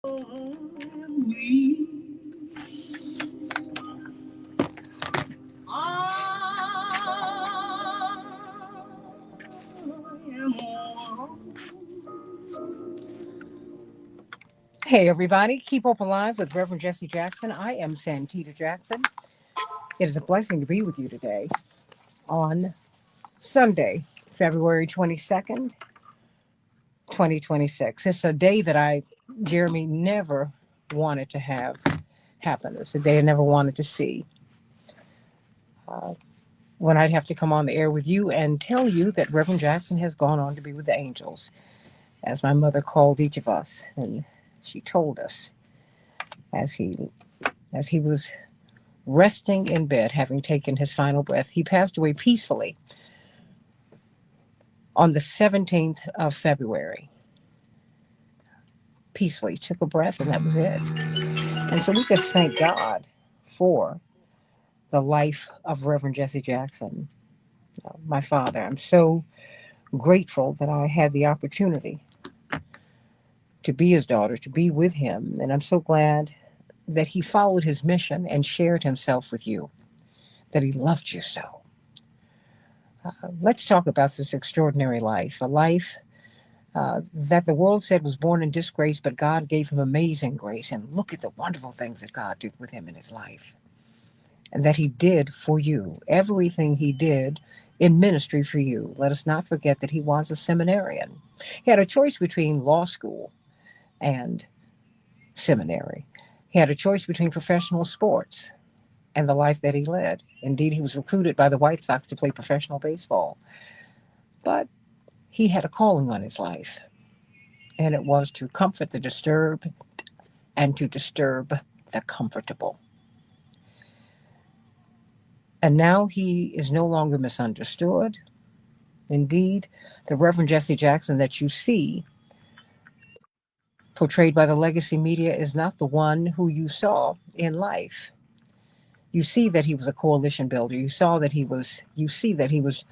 We Hey, everybody. Keep Hope Alive with Reverend Jesse Jackson. I am Santita Jackson. It is a blessing to be with you today on Sunday, February 22nd, 2026. It's a day that Jeremy, never wanted to have happen. It's a day I never wanted to see. Uh, when I'd have to come on the air with you and tell you that Reverend Jackson has gone on to be with the angels, as my mother called each of us. And she told us as he was resting in bed, having taken his final breath. He passed away peacefully on the 17th of February. Peacefully took a breath, and that was it. And so we just thank God for the life of Reverend Jesse Jackson, my father. I'm so grateful that I had the opportunity to be his daughter, to be with him. And I'm so glad that he followed his mission and shared himself with you, that he loved you so. Let's talk about this extraordinary life, a life that the world said was born in disgrace, but God gave him amazing grace. And look at the wonderful things that God did with him in his life and that he did for you. Everything he did in ministry for you. Let us not forget that he was a seminarian. He had a choice between law school and seminary. He had a choice between professional sports and the life that he led. Indeed, he was recruited by the White Sox to play professional baseball. But he had a calling on his life, and it was to comfort the disturbed and to disturb the comfortable. And now he is no longer misunderstood. Indeed, the Reverend Jesse Jackson that you see portrayed by the legacy media is not the one who you saw in life. You see that he was a coalition builder. You see that he was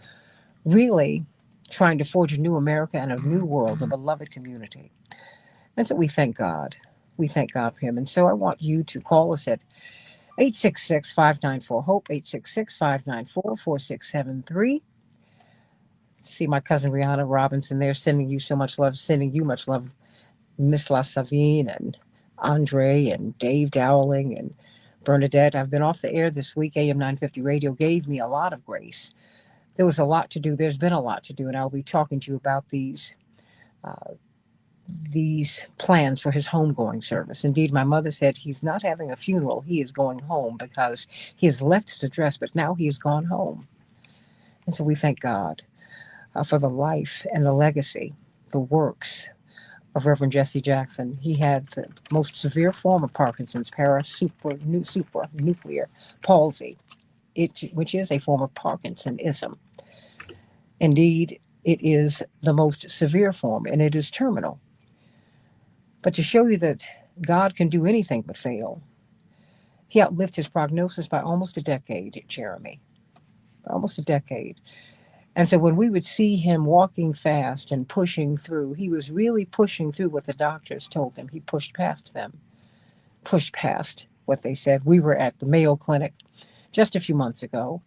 really trying to forge a new America and a new world, a beloved community. And so we thank God. We thank God for him. And so I want you to call us at 866-594-HOPE, 866-594-4673. See my cousin Rihanna Robinson there, sending you so much love, sending you much love, Miss La Savine and Andre and Dave Dowling and Bernadette. I've been off the air this week. AM 950 Radio gave me a lot of grace. There was a lot to do. There's been a lot to do, and I'll be talking to you about these plans for his homegoing service. Indeed, my mother said he's not having a funeral. He is going home because he has left his address, but now he has gone home. And so we thank God for the life and the legacy, the works of Reverend Jesse Jackson. He had the most severe form of Parkinson's, supranuclear palsy, which is a form of Parkinsonism. Indeed, it is the most severe form, and it is terminal. But to show you that God can do anything but fail, he outlived his prognosis by almost a decade, Jeremy. Almost a decade. And so when we would see him walking fast and pushing through, he was really pushing through what the doctors told him. He pushed past them, pushed past what they said. We were at the Mayo Clinic just a few months ago,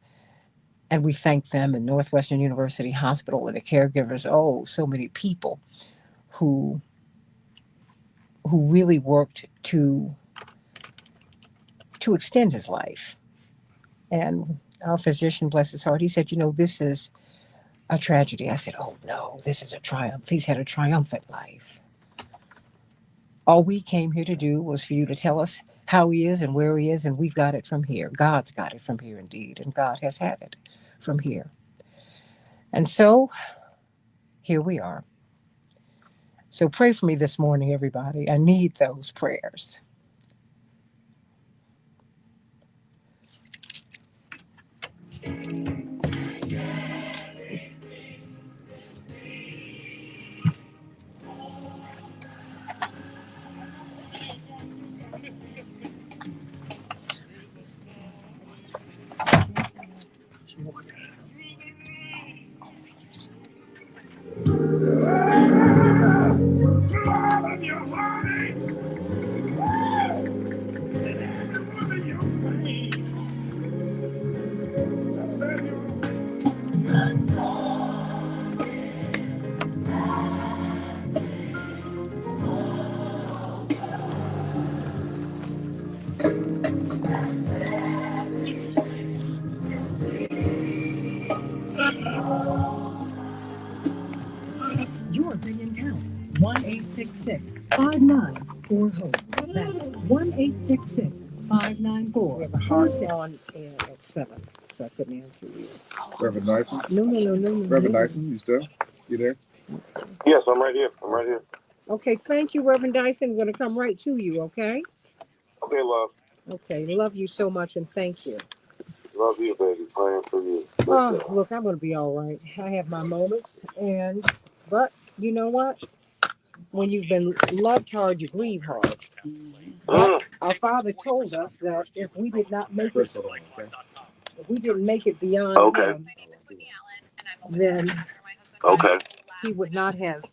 and we thanked them in Northwestern University Hospital and the caregivers. Oh, so many people who really worked to extend his life. And our physician, bless his heart, he said, this is a tragedy. I said, oh no, this is a triumph. He's had a triumphant life. All we came here to do was for you to tell us how he is and where he is, and we've got it from here. God's got it from here indeed, and God has had it from here. And so, here we are. So pray for me this morning, everybody. I need those prayers. Through all of your heartaches, 1-866-594-HOPE. That's 1-866-594. We have a hard on air at 7, so I couldn't answer you. Reverend Dyson? No. Reverend Dyson, you still? You there? Yes, I'm right here. I'm right here. Okay, thank you, Reverend Dyson. I'm going to come right to you, okay? Okay, love. Okay, love you so much and thank you. Love you, baby. Praying for you. Oh, look, I'm going to be all right. I have my moments, but you know what? When you've been loved hard, you grieve hard. But our Father told us that if we did not make it, if we didn't make it beyond Him, then Okay. He would not have.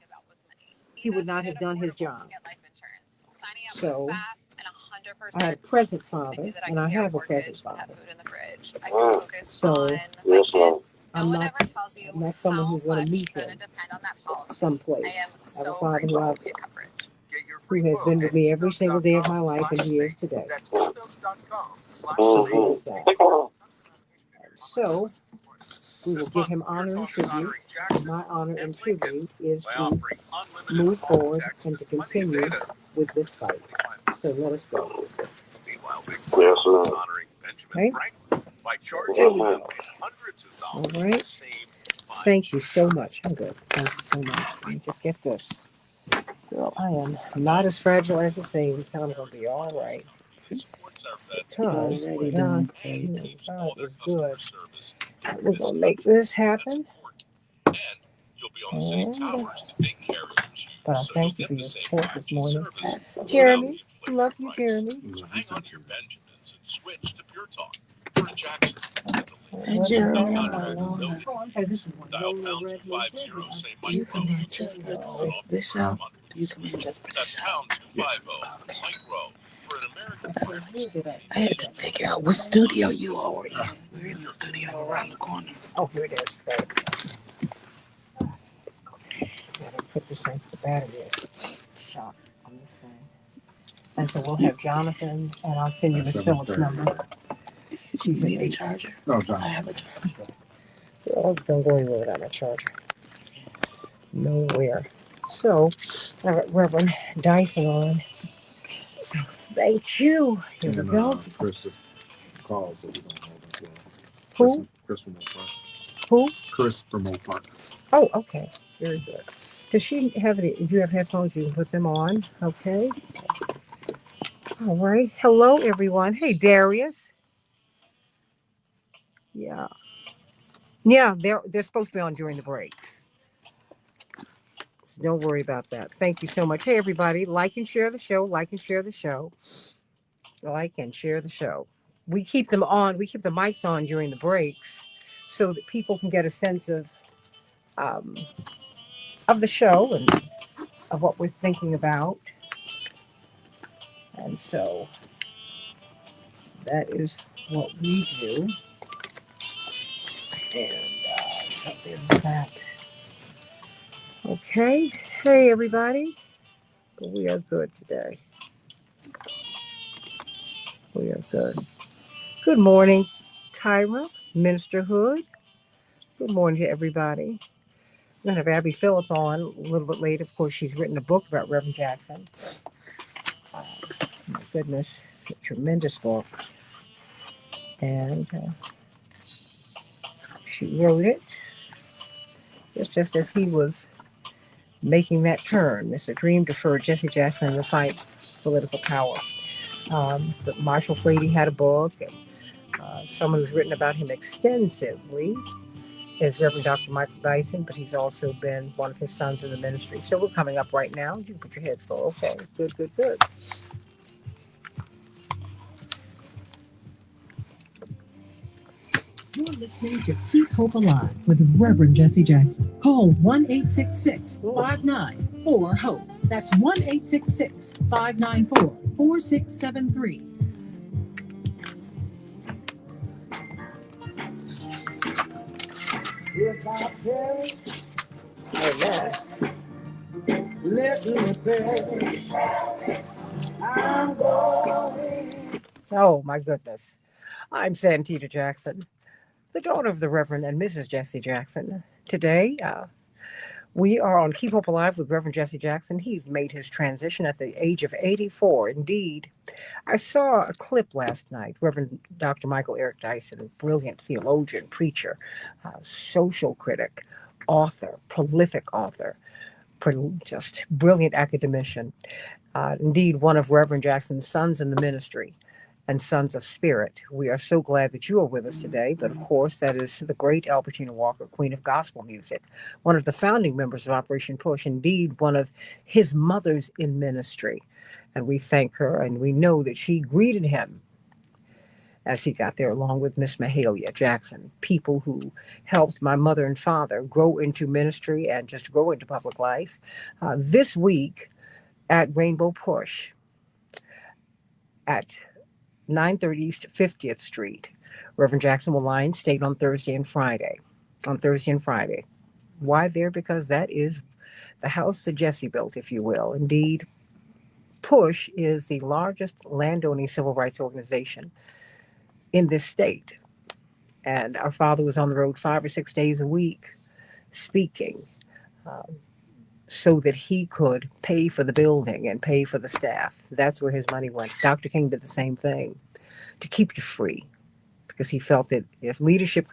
He would not have done His job. So I had a present Father, and I have a present Father. So Yes, ma'am. I'm not someone who's going to meet Him someplace. I have a Father who has been with me every single day of my life, and He is today. So we will give Him honor and tribute. My honor and tribute is to move forward and to continue with this fight. So let us go. Yes, ma'am. Okay? Here we go. All right. Thank you so much. I'm good. Thank you so much. Let me just get this. Girl, I am not as fragile as it seems. I'm going to be all right. Because God is good. We're going to make this happen. But I thank you for your support this morning. Jeremy, love you, Jeremy. Hey, Jeremy. You come in just for this show? You come in just for this show? Okay. I had to figure out what studio you all were in. We're in the studio around the corner. Oh, here it is. Gotta put this thing, the battery is shot on this thing. And so we'll have Jonathan, and I'll send you Miss Phillips' number. She's need a charger? No, John. I have a charger. Oh, don't go anywhere without a charger. Nowhere. So, I got Reverend Dyson on. So, thank you. Here we go. Chris just called, so we don't hold him. Who? Chris from Oak Park. Who? Chris from Oak Park. Oh, okay. Very good. Does she have any? If you have headphones, you can put them on. Okay. All right. Hello, everyone. Hey, Darius. Yeah. Yeah, they're supposed to be on during the breaks. So don't worry about that. Thank you so much. Hey, everybody. Like and share the show. Like and share the show. Like and share the show. We keep them on. We keep the mics on during the breaks so that people can get a sense um, of the show and of what we're thinking about. And so that is what we do. And so there's that. Okay. Hey, everybody. We are good today. We are good. Good morning, Tyra, Minister Hood. Good morning to everybody. We're going to have Abby Phillip on a little bit later. Of course, she's written a book about Reverend Jackson. My goodness, it's a tremendous book. And she wrote it just as he was making that turn. It's a dream deferred Jesse Jackson in the fight for political power. But Marshall Flady had a book, and someone who's written about him extensively is Reverend Dr. Michael Dyson, but he's also been one of his sons in the ministry. So we're coming up right now. You can put your head full. Okay, good. You're listening to Keep Hope Alive with Reverend Jesse Jackson. Call 1-866-594-HOPE. That's 1-866-594-4673. If I perish, let me perish. I'm going. Oh, my goodness. I'm Santita Jackson, the daughter of the Reverend and Mrs. Jesse Jackson. Today, We are on Keep Hope Alive with Reverend Jesse Jackson. He's made his transition at the age of 84. Indeed, I saw a clip last night. Reverend Dr. Michael Eric Dyson, brilliant theologian, preacher, social critic, author, prolific author, just brilliant academician. Indeed, one of Reverend Jackson's sons in the ministry and sons of spirit. We are so glad that you are with us today. But of course, that is the great Albertina Walker, Queen of Gospel Music, one of the founding members of Operation Push, indeed, one of his mothers in ministry. And we thank her, and we know that she greeted him as he got there, along with Miss Mahalia Jackson, people who helped my mother and father grow into ministry and just grow into public life. This week at Rainbow Push at 930 East 50th Street, Reverend Jackson will lie in state on Thursday and Friday. On Thursday and Friday. Why there? Because that is the house that Jesse built, if you will. Indeed, Push is the largest landowning civil rights organization in this state. And our father was on the road 5 or 6 days a week speaking so that he could pay for the building and pay for the staff. That's where his money went. Dr. King did the same thing to keep you free, because he felt that if leadership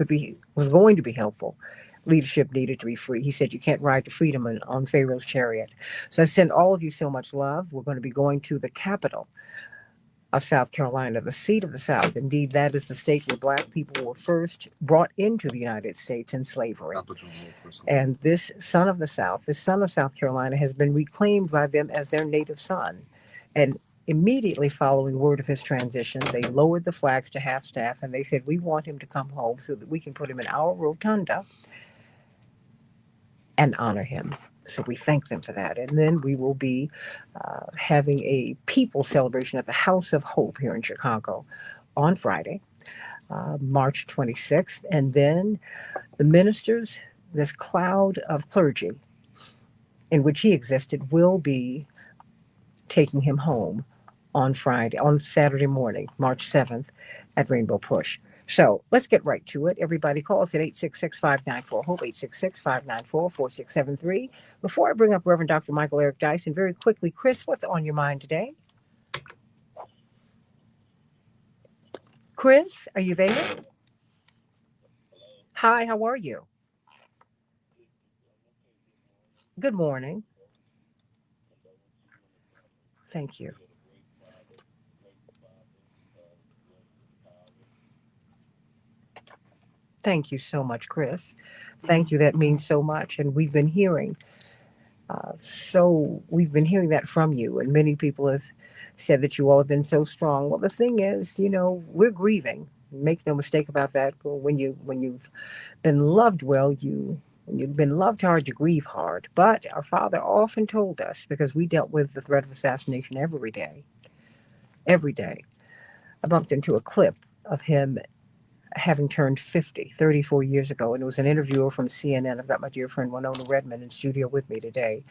was going to be helpful, leadership needed to be free. He said, you can't ride to freedom on Pharaoh's chariot. So I send all of you so much love. We're going to be going to the capital of South Carolina, the seat of the South. Indeed, that is the state where Black people were first brought into the United States in slavery. And this son of the South, this son of South Carolina, has been reclaimed by them as their native son. And immediately following word of his transition, they lowered the flags to half staff, and they said, we want him to come home so that we can put him in our rotunda and honor him. So we thank them for that. And then we will be having a people celebration at the House of Hope here in Chicago on Friday, March 26th. And then the ministers, this cloud of clergy in which he existed, will be taking him home on Saturday morning, March 7th at Rainbow Push. So let's get right to it. Everybody call us at 866-594-HOPE, 866-594-4673. Before I bring up Reverend Dr. Michael Eric Dyson, very quickly, Chris, what's on your mind today? Chris, are you there? Hi, how are you? Good morning. Thank you. Thank you so much, Chris. Thank you. That means so much. And we've been hearing that from you, and many people have said that you all have been so strong. Well, the thing is, we're grieving. Make no mistake about that. When you've been loved well, when you've been loved hard, you grieve hard. But our father often told us, because we dealt with the threat of assassination every day. I bumped into a clip of him having turned 50, 34 years ago, and it was an interviewer from CNN. I've got my dear friend Winona Redmond in studio with me today,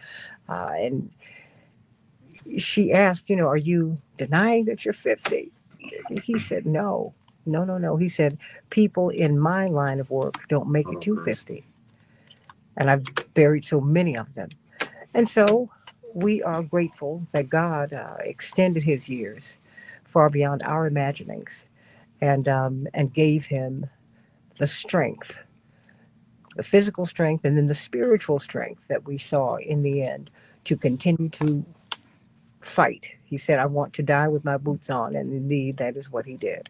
and she asked, are you denying that you're 50? He said, no. He said, people in my line of work don't make it to 50. And I've buried so many of them. And so we are grateful that God extended his years far beyond our imaginings, and gave him the strength, the physical strength, and then the spiritual strength that we saw in the end to continue to fight. He said, I want to die with my boots on. And indeed, that is what he did.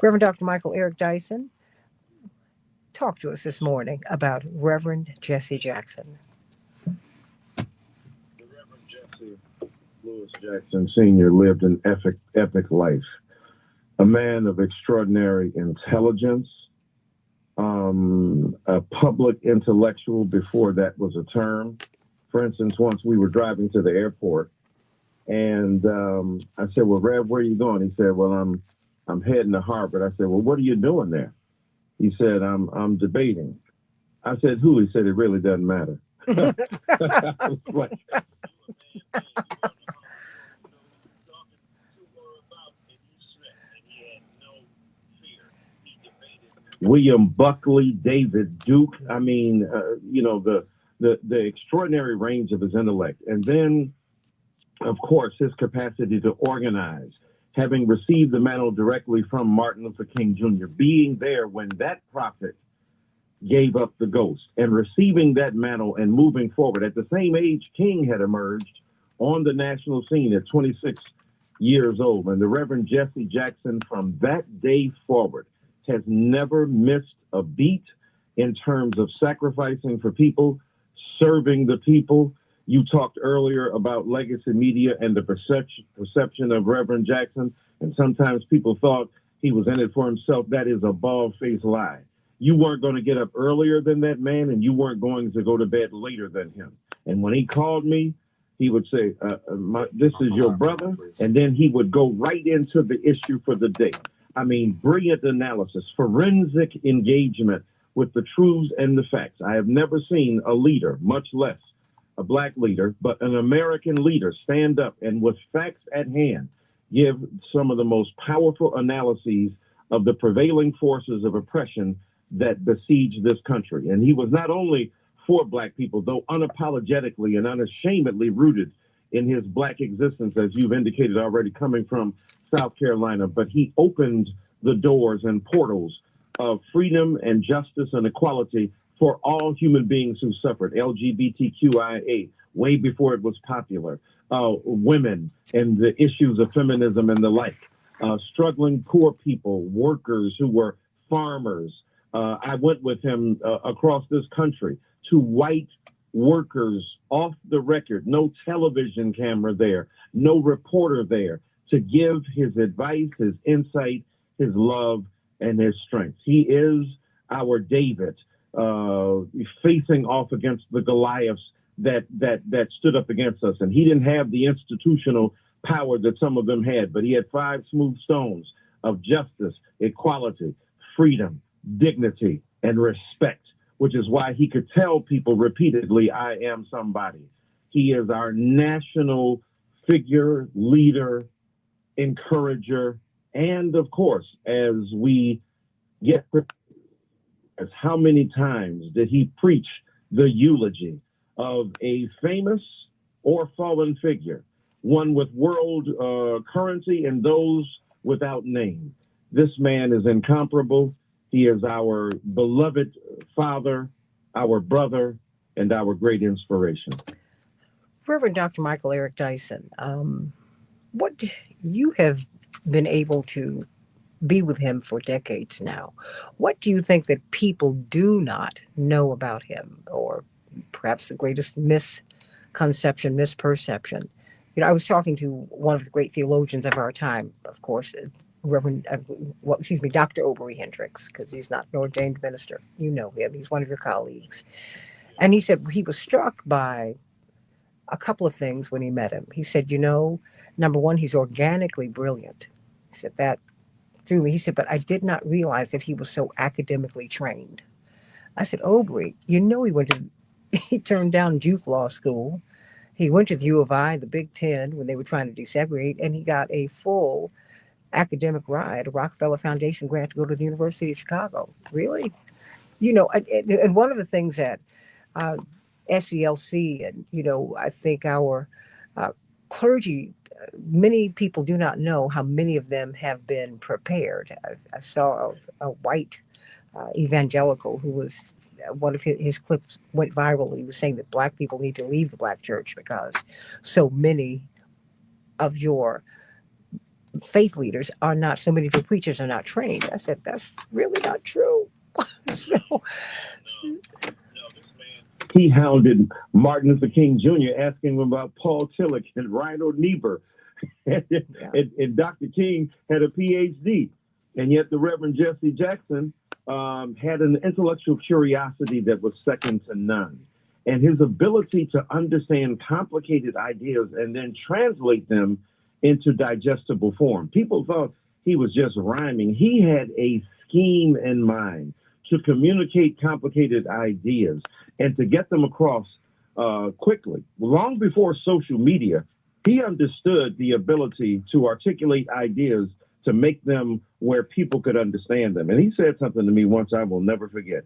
Reverend Dr. Michael Eric Dyson, talk to us this morning about Reverend Jesse Jackson. The Reverend Jesse Louis Jackson Sr. lived an epic life. A man of extraordinary intelligence, a public intellectual before that was a term. For instance, once we were driving to the airport, and I said, well, Rev, where are you going? He said, well, I'm heading to Harvard. I said, well, what are you doing there? He said, I'm debating. I said, who? He said, it really doesn't matter. I was like, William Buckley, David Duke. I mean, the extraordinary range of his intellect. And then, of course, his capacity to organize, having received the mantle directly from Martin Luther King Jr., being there when that prophet gave up the ghost and receiving that mantle and moving forward. At the same age, King had emerged on the national scene at 26 years old. And the Reverend Jesse Jackson, from that day forward, has never missed a beat in terms of sacrificing for people, serving the people. You talked earlier about legacy media and the perception of Reverend Jackson, and sometimes people thought he was in it for himself. That is a bald-faced lie. You weren't going to get up earlier than that man, and you weren't going to go to bed later than him. And when he called me, he would say, this is your brother, and then he would go right into the issue for the day. I mean, brilliant analysis, forensic engagement with the truths and the facts. I have never seen a leader, much less a black leader, but an American leader stand up and with facts at hand, give some of the most powerful analyses of the prevailing forces of oppression that besiege this country. And he was not only for black people, though unapologetically and unashamedly rooted in his black existence, as you've indicated already, coming from South Carolina, but he opened the doors and portals of freedom and justice and equality for all human beings who suffered, LGBTQIA, way before it was popular, women and the issues of feminism and the like, struggling poor people, workers who were farmers. I went with him across this country to white workers off the record, no television camera there, no reporter there, to give his advice, his insight, his love, and his strength. He is our David, facing off against the Goliaths that stood up against us. And he didn't have the institutional power that some of them had, but he had 5 smooth stones of justice, equality, freedom, dignity, and respect, which is why he could tell people repeatedly, I am somebody. He is our national figure, leader, encourager, and of course, as we get, as how many times did he preach the eulogy of a famous or fallen figure, one with world currency and those without name? This man is incomparable. He is our beloved father, our brother, and our great inspiration. Reverend Dr. Michael Eric Dyson, what you have been able to be with him for decades now. What do you think that people do not know about him, or perhaps the greatest misconception, misperception? You know, I was talking to one of the great theologians of our time, of course, Dr. Obery Hendricks, because he's not an ordained minister. You know him. He's one of your colleagues. And he said he was struck by a couple of things when he met him. He said, you know, number one, he's organically brilliant. He said that through me. He said, but I did not realize that he was so academically trained. I said, Obery, you know, he turned down Duke Law School. He went to the U of I, the Big Ten, when they were trying to desegregate, and he got a full academic ride, a Rockefeller Foundation grant to go to the University of Chicago. Really? You know, and one of the things that SELC and, you know, I think our clergy, many people do not know how many of them have been prepared. I saw a white evangelical who was, one of his clips went viral. He was saying that black people need to leave the black church because so many of your faith leaders are not, so many of your preachers are not trained. I said, that's really not true. So, he hounded Martin Luther King Jr., asking him about Paul Tillich and Reinhold Niebuhr. And Dr. King had a PhD. And yet the Reverend Jesse Jackson had an intellectual curiosity that was second to none. And his ability to understand complicated ideas and then translate them into digestible form. People thought he was just rhyming. He had a scheme in mind to communicate complicated ideas and to get them across quickly. Long before social media, he understood the ability to articulate ideas to make them where people could understand them. And he said something to me once I will never forget.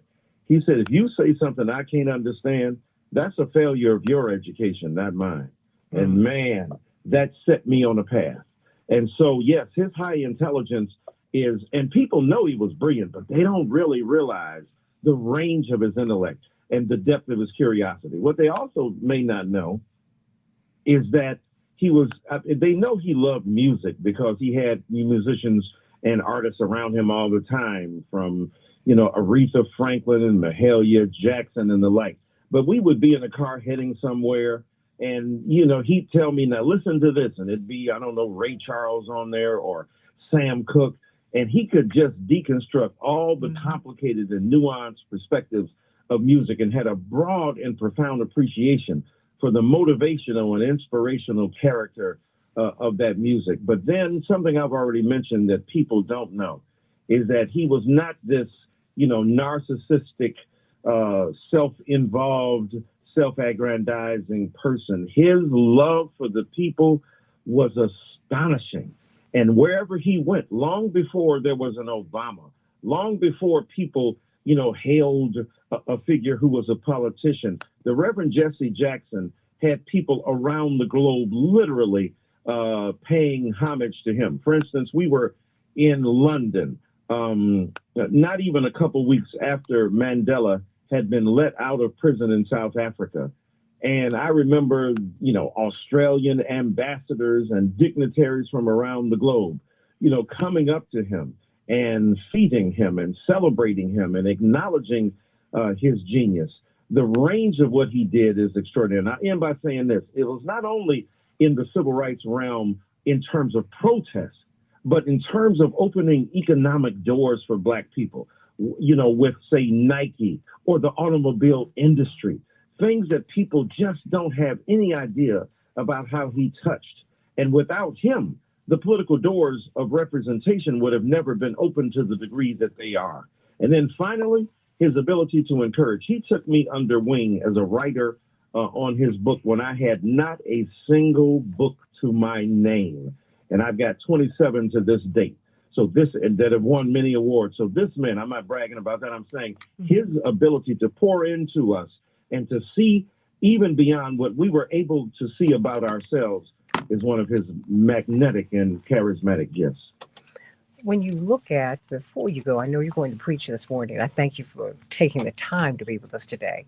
He said, if you say something I can't understand, That's a failure of your education, not mine. And man, that set me on a path. And so, yes, his high intelligence is, and people know he was brilliant, but they don't really realize the range of his intellect and the depth of his curiosity. What they also may not know is that they know he loved music because he had musicians and artists around him all the time, from, Aretha Franklin and Mahalia Jackson and the like. But we would be in a car heading somewhere, and, he'd tell me, now listen to this. And it'd be, I don't know, Ray Charles on there or Sam Cooke. And he could just deconstruct all the complicated and nuanced perspectives of music, and had a broad and profound appreciation for the motivational and inspirational character of that music. But then something I've already mentioned that people don't know is that he was not this, narcissistic, self-involved, self-aggrandizing person. His love for the people was astonishing. And wherever he went, long before there was an Obama, long before people, hailed a figure who was a politician, the Reverend Jesse Jackson had people around the globe literally paying homage to him. For instance, we were in London, not even a couple weeks after Mandela had been let out of prison in South Africa. And I remember, Australian ambassadors and dignitaries from around the globe, coming up to him and feeding him and celebrating him and acknowledging his genius. The range of what he did is extraordinary. And I end by saying this: it was not only in the civil rights realm in terms of protest, but in terms of opening economic doors for Black people, with, say, Nike or the automobile industry, things that people just don't have any idea about how he touched. And without him, the political doors of representation would have never been open to the degree that they are. And then finally, his ability to encourage. He took me under wing as a writer on his book when I had not a single book to my name. And I've got 27 to this date. So that have won many awards. So this man, I'm not bragging about that. I'm saying his ability to pour into us and to see even beyond what we were able to see about ourselves is one of his magnetic and charismatic gifts. When you look at, before you go, I know you're going to preach this morning. I thank you for taking the time to be with us today.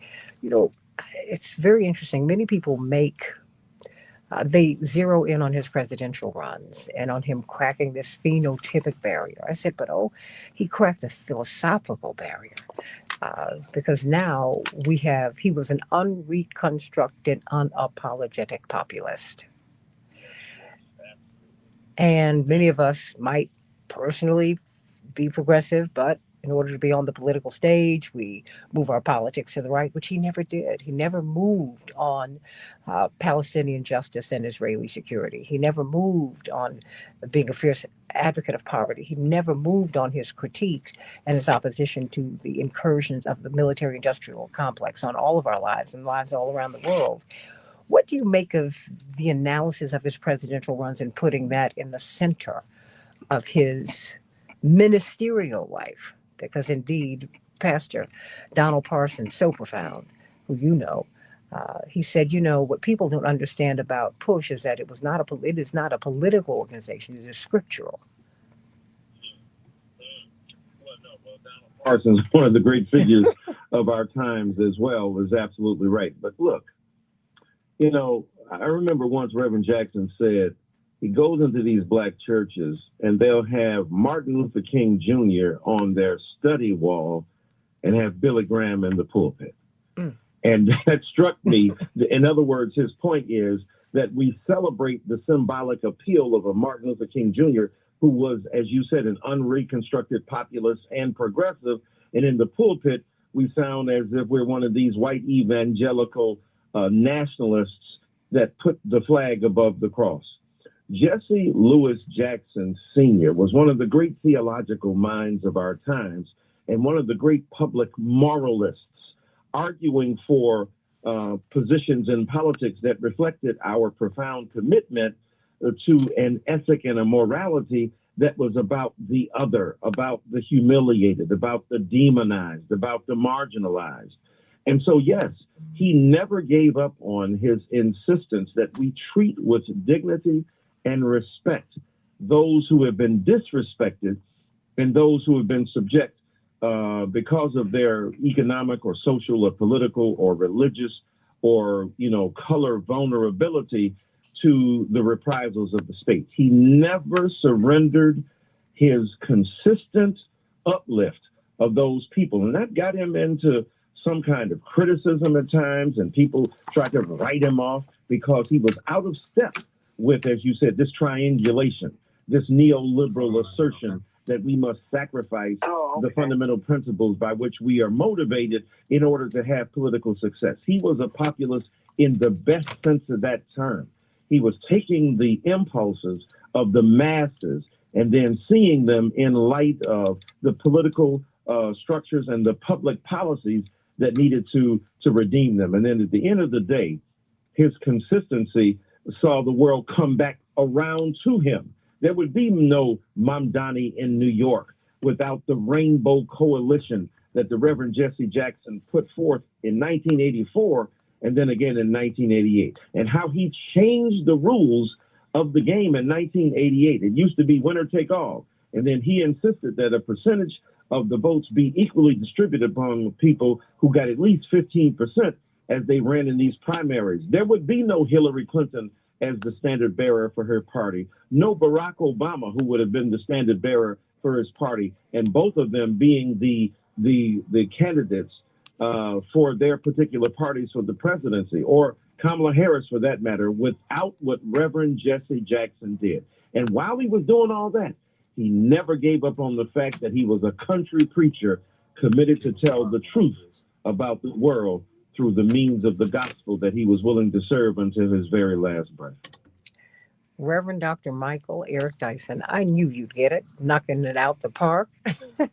It's very interesting. Many people they zero in on his presidential runs and on him cracking this phenotypic barrier. I said, but he cracked a philosophical barrier. Because now he was an unreconstructed, unapologetic populist. And many of us might personally be progressive, but in order to be on the political stage, we move our politics to the right, which he never did. He never moved on Palestinian justice and Israeli security. He never moved on being a fierce advocate of poverty. He never moved on his critiques and his opposition to the incursions of the military-industrial complex on all of our lives and lives all around the world. What do you make of the analysis of his presidential runs and putting that in the center of his ministerial life? Because indeed, Pastor Donald Parsons, so profound, who he said, what people don't understand about PUSH is that it is not a political organization, it is scriptural. Parsons, one of the great figures of our times as well, was absolutely right. But look, I remember once Reverend Jackson said, he goes into these Black churches and they'll have Martin Luther King Jr. on their study wall and have Billy Graham in the pulpit. And that struck me. In other words, his point is that we celebrate the symbolic appeal of a Martin Luther King Jr., who was, as you said, an unreconstructed populist and progressive. And in the pulpit, we sound as if we're one of these white evangelical nationalists that put the flag above the cross. Jesse Louis Jackson Sr. was one of the great theological minds of our times and one of the great public moralists, arguing for positions in politics that reflected our profound commitment to an ethic and a morality that was about the other, about the humiliated, about the demonized, about the marginalized. And so, yes, he never gave up on his insistence that we treat with dignity and respect those who have been disrespected and those who have been subject because of their economic or social or political or religious or, color vulnerability to the reprisals of the state. He never surrendered his consistent uplift of those people. And that got him into some kind of criticism at times, and people tried to write him off because he was out of step with, as you said, this triangulation, this neoliberal assertion that we must sacrifice the fundamental principles by which we are motivated in order to have political success. He was a populist in the best sense of that term. He was taking the impulses of the masses and then seeing them in light of the political structures and the public policies that needed to redeem them. And then at the end of the day, his consistency saw the world come back around to him. There would be no Mamdani in New York without the Rainbow Coalition that the Reverend Jesse Jackson put forth in 1984 and then again in 1988. And how he changed the rules of the game in 1988. It used to be winner take all. And then he insisted that a percentage of the votes be equally distributed among people who got at least 15% as they ran in these primaries. There would be no Hillary Clinton as the standard bearer for her party, no Barack Obama, who would have been the standard bearer for his party, and both of them being the candidates for their particular parties for the presidency, or Kamala Harris for that matter, without what Reverend Jesse Jackson did. And while he was doing all that, he never gave up on the fact that he was a country preacher committed to tell the truth about the world through the means of the gospel that he was willing to serve until his very last breath. Reverend Dr. Michael Eric Dyson, I knew you'd get it, knocking it out the park,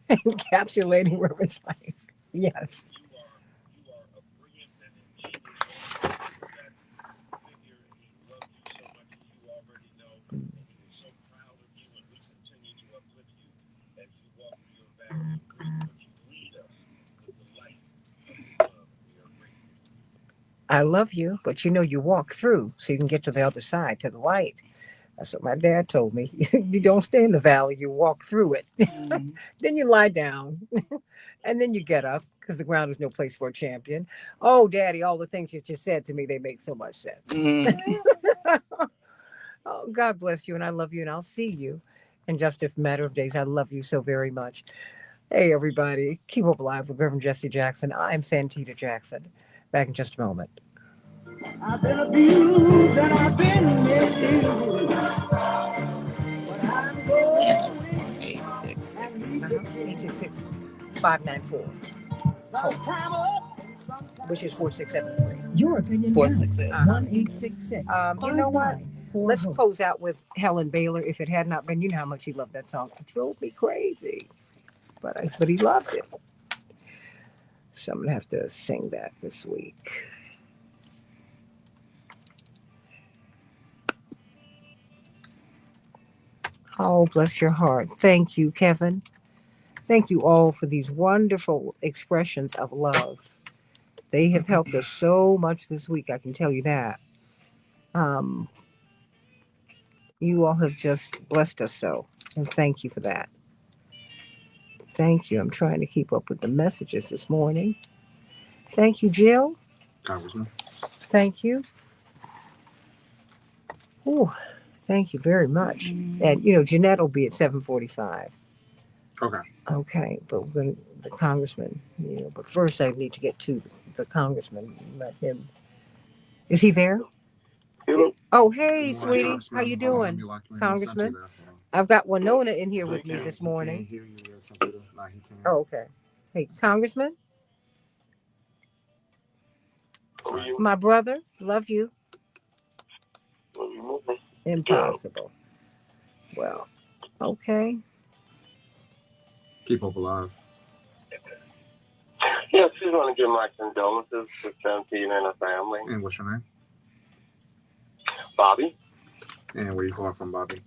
encapsulating Reverend's life. Yes. I love you, but you walk through so you can get to the other side, to the light. That's what my dad told me. You don't stay in the valley, you walk through it. Then you lie down, and then you get up because the ground is no place for a champion. Oh, Daddy, all the things you just said to me, they make so much sense. Oh, God bless you, and I love you, and I'll see you in just a matter of days. I love you so very much. Hey, everybody, keep up alive with Reverend Jesse Jackson. I'm Santita Jackson. Back in just a moment. I've been abused and I've been misused. But I'm going 866. 866-594. Sometime up, Which is 4673. Your opinion 466. 1-866. You know what? Let's close out with Helen Baylor. If it had not been, you know how much he loved that song. It drove me crazy. But he loved it. So I'm going to have to sing that this week. Oh, bless your heart. Thank you, Kevin. Thank you all for these wonderful expressions of love. They have helped us so much this week, I can tell you that. You all have just blessed us so, and thank you for that. Thank you. I'm trying to keep up with the messages this morning. Thank you, Jill. Congressman. Thank you. Oh, thank you very much. And Jeanette will be at 7:45. Okay. Okay, but we're going to the congressman. But first I need to get to the congressman. Let him. Is he there? Hello. Oh, hey, Good morning, sweetie. Congressman. How you Hold on, doing, let me lock you in. Congressman? Santita. Hold on. I've got Winona in here with me He this can't morning. hear you yet, Santita. Nah, he can't. Oh, okay. Hey, Congressman, Who are you? my brother, love you. Love you more. Impossible. Well, okay. Keep hope alive. Yes, just want to give my condolences to Santita and her family. And what's your name? Bobby, And where you calling from, Bobby?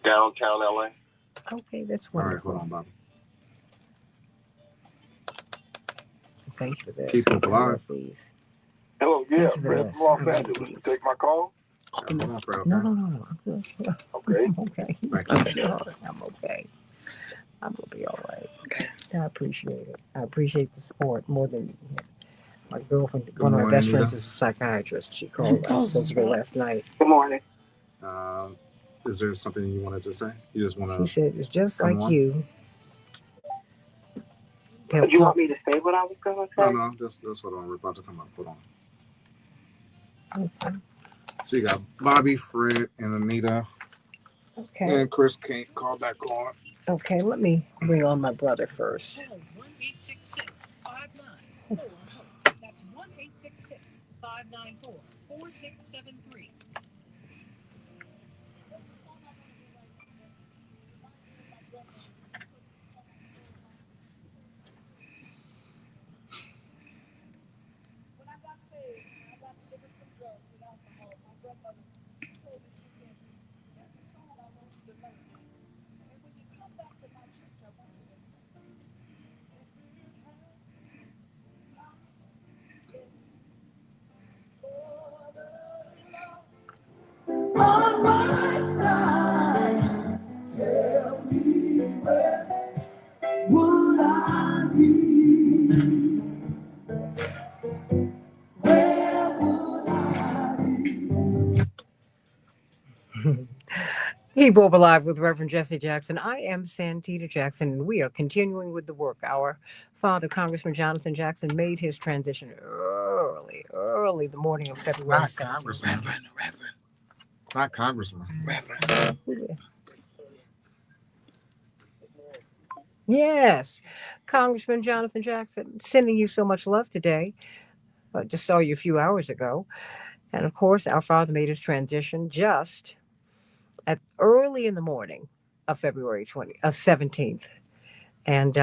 downtown LA. Okay, that's All right, wonderful. hold on, Bobby. Thank you for this. Keep hope I alive. love these. Hello, yeah, Thank you for Fred this. from Los I love Angeles. You these. take my call? Hold on, Fred. No, Okay. I'm good. Okay. I'm okay. Thank I'm you. sure I'm okay. I'm gonna be all right. I appreciate it. I appreciate the support more than my girlfriend. Good One of my morning, best Anita. friends is a psychiatrist. She called. I spoke to her last night. Good morning. Is there something you wanted to say? You just want She to said it's just come like on? you. You want me to say what I was going to say? No, just hold on. We're about to come up. Hold on. Okay. So you got Bobby, Fred, and Anita, Okay. and Chris can't call back on. Okay. Let me bring on my brother first. That's 1-866-594-4673. On my side, tell me where would I be? Where would I be? Hebrew Alive with Reverend Jesse Jackson. I am Santita Jackson, and we are continuing with the work. Our father, Congressman Jonathan Jackson, made his transition early the morning of February Not 17th. Congressman. Reverend. Not Congressman. Yes, Congressman Jonathan Jackson, sending you so much love today. Just saw you a few hours ago. And of course, our father made his transition just at early in the morning of February 17th. And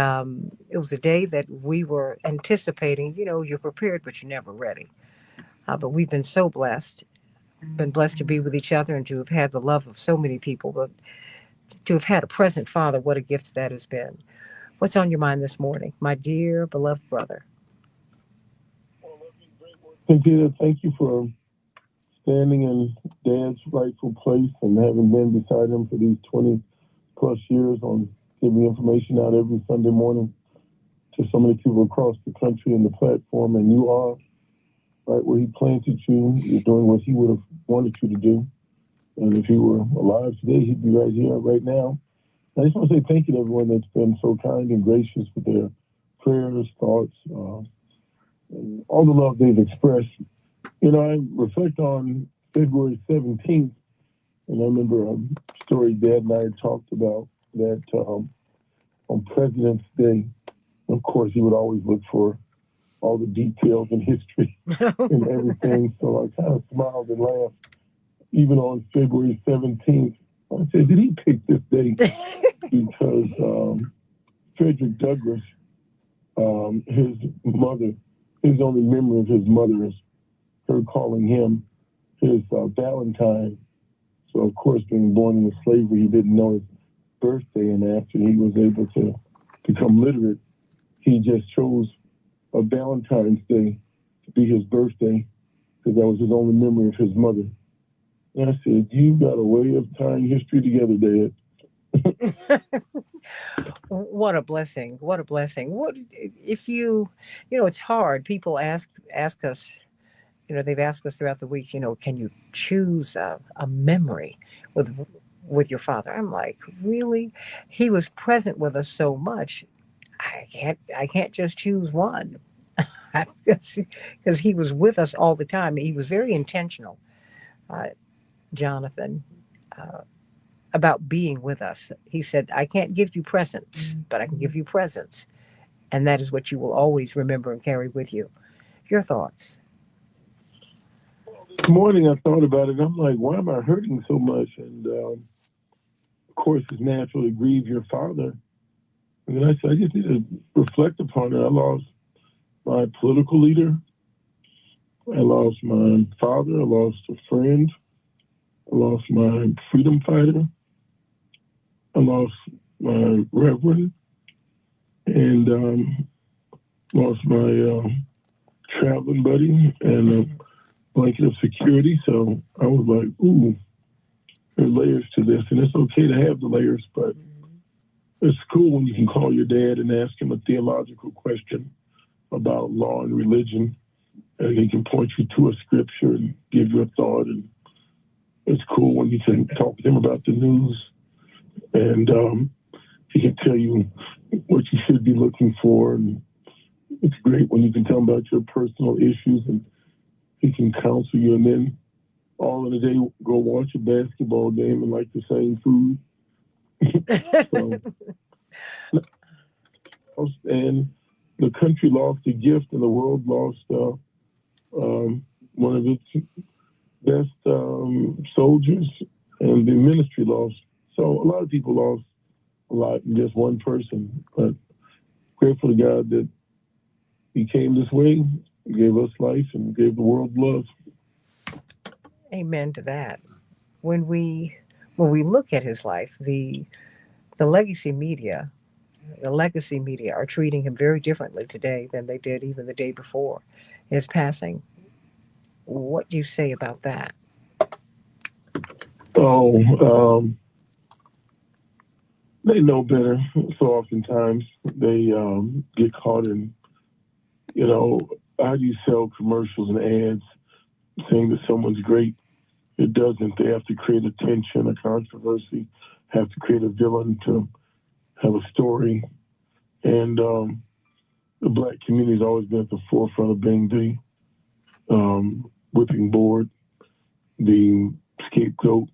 it was a day that we were anticipating. You know, you're prepared, but you're never ready. But we've been so blessed, been blessed to be with each other and to have had the love of so many people. But to have had a present father, what a gift that has been. What's on your mind this morning, my dear beloved brother? Santita, thank you for standing in Dad's rightful place and having been beside him for these 20 plus years on giving information out every Sunday morning to so many people across the country and the platform. And you are right where he planted you. You're doing what he would have wanted you to do. And if he were alive today, he'd be right here, right now. I just want to say thank you to everyone that's been so kind and gracious with their prayers, thoughts, and all the love they've expressed. You know, I reflect on February 17th, and I remember a story Dad and I had talked about that on President's Day, of course, he would always look for all the details and history and everything. So I kind of smiled and laughed. Even on February 17th, I said, did he pick this day? Because Frederick Douglass, his mother, his only memory of his mother is her calling him his Valentine. So, of course, being born into slavery, he didn't know his birthday. And after he was able to become literate, he just chose a Valentine's Day to be his birthday because that was his only memory of his mother. And I said, you got a way of tying history together, Dad. What a blessing! What a blessing! What if you know, it's hard. People ask us. You know, they've asked us throughout the week. You know, can you choose a memory with your father? I'm like, really? He was present with us so much. I can't just choose one because he was with us all the time. He was very intentional, uh, Jonathan. Uh, about being with us. He said, I can't give you presents, but I can give you presents. And that is what you will always remember and carry with you. Your thoughts? This morning I thought about it. I'm like, why am I hurting so much? And of course, it's natural to grieve your father. And then I said, I just need to reflect upon it. I lost my political leader. I lost my father. I lost a friend. I lost my freedom fighter. I lost my reverend. And lost my traveling buddy and a blanket of security. So I was like, ooh, there's layers to this. And it's okay to have the layers, but it's cool when you can call your dad and ask him a theological question about law and religion, and he can point you to a scripture and give you a thought. And it's cool when you can talk to him about the news, and he can tell you what you should be looking for. And it's great when you can tell him about your personal issues, and he can counsel you. And then all in a day, go watch a basketball game and like the same food. So, and the country lost a gift, and the world lost one of its best soldiers, and the ministry lost. So a lot of people lost a lot in just one person. But grateful to God that He came this way, gave us life, and gave the world love. Amen to that. When we look at his life, the legacy media, the legacy media are treating him very differently today than they did even the day before his passing. What do you say about that? Oh, they know better. So oftentimes they get caught in, how do you sell commercials and ads saying that someone's great? It doesn't. They have to create a tension, a controversy, have to create a villain to have a story. And the black community has always been at the forefront of being the whipping board, the scapegoat,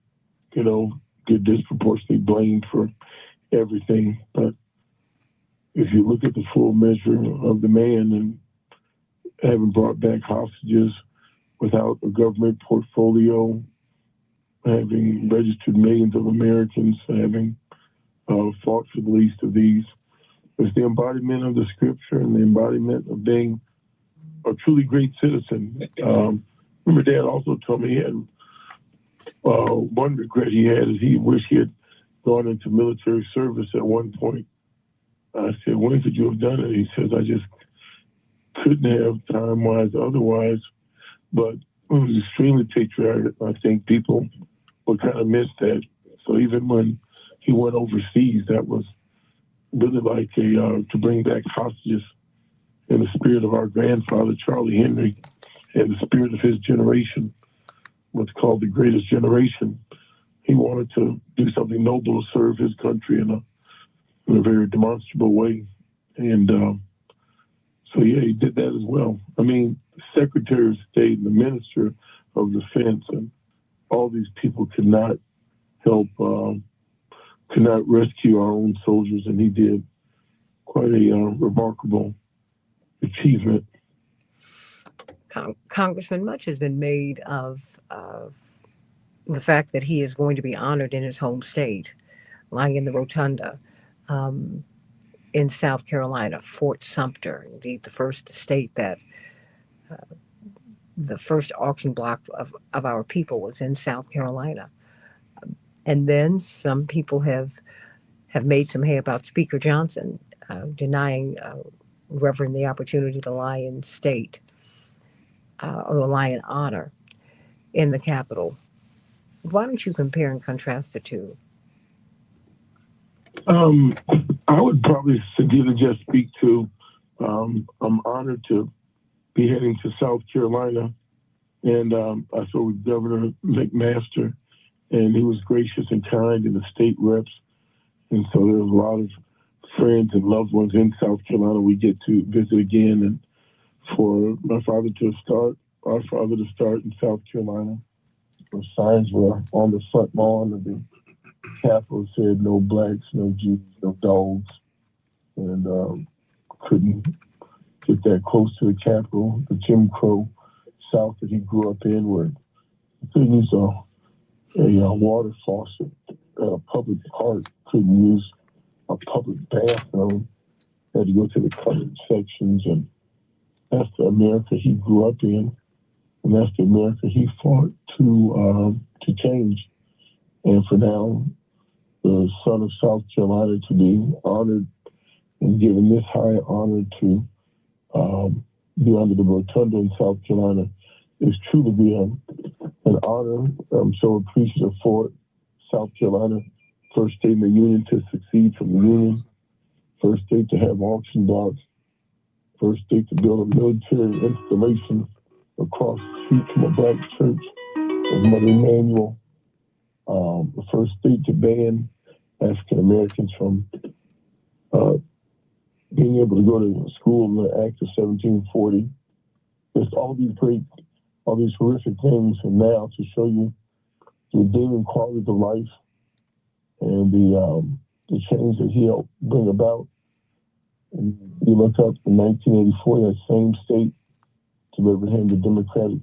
get disproportionately blamed for everything. But if you look at the full measure of the man and having brought back hostages without a government portfolio, having registered millions of Americans, having fought for the least of these, it's the embodiment of the scripture and the embodiment of being a truly great citizen. Remember, Dad also told me he had one regret he had is he wished he had gone into military service at one point. I said, when could you have done it? He says, I just couldn't have time-wise otherwise. But it was extremely patriotic. I think people would kind of miss that. So even when he went overseas, that was really like to bring back hostages in the spirit of our grandfather, Charlie Henry, and the spirit of his generation, what's called the greatest generation. He wanted to do something noble to serve his country in a very demonstrable way. And so, he did that as well. I mean, the Secretary of State and the Minister of Defense and all these people could not help, could not rescue our own soldiers, and he did. Quite a remarkable achievement. Congressman, much has been made of the fact that he is going to be honored in his home state, lying in the rotunda in South Carolina, Fort Sumter, indeed the first state that the first auction block of our people was in South Carolina. And then some people have made some hay about Speaker Johnson denying Reverend the opportunity to lie in state or lie in honor in the Capitol. Why don't you compare and contrast the two? I would probably, Santita, just speak to, I'm honored to be heading to South Carolina, and I saw with Governor McMaster, and he was gracious and kind, and the state reps, and so there's a lot of friends and loved ones in South Carolina we get to visit again, and for my father to start, our father to start in South Carolina. The signs were on the front lawn of the Capitol, said no blacks, no Jews, no dogs, and couldn't get that close to the Capitol. The Jim Crow South that he grew up in, where he couldn't use a water faucet at a public park, couldn't use a public bathroom, had to go to the colored sections, and that's the America he grew up in, and that's the America he fought to change. And for now, the son of South Carolina to be honored and given this high honor to be under the rotunda in South Carolina is truly be an honor. I'm so appreciative for it. South Carolina, first state in the union to succeed from the union, first state to have auction blocks, first state to build a military installation across the street from a black church of Mother Emanuel, the first state to ban African Americans from being able to go to school in the Act of 1740. Just all these horrific things, and now to show you the redeeming qualities of life and the change that he helped bring about. And you look up in 1984, that same state delivered him the Democratic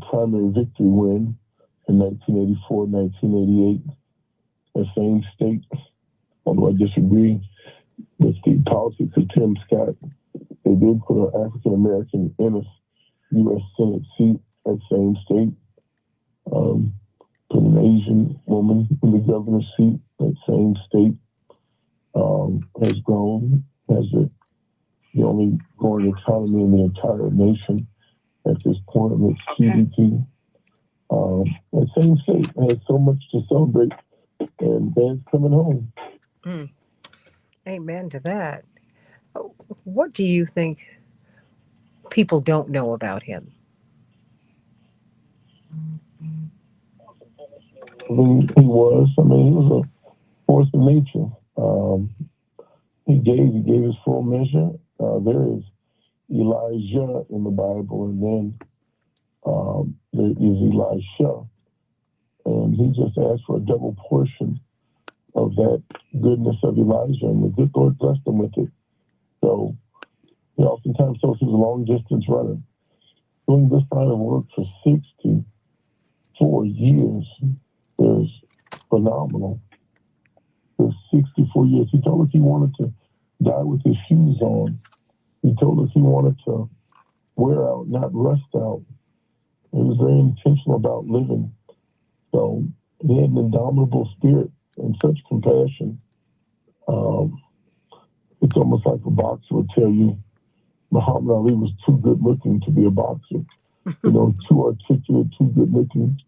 primary victory win in 1984, 1988. That same state, although I disagree with the politics of Tim Scott, they did put an African American in a U.S. Senate seat at same state. Put an Asian woman in the governor's seat at same state. Has grown, has the only growing economy in the entire nation at this point of its GDP. That same state has so much to celebrate, and Dan's coming home. Amen to that. What do you think people don't know about him? He was a force of nature. He gave his full measure. There is Elijah in the Bible, and then there is Elisha. And he just asked for a double portion of that goodness of Elijah, and the good Lord blessed him with it. So he oftentimes told he was a long distance runner. Doing this kind of work for 64 years is phenomenal. For 64 years. He told us he wanted to die with his shoes on. He told us he wanted to wear out, not rust out. He was very intentional about living. So he had an indomitable spirit and such compassion. It's almost like a boxer would tell you Muhammad Ali was too good looking to be a boxer. Too articulate, too good looking.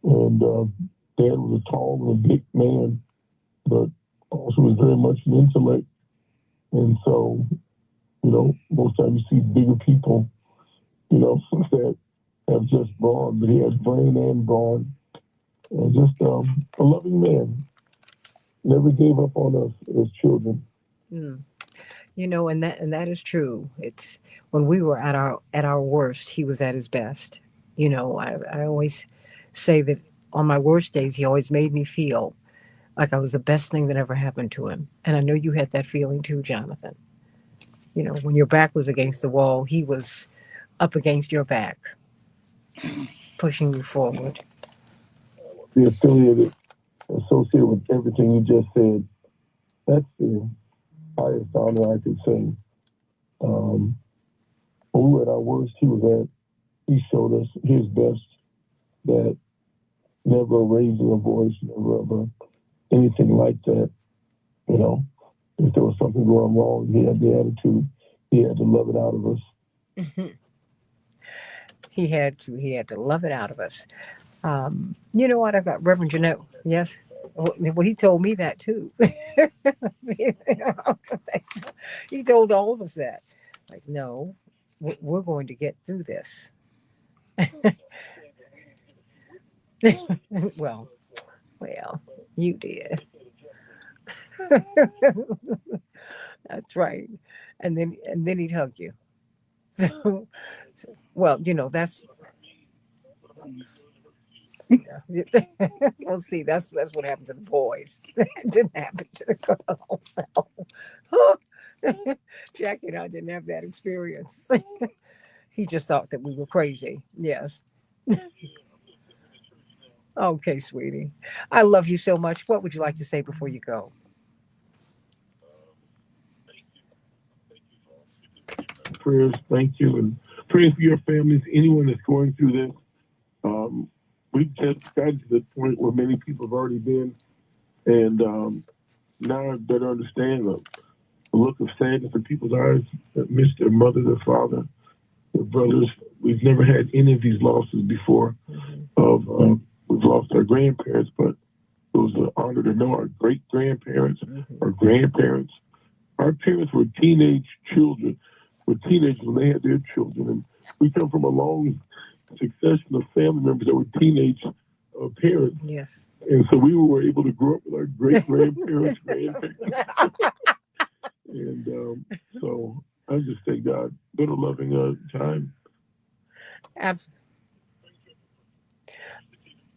And Dad was a tall and a big man, but also was very much an intellect. And so, most times you see bigger people, that have just brawn, but he has brain and brawn. And just a loving man. Never gave up on us as children. And that is true. It's when we were at our worst, he was at his best. I always say that on my worst days, he always made me feel like I was the best thing that ever happened to him. And I know you had that feeling too, Jonathan. When your back was against the wall, he was up against your back, pushing you forward. Be associated with everything you just said. That's the highest honor I could say. When we were at our worst, he showed us his best, that never raising a voice, never anything like that. If there was something going wrong, he had the attitude. He had to love it out of us. Mm-hmm. He had to love it out of us. You know what? I've got Reverend Jeanette. Yes. Well, he told me that too. He told all of us that. Like, no, we're going to get through this. well, you did. That's right. And then he'd hug you. So that's. Well, see, that's what happened to the boys. That didn't happen to the girls. So, Jackie and I didn't have that experience. He just thought that we were crazy. Yes. Okay, sweetie. I love you so much. What would you like to say before you go? Prayers, thank you, and praying for your families, anyone that's going through this. We've just gotten to the point where many people have already been, and now I better understand them. look of sadness in people's eyes that miss their mother, their father, their brothers. We've never had any of these losses before. Of we've lost our grandparents, but it was an honor to know our great grandparents, our grandparents. Our parents were teenage children, were teenagers when they had their children, and we come from a long succession of family members that were teenage parents. Yes. And so we were able to grow up with our great grandparents, grandparents. And so I just thank God. What a loving time. Absolutely.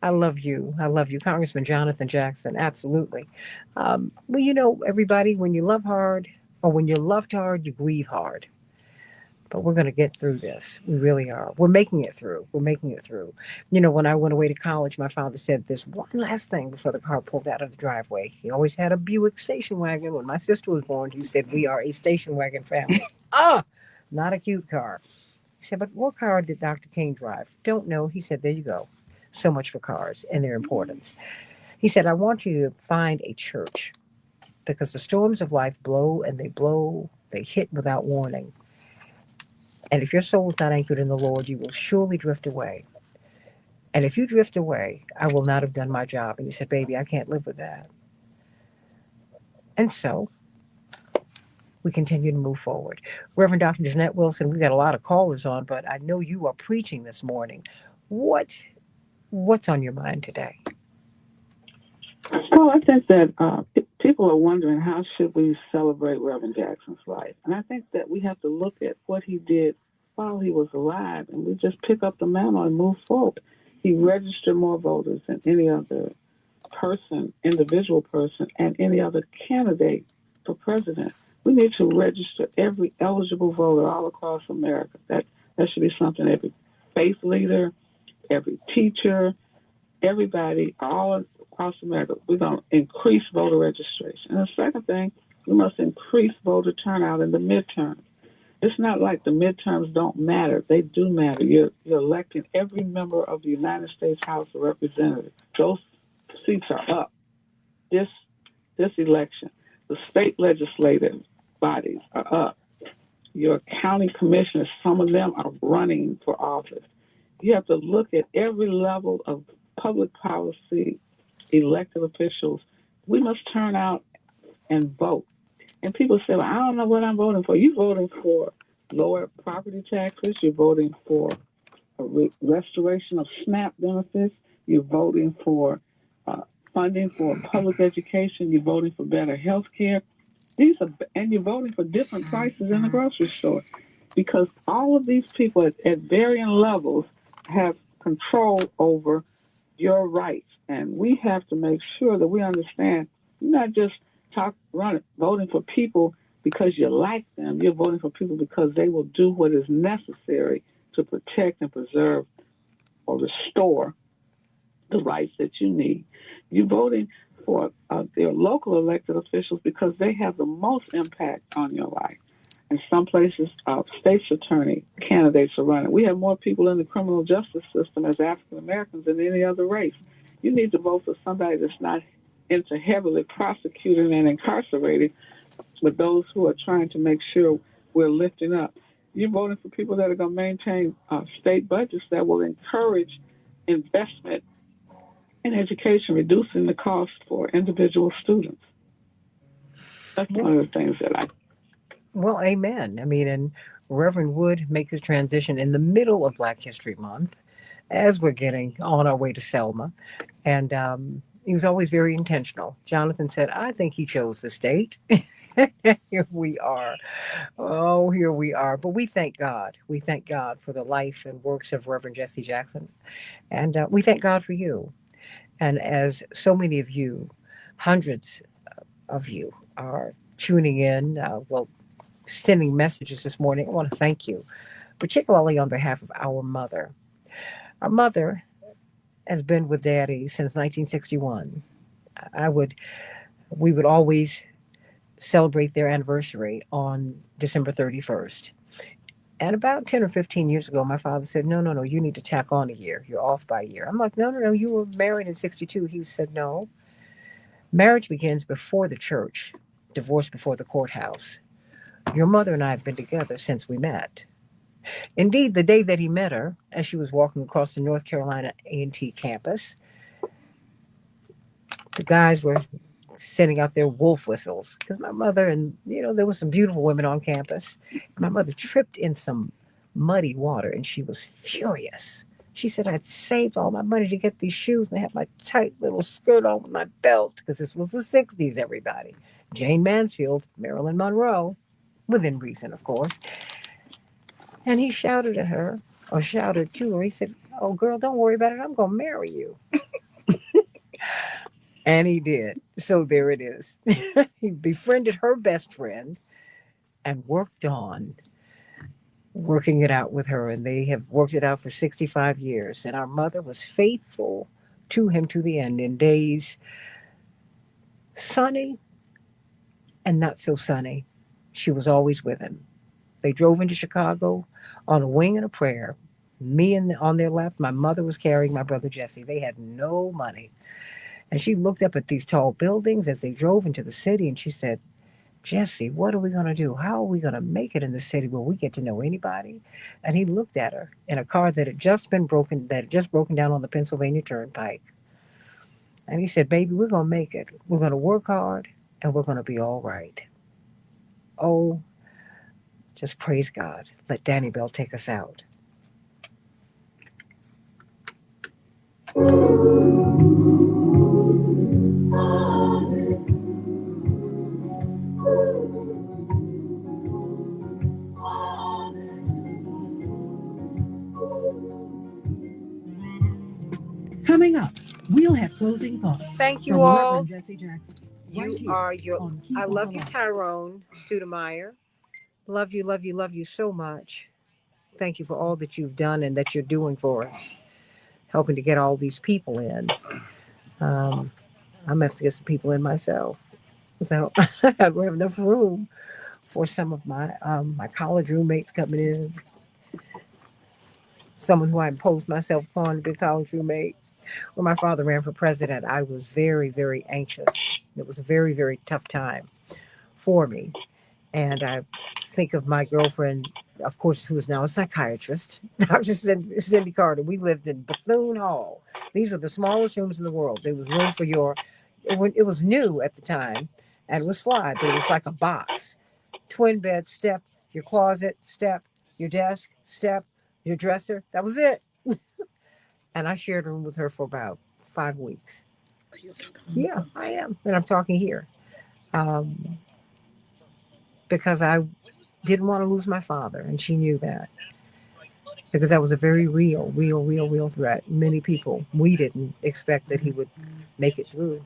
I love you. I love you, Congressman Jonathan Jackson. Absolutely. Well, you know, everybody, when you love hard or when you're loved hard, you grieve hard. But we're going to get through this. We really are. We're making it through. We're making it through. You know, when I went away to college, my father said this one last thing before the car pulled out of the driveway. He always had a Buick station wagon. When my sister was born, he said, "We are a station wagon family." Not a cute car. He said, "But what car did Dr. King drive?" "Don't know." He said, "There you go. So much for cars and their importance." He said, "I want you to find a church because the storms of life blow, they hit without warning. And if your soul is not anchored in the Lord, you will surely drift away. And if you drift away, I will not have done my job." And he said, "Baby, I can't live with that." And so we continue to move forward. Reverend Dr. Jeanette Wilson, we've got a lot of callers on, but I know you are preaching this morning. What's on your mind today? Well, I think that people are wondering how should we celebrate Reverend Jackson's life. And I think that we have to look at what he did while he was alive, and we just pick up the mantle and move forward. He registered more voters than any other person, individual person, and any other candidate for president. We need to register every eligible voter all across America. That should be something every faith leader, every teacher, everybody, all across America. We're going to increase voter registration. And the second thing, we must increase voter turnout in the midterms. It's not like the midterms don't matter. They do matter. You're electing every member of the United States House of Representatives. Those seats are up this election. The state legislative bodies are up. Your county commissioners, some of them are running for office. You have to look at every level of public policy, elected officials. We must turn out and vote. And people say, "Well, I don't know what I'm voting for." You're voting for lower property taxes. You're voting for a restoration of SNAP benefits. You're voting for funding for public education. You're voting for better health care. And you're voting for different prices in the grocery store, because all of these people at varying levels have control over your rights. And we have to make sure that we understand you're not just voting for people because you like them. You're voting for people because they will do what is necessary to protect and preserve or restore the rights that you need. You're voting for their local elected officials because they have the most impact on your life. In some places, state's attorney candidates are running. We have more people in the criminal justice system as African Americans than any other race. You need to vote for somebody that's not into heavily prosecuting and incarcerating, but those who are trying to make sure we're lifting up. You're voting for people that are going to maintain state budgets that will encourage investment in education, reducing the cost for individual students. That's one of the things that I... Well, amen. I mean, and Reverend Wood makes his transition in the middle of Black History Month as we're getting on our way to Selma. And he was always very intentional. Jonathan said, "I think he chose the state." Here we are. Oh, here we are. But we thank God. We thank God for the life and works of Reverend Jesse Jackson. And we thank God for you. And as so many of you, hundreds of you, are tuning in, sending messages this morning, I want to thank you, particularly on behalf of our mother. Our mother has been with Daddy since 1961. We would always celebrate their anniversary on December 31st. And about 10 or 15 years ago, my father said, no, you need to tack on a year. You're off by a year. I'm like, no, you were married in 62. He said, no. Marriage begins before the church, divorce before the courthouse. Your mother and I have been together since we met. Indeed, the day that he met her, as she was walking across the North Carolina A&T campus, the guys were sending out their wolf whistles because my mother and there were some beautiful women on campus. My mother tripped in some muddy water and she was furious. She said I'd saved all my money to get these shoes and I had my tight little skirt on with my belt because this was the 60s, everybody. Jane Mansfield, Marilyn Monroe, within reason, of course. And he shouted at her, or shouted to her. He said, "Oh, girl, don't worry about it. I'm going to marry you." And he did. So there it is. He befriended her best friend and worked on working it out with her. And they have worked it out for 65 years. And our mother was faithful to him to the end in days sunny and not so sunny. She was always with him. They drove into Chicago on a wing and a prayer. Me and on their left, my mother was carrying my brother Jesse. They had no money. And she looked up at these tall buildings as they drove into the city and she said, "Jesse, what are we going to do? How are we going to make it in the city? Will we get to know anybody?" And he looked at her in a car that had just broken down on the Pennsylvania Turnpike. And he said, "Baby, we're going to make it. We're going to work hard and we're going to be all right." Oh, just praise God. Let Danny Bell take us out. Coming up, we'll have closing thoughts. Thank you from all. Reverend Jesse Jackson. You Right here are your. on Keep I On love you, Alive. Tyrone Studemeyer. Love you, love you, love you so much. Thank you for all that you've done and that you're doing for us, helping to get all these people in. I'm gonna have to get some people in myself. So I don't have enough room for some of my college roommates coming in. Someone who I imposed myself upon to be a college roommate. When my father ran for president, I was very, very anxious. It was a very, very tough time for me. And I think of my girlfriend, of course, who is now a psychiatrist, Dr. Cindy Carter. We lived in Bethune Hall. These were the smallest rooms in the world. There was room for it was new at the time, and it was fly, but it was like a box. Twin bed, step, your closet, step, your desk, step, your dresser. That was it. And I shared a room with her for about 5 weeks. Yeah, I am. And I'm talking here. Um, because I didn't want to lose my father, and she knew that. Because that was a very real threat. Many people, we didn't expect that he would make it through.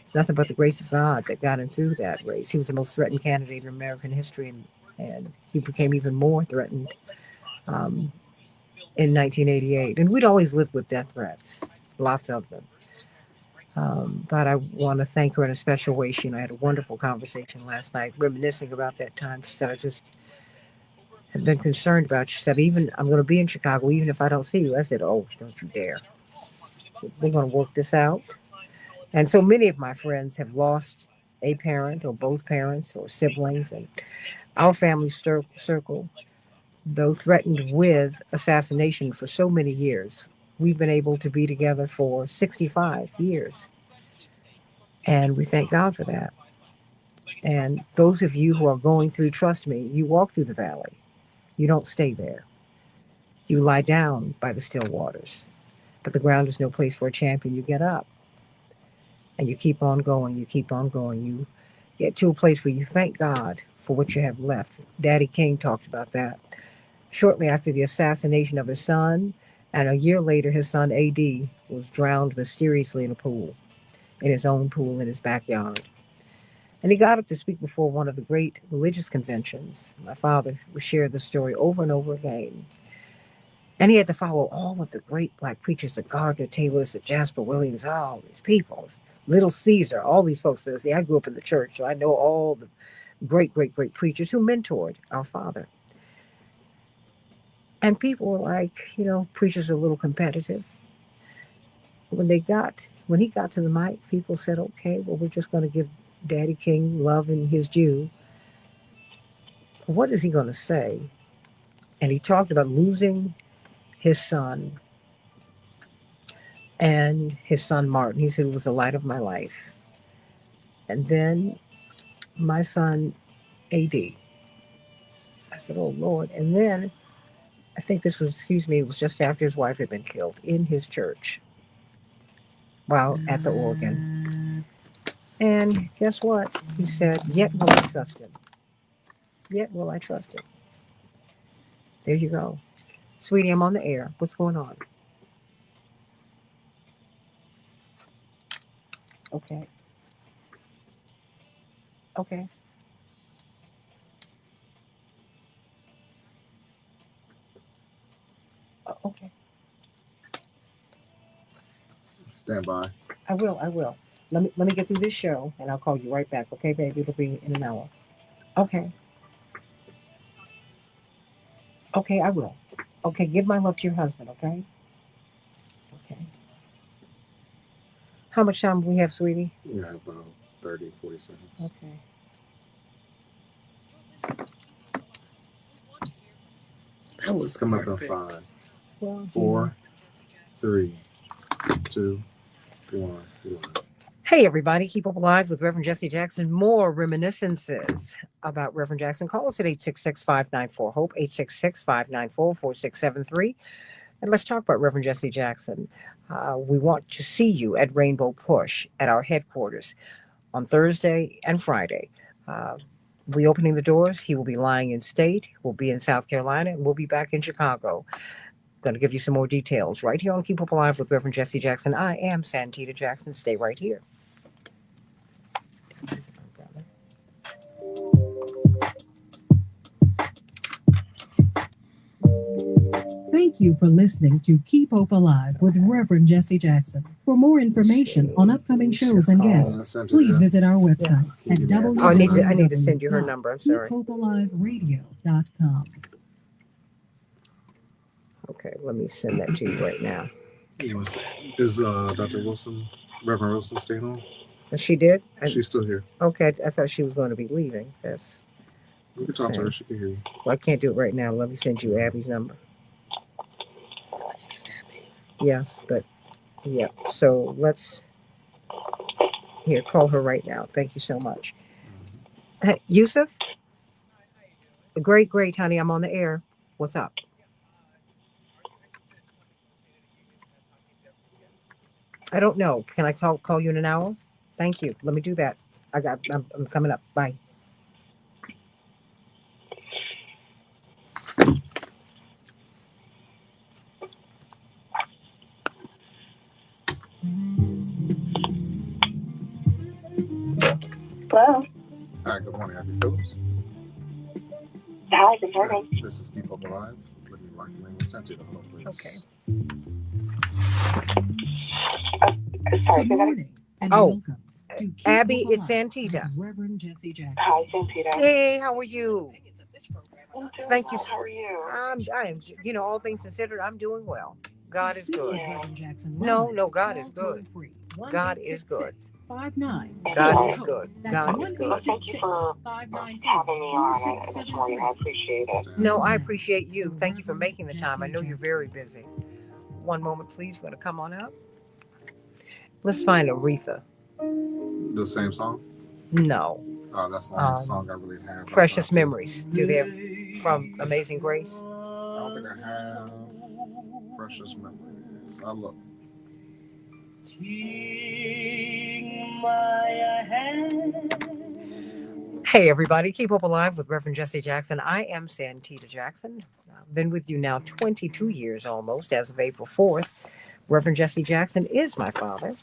It's nothing but the grace of God that got him through that race. He was the most threatened candidate in American history, and he became even more threatened um, in 1988. And we'd always lived with death threats, lots of them. But I want to thank her in a special way. She and I had a wonderful conversation last night, reminiscing about that time. She said, "I just have been concerned about you." She said, "Even I'm going to be in Chicago, even if I don't see you." I said, "Oh, don't you dare." So we're going to work this out. And so many of my friends have lost a parent or both parents or siblings. And our family circle, though threatened with assassination for so many years, we've been able to be together for 65 years. And we thank God for that. And those of you who are going through, trust me, you walk through the valley. You don't stay there. You lie down by the still waters. But the ground is no place for a champion. You get up and you keep on going. You keep on going. You get to a place where you thank God for what you have left. Daddy King talked about that. Shortly after the assassination of his son, and a year later, his son AD was drowned mysteriously in a pool, in his own pool in his backyard. And he got up to speak before one of the great religious conventions. My father shared the story over and over again. And he had to follow all of the great black preachers, the Gardner Taylors, the Jasper Williams, all these people, Little Caesar, all these folks. See, I grew up in the church, so I know all the great preachers who mentored our father. And people were like, preachers are a little competitive. When he got to the mic, people said, "Okay, well, we're just going to give Daddy King love and his due." what is he going to say? And he talked about losing his son and his son Martin. He said it was the light of my life. And then my son AD. I said, oh Lord. And then I think this was, excuse me, it was just after his wife had been killed in his church while at the organ. And guess what? He said, yet will I trust him. Yet will I trust him. There you go. Sweetie, I'm on the air. What's going on? Okay. Okay. Okay. Stand by. I will. I will. Let me get through this show and I'll call you right back. Okay, baby? It'll be in an hour. Okay. Okay, I will. Okay, give my love to your husband, okay? Okay. How much time do we have, sweetie? You have about 30, 40 seconds. Okay. That was Come up in perfect. 5, Well, 4, 3, 2, 1. Hey, everybody. Keep Up Alive with Reverend Jesse Jackson. More reminiscences about Reverend Jackson. Call us at 866-594-HOPE, 866-594-4673. And let's talk about Reverend Jesse Jackson. We want to see you at Rainbow Push at our headquarters on Thursday and Friday. We're opening the doors. He will be lying in state. We'll be in South Carolina, and we'll be back in Chicago. Going to give you some more details right here on Keep Up Alive with Reverend Jesse Jackson. I am Santita Jackson. Stay right here. Thank you for listening to Keep Hope Alive with Reverend Jesse Jackson. For more information on upcoming shows and guests, please visit our website at I need to send you her number. I'm sorry. keephopealiveradio.com. Okay, let me send that to you right now. Is Dr. Wilson, Reverend Wilson, staying on? She did? She's still here. Okay, I thought she was going to be leaving. That's. You can talk to her. She can hear you. Well, I can't do it right now. Let me send you Abby's number. Yeah, but yeah. So let's here call her right now. Thank you so much. Hey, Yusuf? Great, honey. I'm on the air. What's up? I don't know. Can I call you in an hour? Thank you. Let me do that. I'm coming up. Bye. Hello. Hi, good morning. Abby Phillips. Hi, good morning. This is Keep Up Alive. Let me mark your name with Santita. Hello, please. Okay. Sorry, Good morning and Oh, welcome to Keep Abby, Hope it's Alive Santita. with Reverend Jesse Jackson. Hi, Santita. Hey, how are you? I'm doing Thank you. well. How are you? I am. You know, all things considered, I'm doing well. God is good. Reverend Jackson No, live, God is call good. toll-free, God is good. 1-866-59. God is good. That's God is good. Thank you for having me on this morning. I appreciate it. No, I appreciate you. Thank you for making the time. I know you're very busy. One moment, please. We're going to come on up. Let's find Aretha. The same song? No. That's the only song I really have. Precious Memories. Do they have from Amazing Grace? I don't think I have Precious Memories. I'll look. Hey, everybody. Keep Up Alive with Reverend Jesse Jackson. I am Santita Jackson. I've been with you now 22 years almost. As of April 4th, Reverend Jesse Jackson is my father,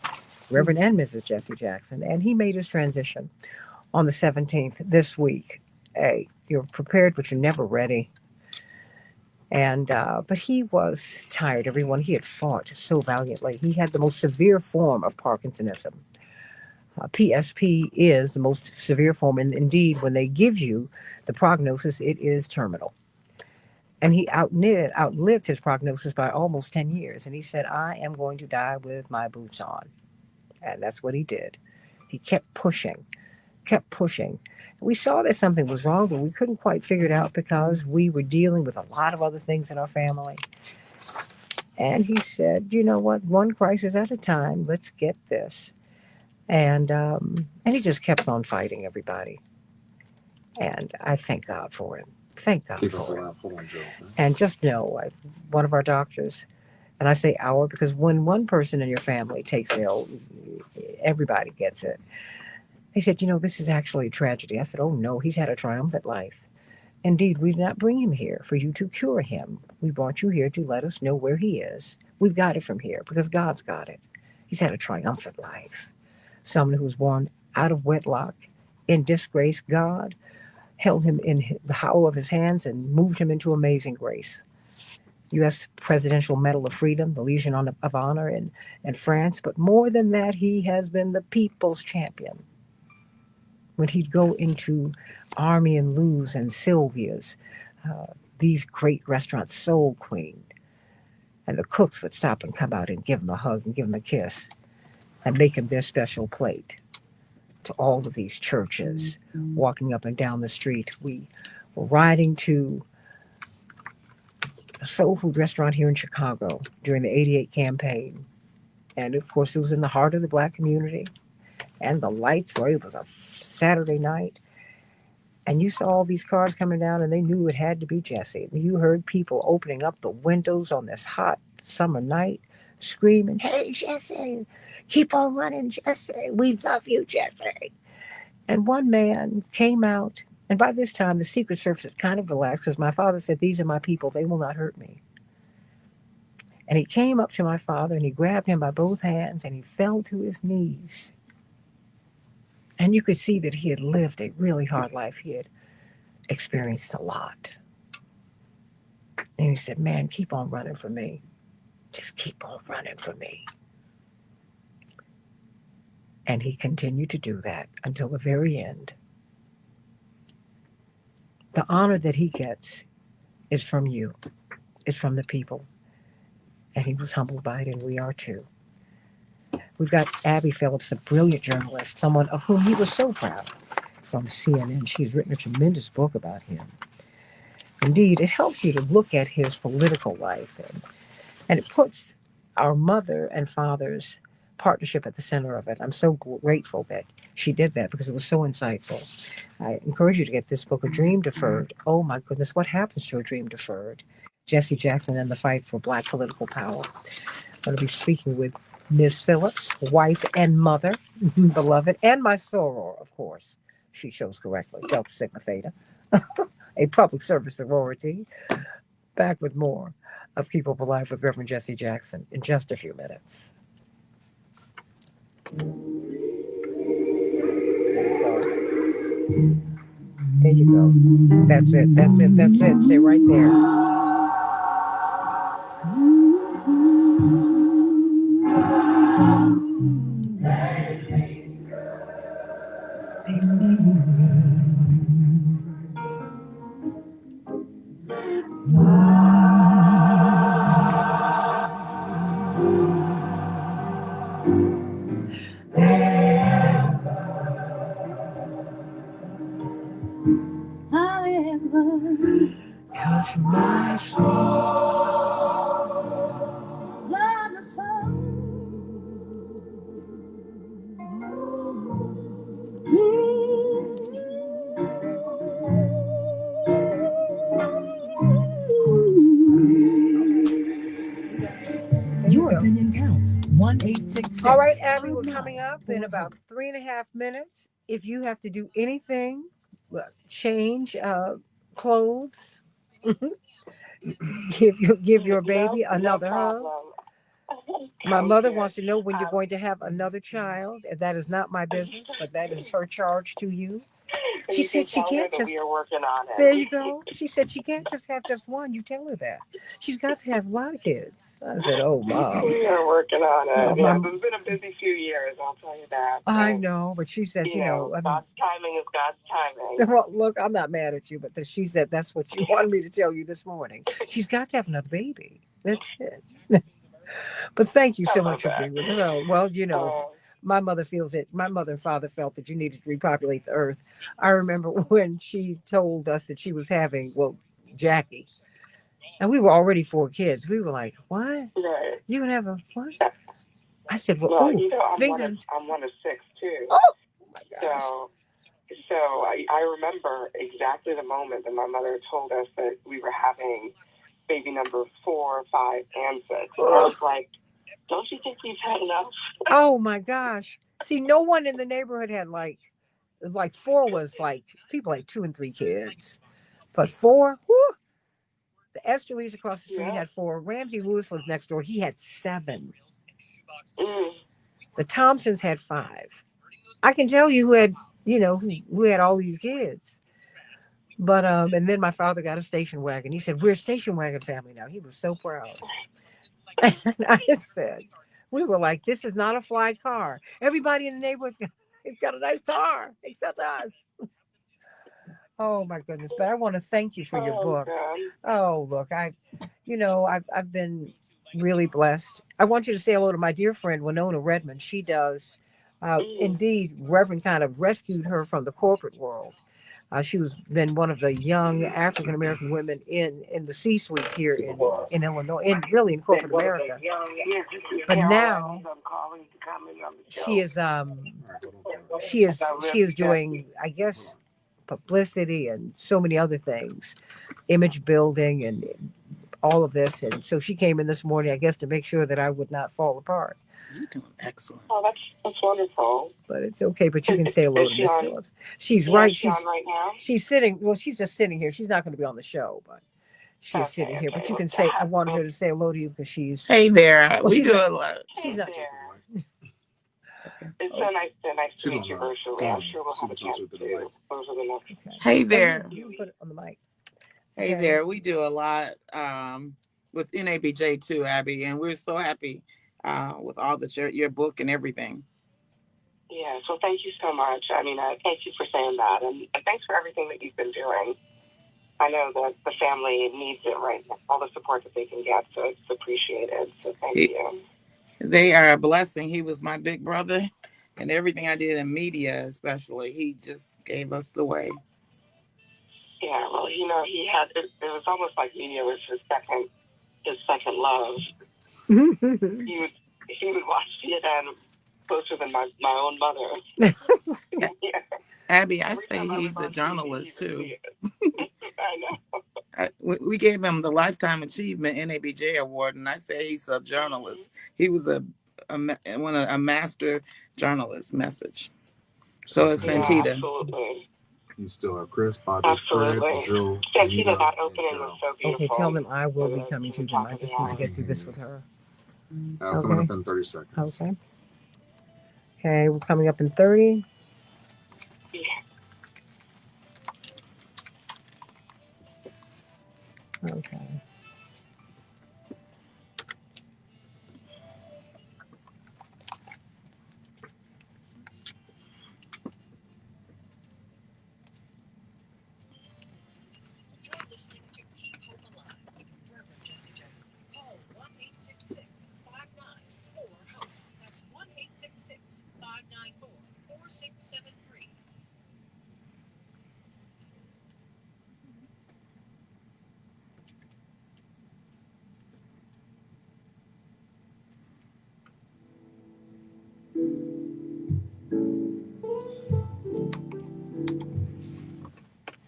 Reverend and Mrs. Jesse Jackson, and he made his transition on the 17th this week. Hey, you're prepared, but you're never ready. And but he was tired, everyone. He had fought so valiantly. He had the most severe form of Parkinsonism. PSP is the most severe form, and indeed, when they give you the prognosis, it is terminal. And he outlived his prognosis by almost 10 years. And he said, I am going to die with my boots on. And that's what he did. He kept pushing. kept pushing. We saw that something was wrong, but we couldn't quite figure it out because we were dealing with a lot of other things in our family. And he said, you know what, one crisis at a time, let's get this. And he just kept on fighting everybody. And I thank God for it. Thank God for it. And just know, one of our doctors, and I say our because when one person in your family takes ill, everybody gets it. He said, you know, this is actually a tragedy. I said, oh no, he's had a triumphant life. Indeed, we did not bring him here for you to cure him. We brought you here to let us know where he is. We've got it from here because God's got it. He's had a triumphant life. Someone who was born out of wedlock, in disgrace, God held him in the hollow of his hands and moved him into amazing grace. U.S. Presidential Medal of Freedom, the Legion of Honor in France. But more than that, he has been the people's champion. When he'd go into Army and Lou's and Sylvia's, these great restaurants, Soul Queen, and the cooks would stop and come out and give him a hug and give him a kiss and make him their special plate. To all of these churches, walking up and down the street, we were riding to a soul food restaurant here in Chicago during the '88 campaign. And of course, it was in the heart of the Black community. And the lights were, it was a Saturday night. And you saw all these cars coming down, and they knew it had to be Jesse. You heard people opening up the windows on this hot summer night, screaming, hey, Jesse, keep on running, Jesse. We love you, Jesse. And one man came out, and by this time, the Secret Service had kind of relaxed because my father said, these are my people. They will not hurt me. And he came up to my father, and he grabbed him by both hands, and he fell to his knees. And you could see that he had lived a really hard life. He had experienced a lot. And he said, man, keep on running for me. Just keep on running for me. And he continued to do that until the very end. The honor that he gets is from you, is from the people. And he was humbled by it, and we are too. We've got Abby Phillips, a brilliant journalist, someone of whom he was so proud, from CNN. She's written a tremendous book about him. Indeed, it helps you to look at his political life, and it puts our mother and father's partnership at the center of it. I'm so grateful that she did that because it was so insightful. I encourage you to get this book, A Dream Deferred. Oh my goodness, what happens to a dream deferred? Jesse Jackson and the Fight for Black Political Power. I'm going to be speaking with Ms. Phillips, wife and mother, beloved, and my soror, of course. She chose correctly, Delta Sigma Theta, a public service sorority. Back with more of Keep Up Alive with Reverend Jesse Jackson in just a few minutes. There you go. That's it. That's it. That's it. Stay right there. Touch my soul, love the soul. Your opinion counts. 1-866. All right, Abby, we're coming up in about 3.5 minutes. If you have to do anything, change clothes, give your baby another hug. My mother wants to know when you're going to have another child. That is not my business, but that is her charge to you. She said she can't just. We are working on it. There you go. She said she can't just have just one. You tell her that. She's got to have a lot of kids. I said, oh, Mom. We are working on it. Yeah, it's been a busy few years, I'll tell you that. I know, but she says, God's timing is God's timing. Well, look, I'm not mad at you, but she said that's what she wanted me to tell you this morning. She's got to have another baby. That's it. But thank you so much for being with us. Oh, well, my mother feels it. My mother and father felt that you needed to repopulate the earth. I remember when she told us that she was having, well, Jackie, and we were already 4 kids. We were like, "What? Right. You gonna have a what?" I said, "Well, Well, oh, I'm one of 6 too. Oh my gosh. So I remember exactly the moment that my mother told us that we were having baby number 4, 5, and 6. I was like, don't you think we've had enough? Oh my gosh. See, no one in the neighborhood had like, it was like 4 was like people had 2 and 3 kids, but 4, whew, the Esterlys across the street had 4. Ramsey Lewis lived next door. He had 7. The Thompsons had 5. I can tell you who had, who had all these kids. But and then my father got a station wagon. He said, "We're a station wagon family now." He was so proud. And I said, we were like, "This is not a fly car. Everybody in the neighborhood's got a nice car, except us." Oh my goodness! But I want to thank you for your book. God. Oh look, I've been really blessed. I want you to say hello to my dear friend Winona Redmond. She does, indeed, Reverend kind of rescued her from the corporate world. She was been one of the young African American women in the C-suites here in Illinois, really in corporate America. But now she is doing, I guess, publicity and so many other things, image building and all of this. And so she came in this morning, I guess, to make sure that I would not fall apart. You're doing excellent. Oh, that's wonderful. But it's okay. But you can say hello to Miss Phillips. She's right. She's on right now. She's sitting. Well, she's just sitting here. She's not going to be on the show, but she's sitting here. But you can say, I wanted her to say hello to you because she's. Hey there. We do a lot. She's not. It's so nice to meet you virtually. I'm sure we'll have a chance to over the next. Hey there. You put it on the mic. Hey there. We do a lot with NABJ too, Abby, and we're so happy with all that your book and everything. Yeah, so thank you so much. I mean, thank you for saying that, and thanks for everything that you've been doing. I know that the family needs it right now, all the support that they can get, so it's appreciated. So thank you. They are a blessing. He was my big brother, and everything I did in media, especially, he just gave us the way. Yeah, well, he had it was almost like media was his second love. He would watch CNN closer than my own mother. Yeah. Abby, I say he's a journalist too. I know. We gave him the Lifetime Achievement NABJ Award, and I say he's a journalist. He was a master journalist message. So it's Santita. Yeah, absolutely. You still have Chris, Bobby, Fred, Joe, Santita, that opening was so beautiful. Okay, tell them I will be coming to them. I just need to get through this with her. Coming up in 30 seconds. Okay. Okay, we're coming up in 30. Okay. You're listening to Keep Hope Alive with Reverend Jesse Jackson. Call 1-866-594-HOPE. That's 1-866-594-4673.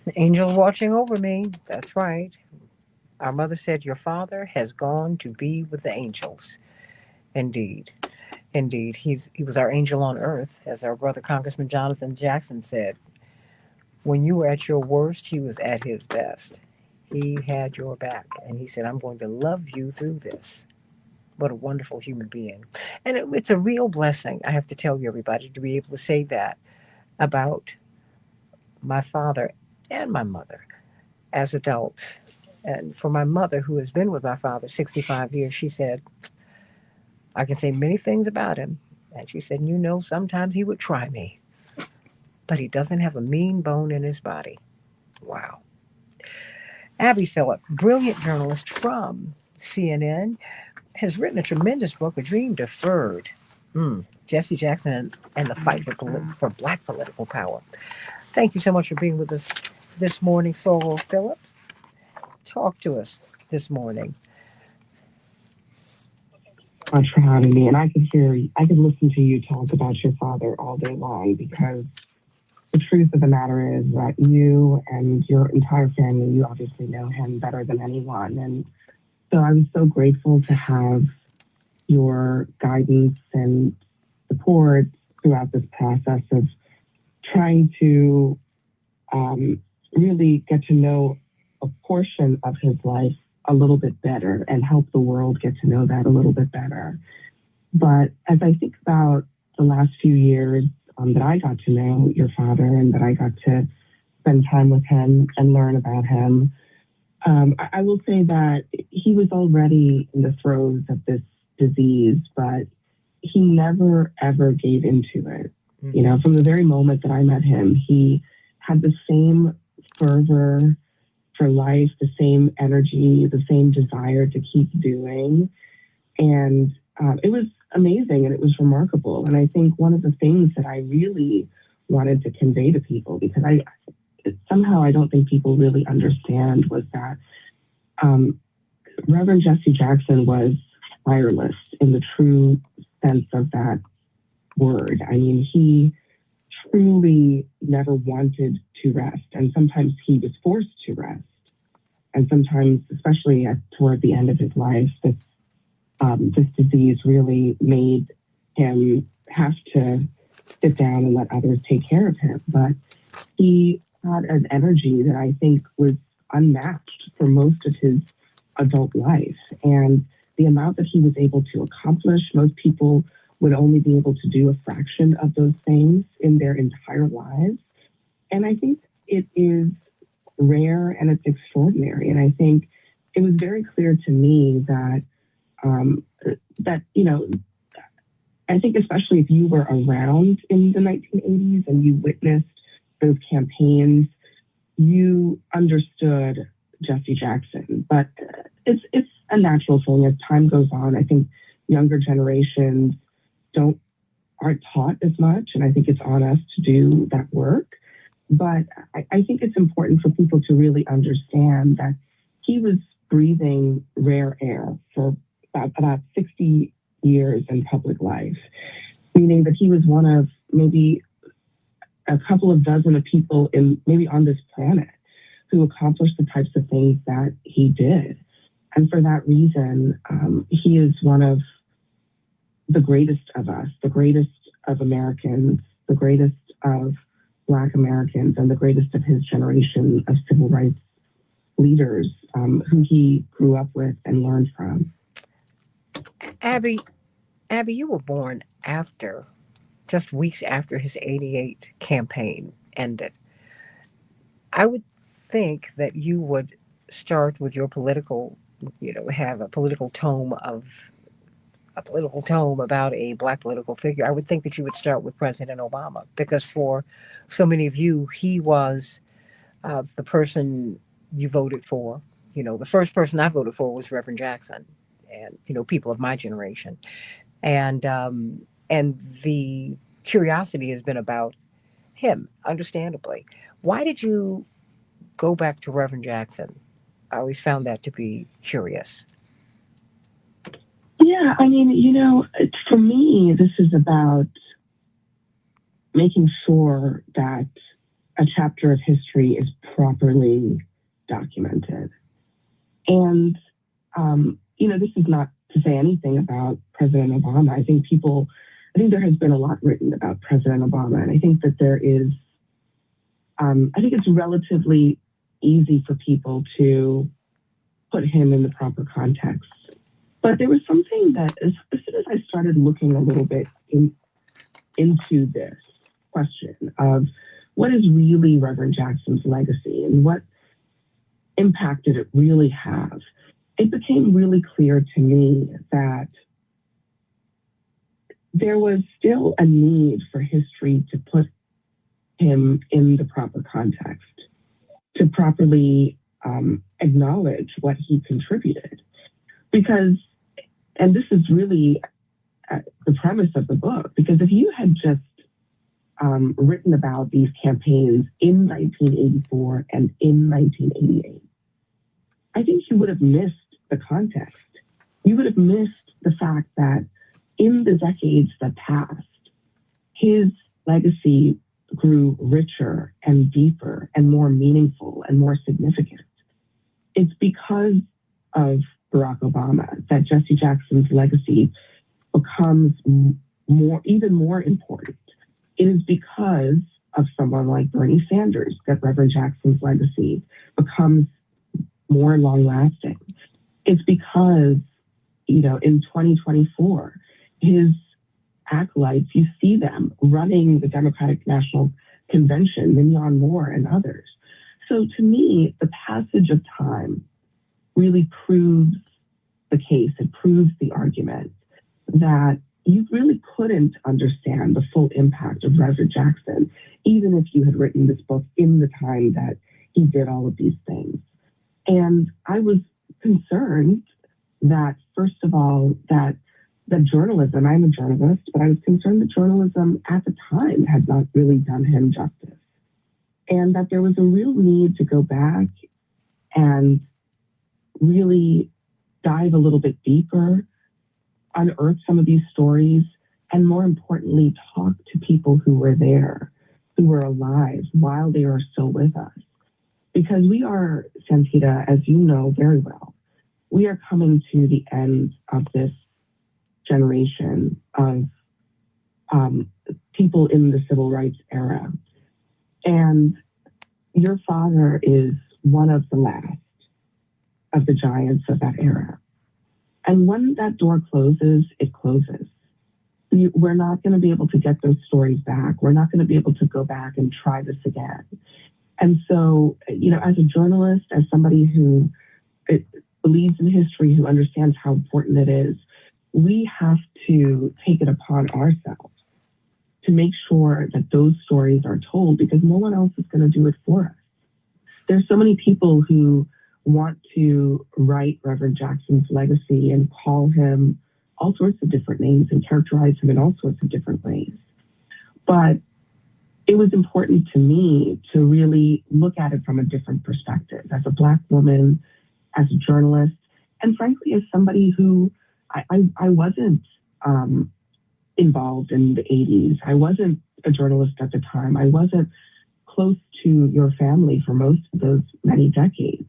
The angel watching over me. That's right. Our mother said, "Your father has gone to be with the angels." Indeed. Indeed. He was our angel on earth, as our brother Congressman Jonathan Jackson said. When you were at your worst, he was at his best. He had your back. And he said, "I'm going to love you through this." What a wonderful human being. And it's a real blessing, I have to tell you, everybody, to be able to say that about my father and my mother as adults. And for my mother, who has been with my father 65 years, she said, "I can say many things about him." And she said, "Sometimes he would try me, but he doesn't have a mean bone in his body." Wow. Abby Phillip, brilliant journalist from CNN, has written a tremendous book, A Dream Deferred. Jesse Jackson and the fight for Black political power. Thank you so much for being with us this morning, Sorrel Phillips. Talk to us this morning. Much for having me, and I could listen to you talk about your father all day long, because the truth of the matter is that you and your entire family, you obviously know him better than anyone. And so I'm so grateful to have your guidance and support throughout this process of trying to really get to know a portion of his life a little bit better and help the world get to know that a little bit better. But as I think about the last few years that I got to know your father and that I got to spend time with him and learn about him, I will say that he was already in the throes of this disease, but he never, ever gave into it. You know, from the very moment that I met him, he had the same fervor for life, the same energy, the same desire to keep doing. And it was amazing and it was remarkable. And I think one of the things that I really wanted to convey to people, because somehow I don't think people really understand, was that Reverend Jesse Jackson was tireless in the true sense of that word. I mean, he truly never wanted to rest, and sometimes he was forced to rest. And sometimes, especially toward the end of his life, this disease really made him have to sit down and let others take care of him. But he had an energy that I think was unmatched for most of his adult life. And the amount that he was able to accomplish, most people would only be able to do a fraction of those things in their entire lives. And I think it is rare and it's extraordinary. And I think it was very clear to me that, you know, I think especially if you were around in the 1980s and you witnessed those campaigns, you understood Jesse Jackson. But it's a natural thing as time goes on. I think younger generations aren't taught as much, and I think it's on us to do that work. But I think it's important for people to really understand that he was breathing rare air for about 60 years in public life, meaning that he was one of maybe a couple of dozen of people maybe on this planet who accomplished the types of things that he did. And for that reason, he is one of the greatest of us, the greatest of Americans, the greatest of Black Americans, and the greatest of his generation of civil rights leaders who he grew up with and learned from. Abby, you were born just weeks after his 88 campaign ended. I would think that you would start with your have a political tome about a Black political figure. I would think that you would start with President Obama, because for so many of you, he was the person you voted for. You know, the first person I voted for was Reverend Jackson, and people of my generation, and the curiosity has been about him, understandably. Why did you go back to Reverend Jackson? I always found that to be curious. Yeah, I mean, for me, this is about making sure that a chapter of history is properly documented. And, this is not to say anything about President Obama. I think there has been a lot written about President Obama, and I think that there is, I think it's relatively easy for people to put him in the proper context. But there was something that, as soon as I started looking a little bit into this question of what is really Reverend Jackson's legacy and what impact did it really have, it became really clear to me that there was still a need for history to put him in the proper context, to properly acknowledge what he contributed. Because, and this is really the premise of the book, because if you had just written about these campaigns in 1984 and in 1988, I think you would have missed the context. You would have missed the fact that in the decades that passed, his legacy grew richer and deeper and more meaningful and more significant. It's because of Barack Obama that Jesse Jackson's legacy becomes even more important. It is because of someone like Bernie Sanders that Reverend Jackson's legacy becomes more long-lasting. It's because, in 2024, his acolytes, you see them running the Democratic National Convention, Mignon Moore and others. So to me, the passage of time really proves the case. It proves the argument that you really couldn't understand the full impact of Reverend Jackson, even if you had written this book in the time that he did all of these things. And I was concerned that, first of all, that journalism, I'm a journalist, but I was concerned that journalism at the time had not really done him justice. And that there was a real need to go back and really dive a little bit deeper, unearth some of these stories, and more importantly, talk to people who were there, who were alive while they are still with us. Because we are, Santita, as you know very well, we are coming to the end of this generation of people in the civil rights era. And your father is one of the last of the giants of that era. And when that door closes, it closes. We're not going to be able to get those stories back. We're not going to be able to go back and try this again. And so, as a journalist, as somebody who believes in history, who understands how important it is, we have to take it upon ourselves to make sure that those stories are told, because no one else is going to do it for us. There's so many people who want to write Reverend Jackson's legacy and call him all sorts of different names and characterize him in all sorts of different ways. But it was important to me to really look at it from a different perspective, as a Black woman, as a journalist, and frankly, as somebody who I wasn't involved in the 80s. I wasn't a journalist at the time. I wasn't close to your family for most of those many decades.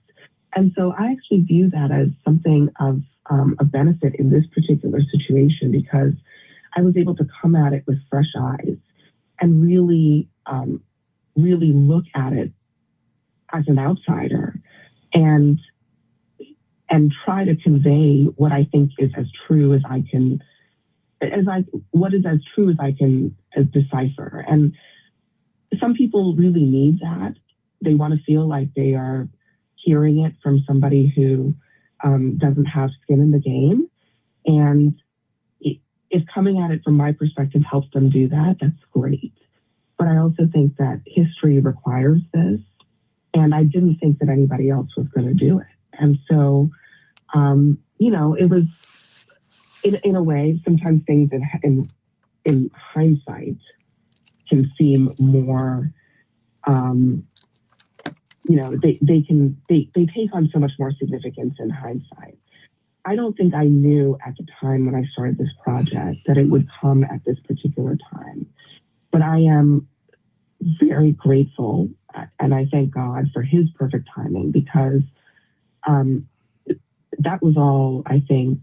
And so I actually view that as something of a benefit in this particular situation, because I was able to come at it with fresh eyes and really look at it as an outsider and try to convey what I think is as true as I can, what is as true as I can decipher. And some people really need that. They want to feel like they are hearing it from somebody who doesn't have skin in the game. And if coming at it from my perspective helps them do that, that's great. But I also think that history requires this. And I didn't think that anybody else was going to do it. And so, it was, in a way, sometimes things in hindsight can seem more, they take on so much more significance in hindsight. I don't think I knew at the time when I started this project that it would come at this particular time. But I am very grateful, and I thank God for his perfect timing, because that was all, I think,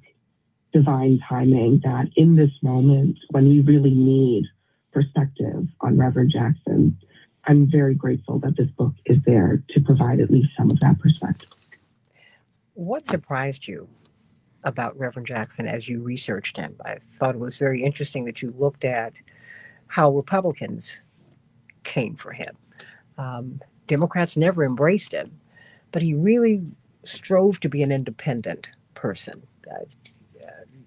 divine timing, that in this moment, when we really need perspective on Reverend Jackson, I'm very grateful that this book is there to provide at least some of that perspective. What surprised you about Reverend Jackson as you researched him? I thought it was very interesting that you looked at how Republicans came for him. Democrats never embraced him, but he really strove to be an independent person.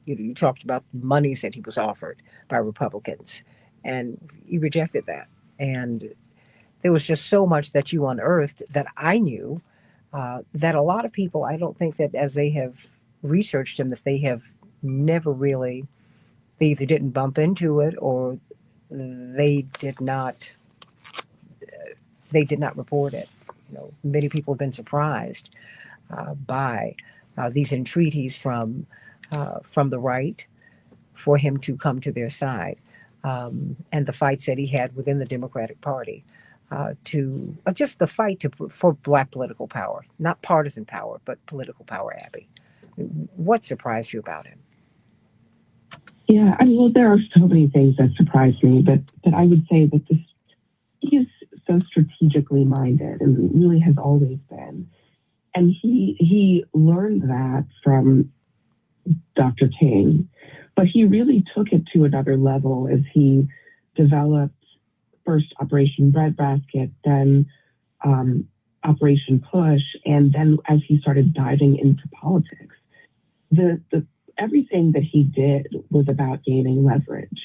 You talked about monies that he was offered by Republicans, and he rejected that. And there was just so much that you unearthed that I knew that a lot of people, I don't think that as they have researched him, that they have never really They either didn't bump into it or they did not report it. Many people have been surprised by these entreaties from the right for him to come to their side, and the fights that he had within the Democratic Party to just the fight for black political power, not partisan power, but political power. Abby, what surprised you about him? Yeah, I mean, well, there are so many things that surprised me, but I would say that he is so strategically minded and really has always been. And he learned that from Dr. King, but he really took it to another level as he developed first Operation Breadbasket, then Operation Push, and then as he started diving into politics. The everything that he did was about gaining leverage.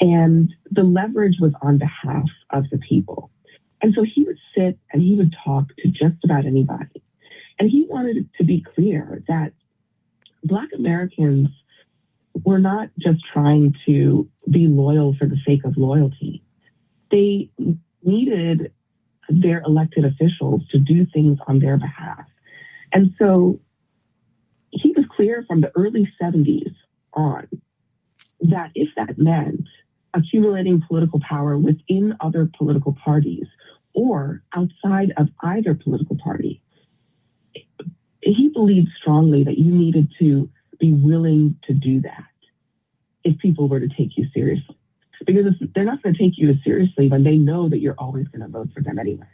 And the leverage was on behalf of the people. And so he would sit and he would talk to just about anybody. And he wanted it to be clear that Black Americans were not just trying to be loyal for the sake of loyalty. They needed their elected officials to do things on their behalf. And so he was clear from the early 70s on that if that meant accumulating political power within other political parties or outside of either political party, he believed strongly that you needed to be willing to do that if people were to take you seriously. Because they're not going to take you as seriously when they know that you're always going to vote for them anyway.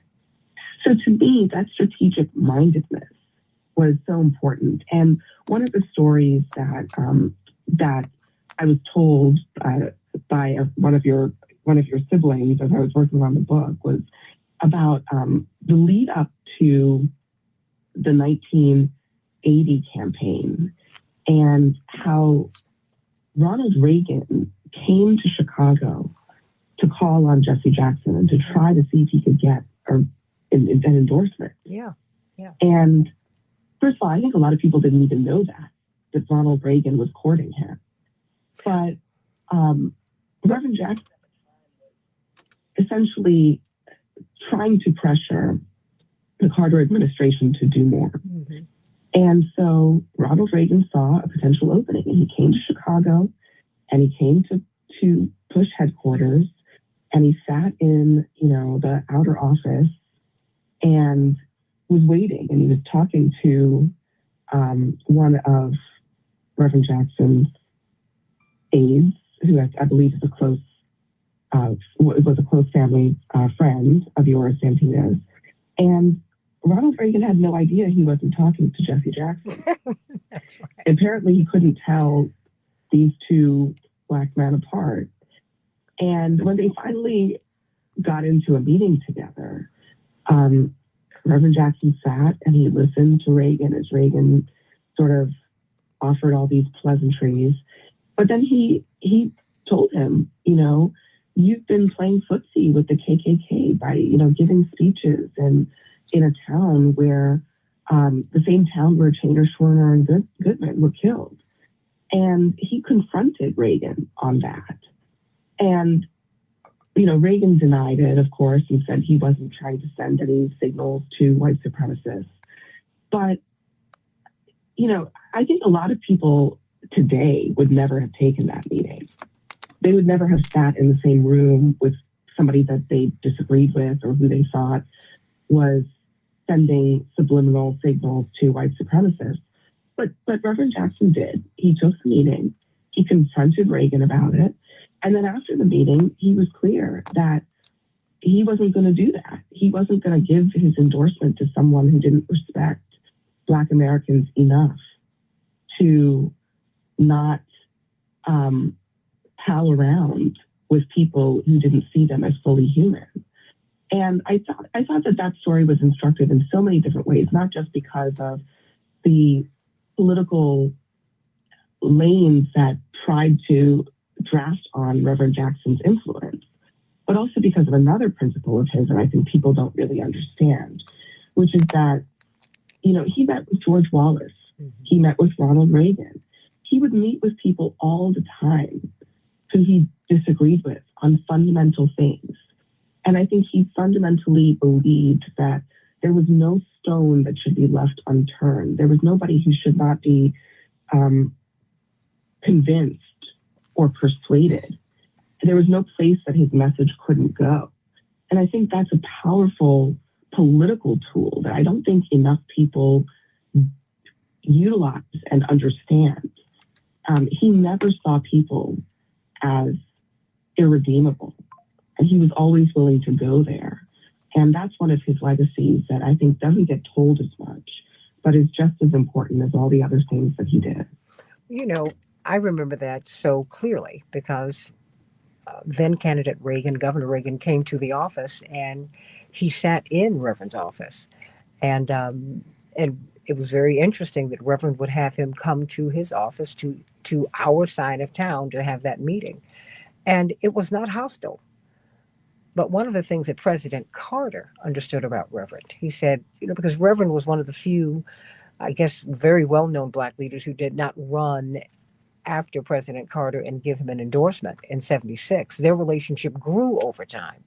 So to me, that strategic mindedness was so important. And one of the stories that I was told by one of your siblings as I was working on the book was about the lead up to the 1980 campaign and how Ronald Reagan came to Chicago to call on Jesse Jackson and to try to see if he could get an endorsement. Yeah. And first of all, I think a lot of people didn't even know that Ronald Reagan was courting him. But Reverend Jackson essentially trying to pressure the Carter administration to do more. Mm-hmm. And so Ronald Reagan saw a potential opening and he came to Chicago and he came to Push headquarters and he sat in, the outer office and was waiting and he was talking to one of Reverend Jackson's aides, who I believe is was a close family friend of yours, Santita's. And Ronald Reagan had no idea he wasn't talking to Jesse Jackson. That's right. Apparently, he couldn't tell these two Black men apart. And when they finally got into a meeting together, Reverend Jackson sat and he listened to Reagan as Reagan sort of offered all these pleasantries. But then he told him, you've been playing footsie with the KKK by, giving speeches and in a town where the same town where Chater, Schwerner, and Goodman were killed. And he confronted Reagan on that. And, Reagan denied it, of course, and said he wasn't trying to send any signals to white supremacists. But, I think a lot of people today would never have taken that meeting. They would never have sat in the same room with somebody that they disagreed with or who they thought was sending subliminal signals to white supremacists. But Reverend Jackson did. He took the meeting. He confronted Reagan about it. And then after the meeting, he was clear that he wasn't going to do that. He wasn't going to give his endorsement to someone who didn't respect Black Americans enough to not pal around with people who didn't see them as fully human. And I thought that story was instructive in so many different ways, not just because of the political lanes that tried to draft on Reverend Jackson's influence, but also because of another principle of his that I think people don't really understand, which is that, he met with George Wallace. Mm-hmm. He met with Ronald Reagan. He would meet with people all the time who he disagreed with on fundamental things. And I think he fundamentally believed that there was no stone that should be left unturned. There was nobody who should not be convinced or persuaded. There was no place that his message couldn't go. And I think that's a powerful political tool that I don't think enough people utilize and understand. He never saw people as irredeemable, and he was always willing to go there. And that's one of his legacies that I think doesn't get told as much, but is just as important as all the other things that he did. You know, I remember that so clearly because then candidate Reagan, Governor Reagan, came to the office and he sat in Reverend's office. And it was very interesting that Reverend would have him come to his office to our side of town to have that meeting. And it was not hostile. But one of the things that President Carter understood about Reverend, he said, because Reverend was one of the few, I guess, very well-known Black leaders who did not run after President Carter and give him an endorsement in 76. Their relationship grew over time.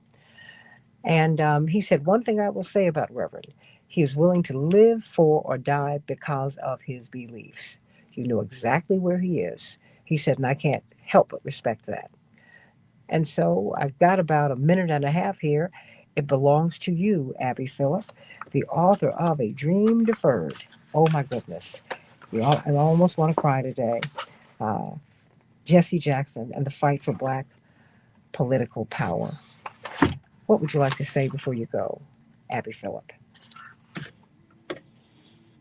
And he said, one thing I will say about Reverend, he is willing to live for or die because of his beliefs. You know exactly where he is. He said, and I can't help but respect that. And so I've got about a minute and a half here. It belongs to you, Abby Phillip, the author of A Dream Deferred. Oh, my goodness. I almost want to cry today. Jesse Jackson and the Fight for Black Political Power. What would you like to say before you go, Abby Phillip? I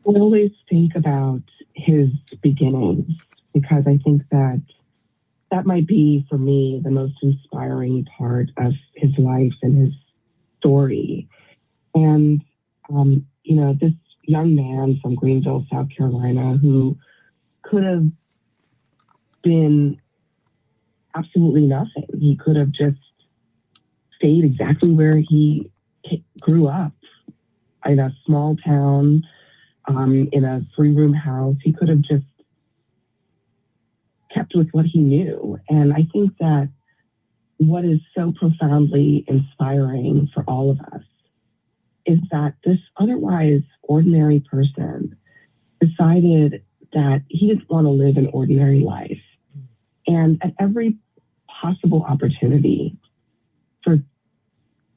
always think about his beginnings because I think that might be, for me, the most inspiring part of his life and his story. And, this young man from Greenville, South Carolina, who could have been absolutely nothing. He could have just stayed exactly where he grew up, in a small town, in a 3-room house. He could have just kept with what he knew. And I think that what is so profoundly inspiring for all of us is that this otherwise ordinary person decided that he didn't want to live an ordinary life. And at every possible opportunity for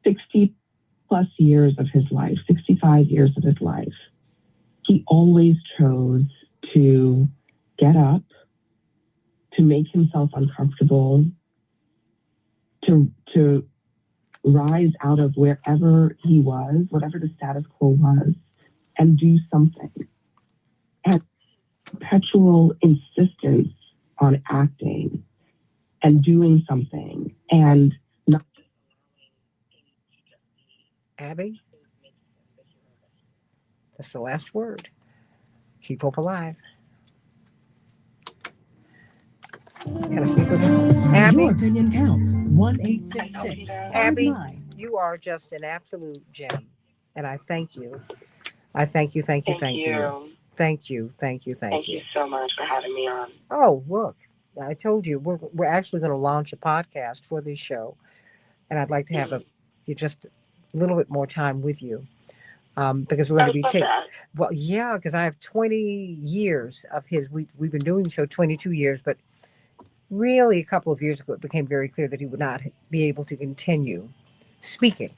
60 plus years of his life, 65 years of his life, he always chose to get up, to make himself uncomfortable, to rise out of wherever he was, whatever the status quo was, and do something. And perpetual insistence on acting and doing something and not. Abby, that's the last word. Keep hope alive. Can I speak with you? Abby? Your opinion counts. 1-866. Abby, you are just an absolute gem. And I thank you. I thank you. Thank you. Thank you. Thank you so much for having me on. Oh, look, I told you we're actually going to launch a podcast for this show. And I'd like to have just a little bit more time with you. Because we're going to be because I have 20 years of his. We've been doing the show 22 years, but really a couple of years ago, it became very clear that he would not be able to continue speaking.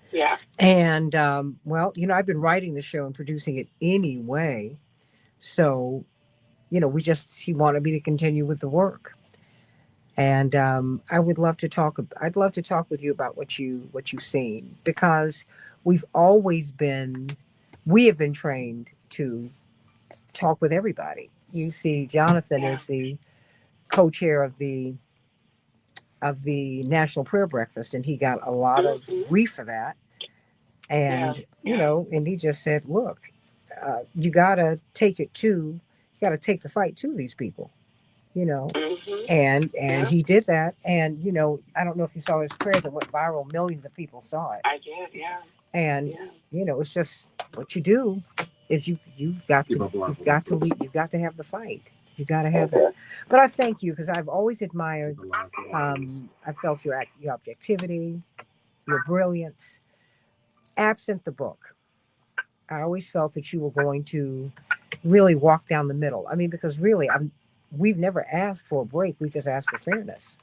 Yeah. And, I've been writing the show and producing it anyway. So, he wanted me to continue with the work. And I'd love to talk with you about what you've seen, because we have been trained to talk with everybody. You see, Jonathan is the co-chair of the National Prayer Breakfast, and he got a lot of grief for that. And and he just said, "Look, you gotta take the fight to these people." And he did that. And I don't know if you saw his prayer that went viral. Millions of people saw it. I did, yeah. And it's just what you do is you've got to lead. You've got to have the fight. You got to have it. But I thank you because I've always admired. I felt your objectivity, your brilliance. Absent the book, I always felt that you were going to really walk down the middle. I mean, because really, we've never asked for a break. We just asked for fairness.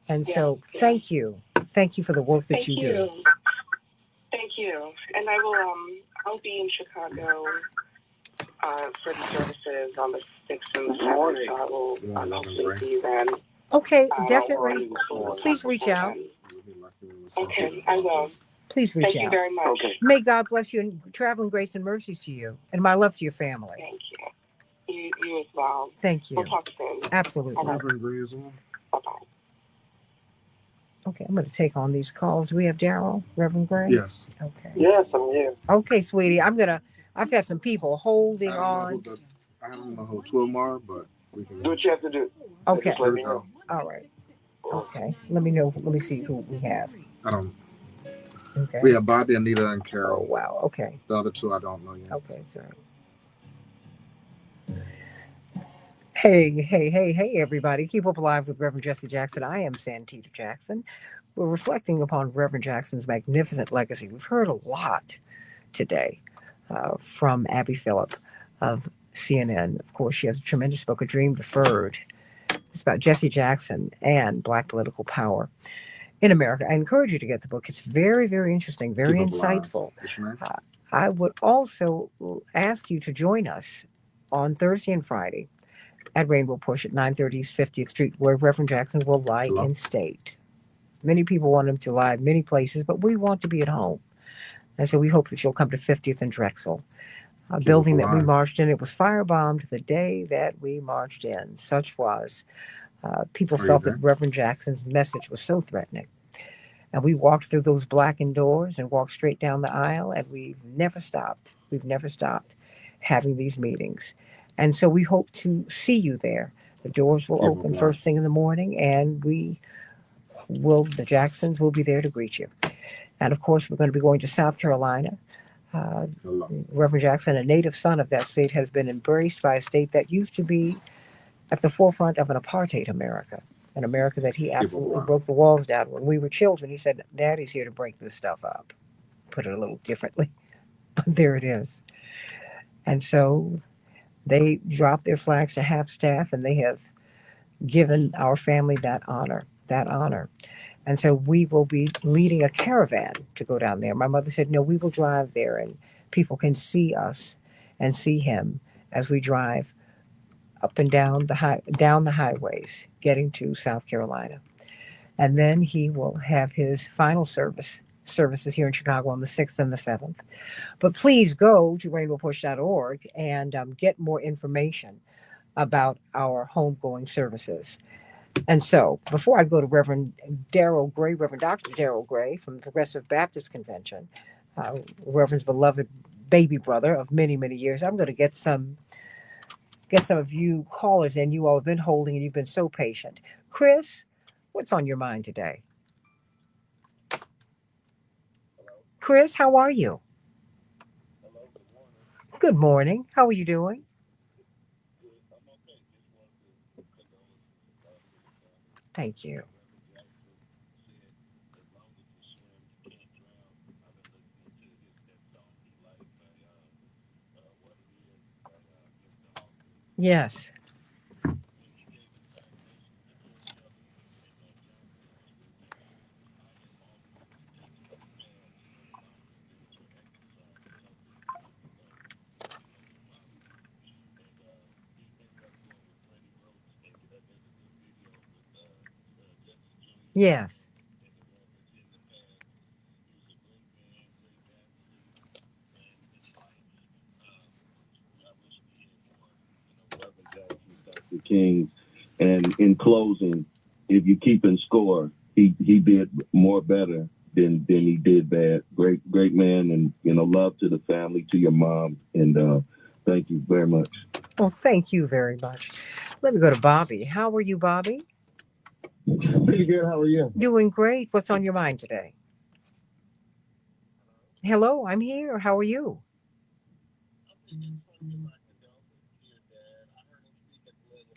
And so, thank you for the work that you do. Thank you. And I will. I'll be in Chicago for the services on the 6th and the 7th. So I will hopefully see you then. Okay, definitely. Please reach out. Okay, I will. Please reach out. Thank you very much. Okay. May God bless you and traveling grace and mercies to you. And my love to your family. Thank you. You as well. Thank you. We'll talk soon. Absolutely. Bye-bye. Okay, I'm going to take on these calls. We have Daryl, Reverend Gray? Yes. Okay. Yes, I'm here. Okay, sweetie. I've got some people holding on. I don't know who 2 of them are, but we can Do what you have to do. Okay. Just let me know. All right. Okay. Let me know. Let me see who we have. I don't. Okay. We have Bobby, Anita, and Oh, Carol. wow. Okay. The other 2 I don't know yet. Okay, sorry. Hey, everybody. Keep up alive with Reverend Jesse Jackson. I am Santita Jackson. We're reflecting upon Reverend Jackson's magnificent legacy. We've heard a lot today from Abby Phillip of CNN. Of course, she has a tremendous book, A Dream Deferred. It's about Jesse Jackson and Black political power in America. I encourage you to get the book. It's very, very interesting, very insightful. I would also ask you to join us on Thursday and Friday at Rainbow Push at 930 East 50th Street, where Reverend Jackson will lie in state. Many people want him to lie many places, but we want to be at home. And so we hope that you'll come to 50th and Drexel, a building that we marched in. It was firebombed the day that we marched in. Such was. People felt that Reverend Jackson's message was so threatening. And we walked through those blackened doors and walked straight down the aisle, and we've never stopped. We've never stopped having these meetings. And so we hope to see you there. The doors will open first thing in the morning, and the Jacksons will be there to greet you. And of course, we're going to be going to South Carolina. Reverend Jackson, a native son of that state, has been embraced by a state that used to be at the forefront of an apartheid America, an America that he absolutely broke the walls down. When we were children, he said, Daddy's here to break this stuff up. Put it a little differently, but there it is. And so they dropped their flags to half staff, and they have given our family that honor. And so we will be leading a caravan to go down there. My mother said, no, we will drive there, and people can see us and see him as we drive up and down the highways, getting to South Carolina. And then he will have his final services here in Chicago on the 6th and the 7th. But please go to rainbowpush.org and get more information about our homegoing services. And so, before I go to Reverend Daryl Gray, Reverend Dr. Daryl Gray from the Progressive Baptist Convention, Reverend's beloved baby brother of many, many years, I'm going to get some of you callers in. You all have been holding, and you've been so patient. Chris, what's on your mind today? Chris, how are you? Good morning. How are you doing? Thank you. Yes. Yes. King. And in closing, if you keep in score, he did more better than he did bad. Great man, and love to the family, to your mom, and thank you very much. Well, thank you very much. Let me go to Bobby. How are you, Bobby? Pretty good. How are you? Doing great. What's on your mind today? Hello, I'm here. How are you?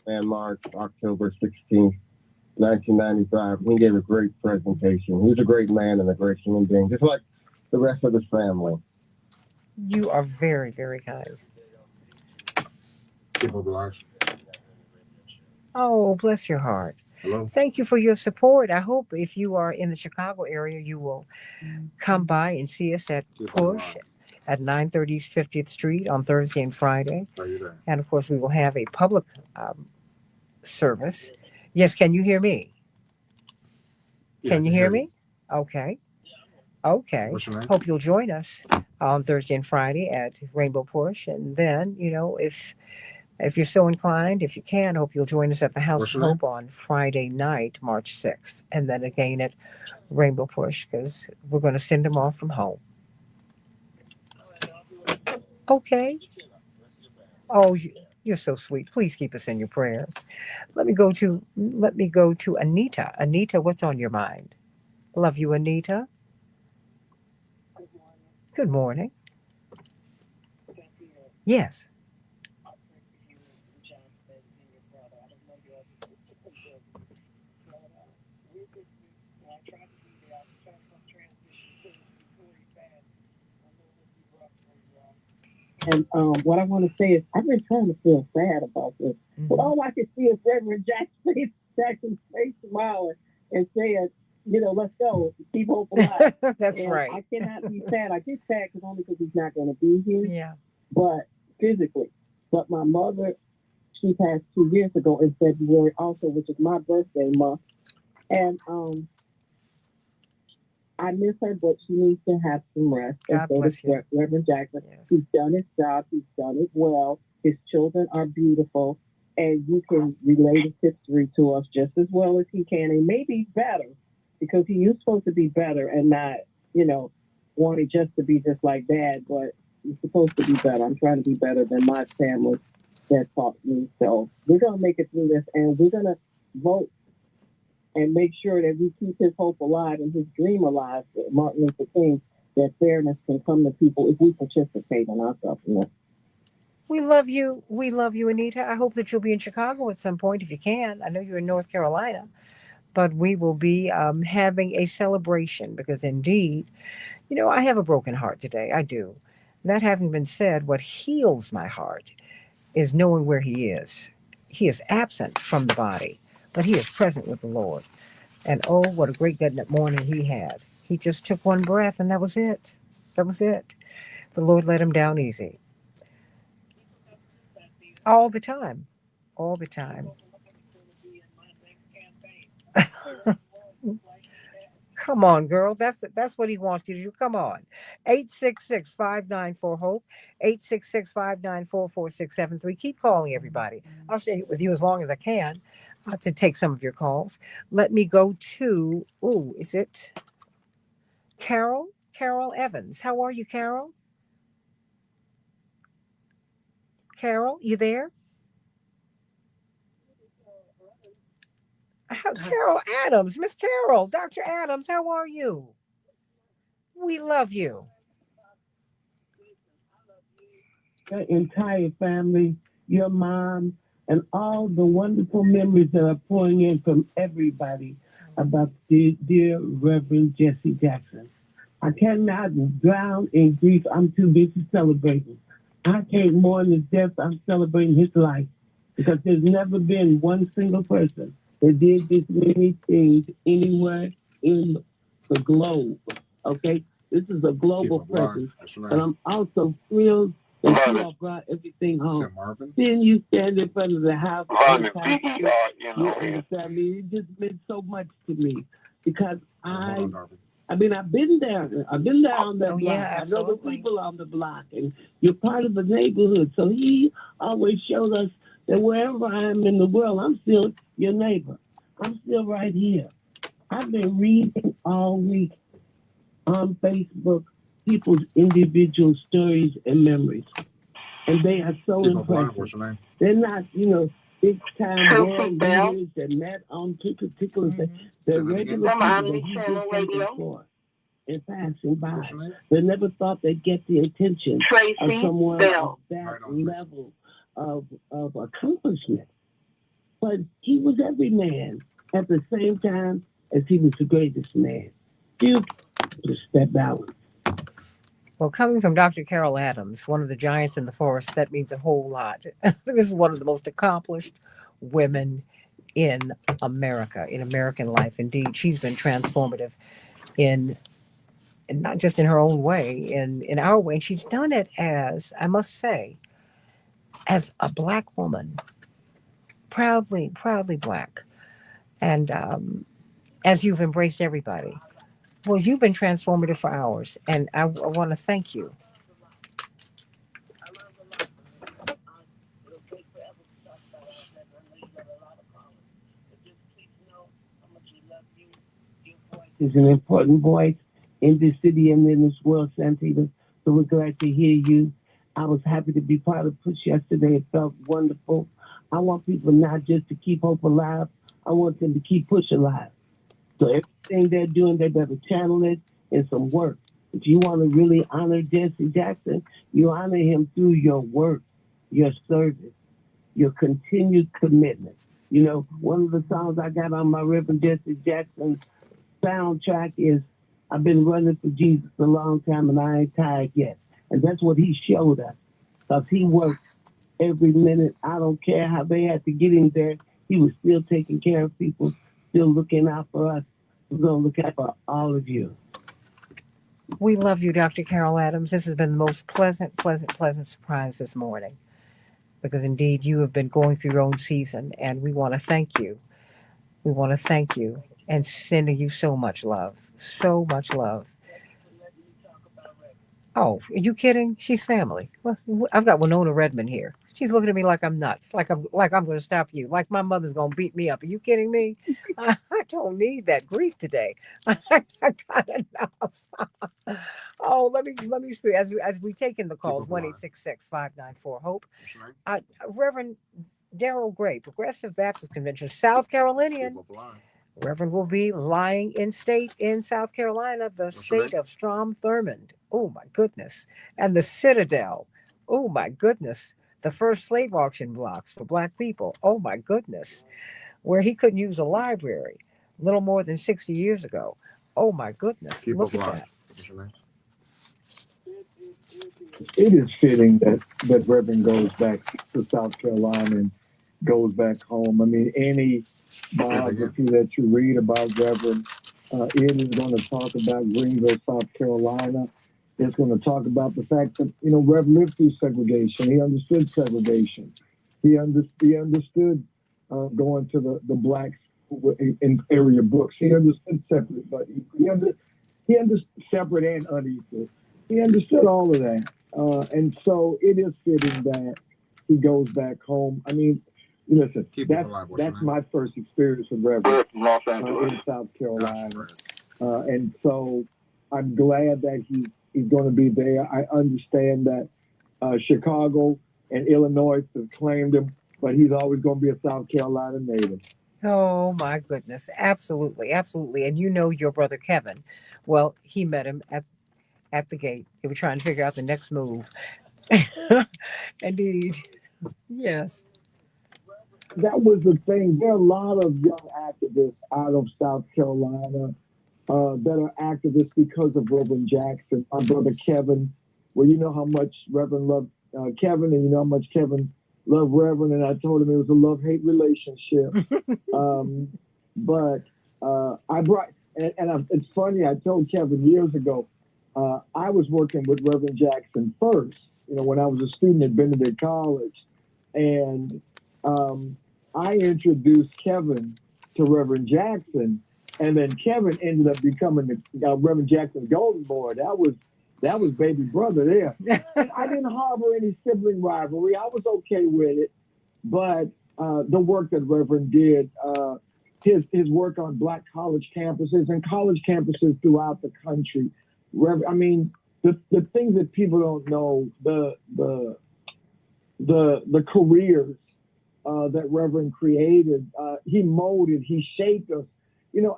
landmark, October 16th, 1995. He gave a great presentation. He's a great man and a great human being, just like the rest of his family. You are very, very kind. Keep up alive. Oh, bless your heart. Hello. Thank you for your support. I hope if you are in the Chicago area, you will come by and see us at Push at 930 East 50th Street on Thursday and Friday. Are you there? And of course, we will have a public service. Yes, can you hear me? Can you hear me? Okay. Okay. What's your name? Hope you'll join us on Thursday and Friday at Rainbow Push. And then, you know, if you're so inclined, if you can, hope you'll join us at the House of Hope on Friday night, March 6th. And then again at Rainbow Push, because we're going to send them off from home. Okay. Oh, you're so sweet. Please keep us in your prayers. Let me go to Anita. Anita, what's on your mind? Love you, Anita. Good morning. Yes. And what I want to say is, I've been trying to feel sad about this, but all I can see is Reverend Jackson's face smiling and saying, you know, let's go, keep hope alive. That's and right. I cannot be sad. I get sad only because he's not going to be here. Yeah. But physically. But my mother, she passed 2 years ago in February also, which is my birthday month. And I miss her, but she needs to have some rest. God bless you. Reverend Jackson, yes. He's done his job. He's done it well. His children are beautiful. And you can relate his history to us just as well as he can, and maybe better, because he is supposed to be better and not, you know, wanting just to be just like Dad, but he's supposed to be better. I'm trying to be better than my family that taught me. So we're going to make it through this, and we're going to vote and make sure that we keep his hope alive and his dream alive, Martin Luther King, that fairness can come to people if we participate in our government. We love you. We love you, Anita. I hope that you'll be in Chicago at some point if you can. I know you're in North Carolina, but we will be having a celebration because indeed, you know, I have a broken heart today. I do. That having been said, what heals my heart is knowing where he is. He is absent from the body, but he is present with the Lord. And oh, what a great good morning he had. He just took one breath and that was it. That was it. The Lord let him down easy. All the time. All the time. Come on, girl. That's what he wants you to do. Come on. 866-594-HOPE. 866-594-4673. Keep calling, everybody. I'll stay with you as long as I can to take some of your calls. Let me go to, is it Carol? Carol Evans. How are you, Carol? Carol, you there? Carol Adams, Miss Carol, Dr. Adams, how are you? We love you. Your entire family, your mom, and all the wonderful memories that are pouring in from everybody about dear Reverend Jesse Jackson. I cannot drown in grief. I'm too busy celebrating. I can't mourn his death. I'm celebrating his life because there's never been one single person that did this many things anywhere in the globe. Okay? This is a global presence. And I'm also thrilled that you all brought everything home. Then you stand in front of the house. And the family. It just meant so much to me because I've been there. I've been there on that block. Yeah, I know the people on the block, and you're part of the neighborhood. So he always showed us that wherever I am in the world, I'm still your neighbor. I'm still right here. I've been reading all week on Facebook people's individual stories and memories, and they are so impressive. They're not, big time world leaders that met on two particular things. They're regular people that he did something for and passing by. They never thought they'd get the attention of someone of that level of accomplishment. but he was every man at the same time as he was the greatest man. You just step out. Well, coming from Dr. Carol Adams, one of the giants in the forest, that means a whole lot. This is one of the most accomplished women in America, in American life. Indeed, she's been transformative in not just in her own way, in our way. And she's done it as, I must say, as a black woman, proudly black. And as you've embraced everybody. Well, you've been transformative for ours, and I want to thank you. Is an important voice in this city and in this world, Santita. So we're glad to hear you. I was happy to be part of Push yesterday. It felt wonderful. I want people not just to keep hope alive. I want them to keep Push alive. So everything they're doing, they better channel it in some work. If you want to really honor Jesse Jackson, you honor him through your work, your service, your continued commitment. You know, one of the songs I got on my Reverend Jesse Jackson soundtrack is I've been running for Jesus a long time and I ain't tired yet. And that's what he showed us. Because he worked every minute. I don't care how they had to get him there. He was still taking care of people, still looking out for us. We're going to look out for all of you. We love you, Dr. Carol Adams. This has been the most pleasant surprise this morning. Because indeed, you have been going through your own season, and we want to thank you. We want to thank you and sending you so much love. So much love. Oh, are you kidding? She's family. Well, I've got Winona Redmond here. She's looking at me like I'm nuts, like I'm going to stop you, like my mother's going to beat me up. Are you kidding me? I don't need that grief today. I got enough. Oh, let me speak as we take in the calls 1-866-594-HOPE. Reverend Daryl Gray, Progressive Baptist Convention, South Carolinian. Reverend will be lying in state in South Carolina, the state of Strom Thurmond. Oh my goodness. And the Citadel. Oh my goodness. The first slave auction blocks for black people. Oh my goodness. Where he couldn't use a library a little more than 60 years ago. Oh my goodness. Look at that. It is fitting that Reverend goes back to South Carolina and goes back home. I mean, any biography that you read about Reverend, it is going to talk about Greenville, South Carolina. It's going to talk about the fact that, Reverend lived through segregation. He understood segregation. He understood going to the blacks in area books. He understood separate, but he understood separate and unequal. He understood all of that. And so it is fitting that he goes back home. I mean, listen, that's my first experience with Reverend in South Carolina. And so I'm glad that he's going to be there. I understand that Chicago and Illinois have claimed him, but he's always going to be a South Carolina native. Oh my goodness. Absolutely. Absolutely. And your brother Kevin. Well, he met him at the gate. They were trying to figure out the next move. Indeed. Yes. That was the thing. There are a lot of young activists out of South Carolina that are activists because of Reverend Jackson. My brother Kevin, well, you know how much Reverend loved Kevin, and you know how much Kevin loved Reverend, and I told him it was a love-hate relationship. But I brought, and it's funny, I told Kevin years ago, I was working with Reverend Jackson first, when I was a student at Benedict College. And I introduced Kevin to Reverend Jackson, and then Kevin ended up becoming the Reverend Jackson's golden boy. That was baby brother there. And I didn't harbor any sibling rivalry. I was okay with it. But the work that Reverend did, his work on black college campuses and college campuses throughout the country, the things that people don't know, the careers that Reverend created, he molded, he shaped us. You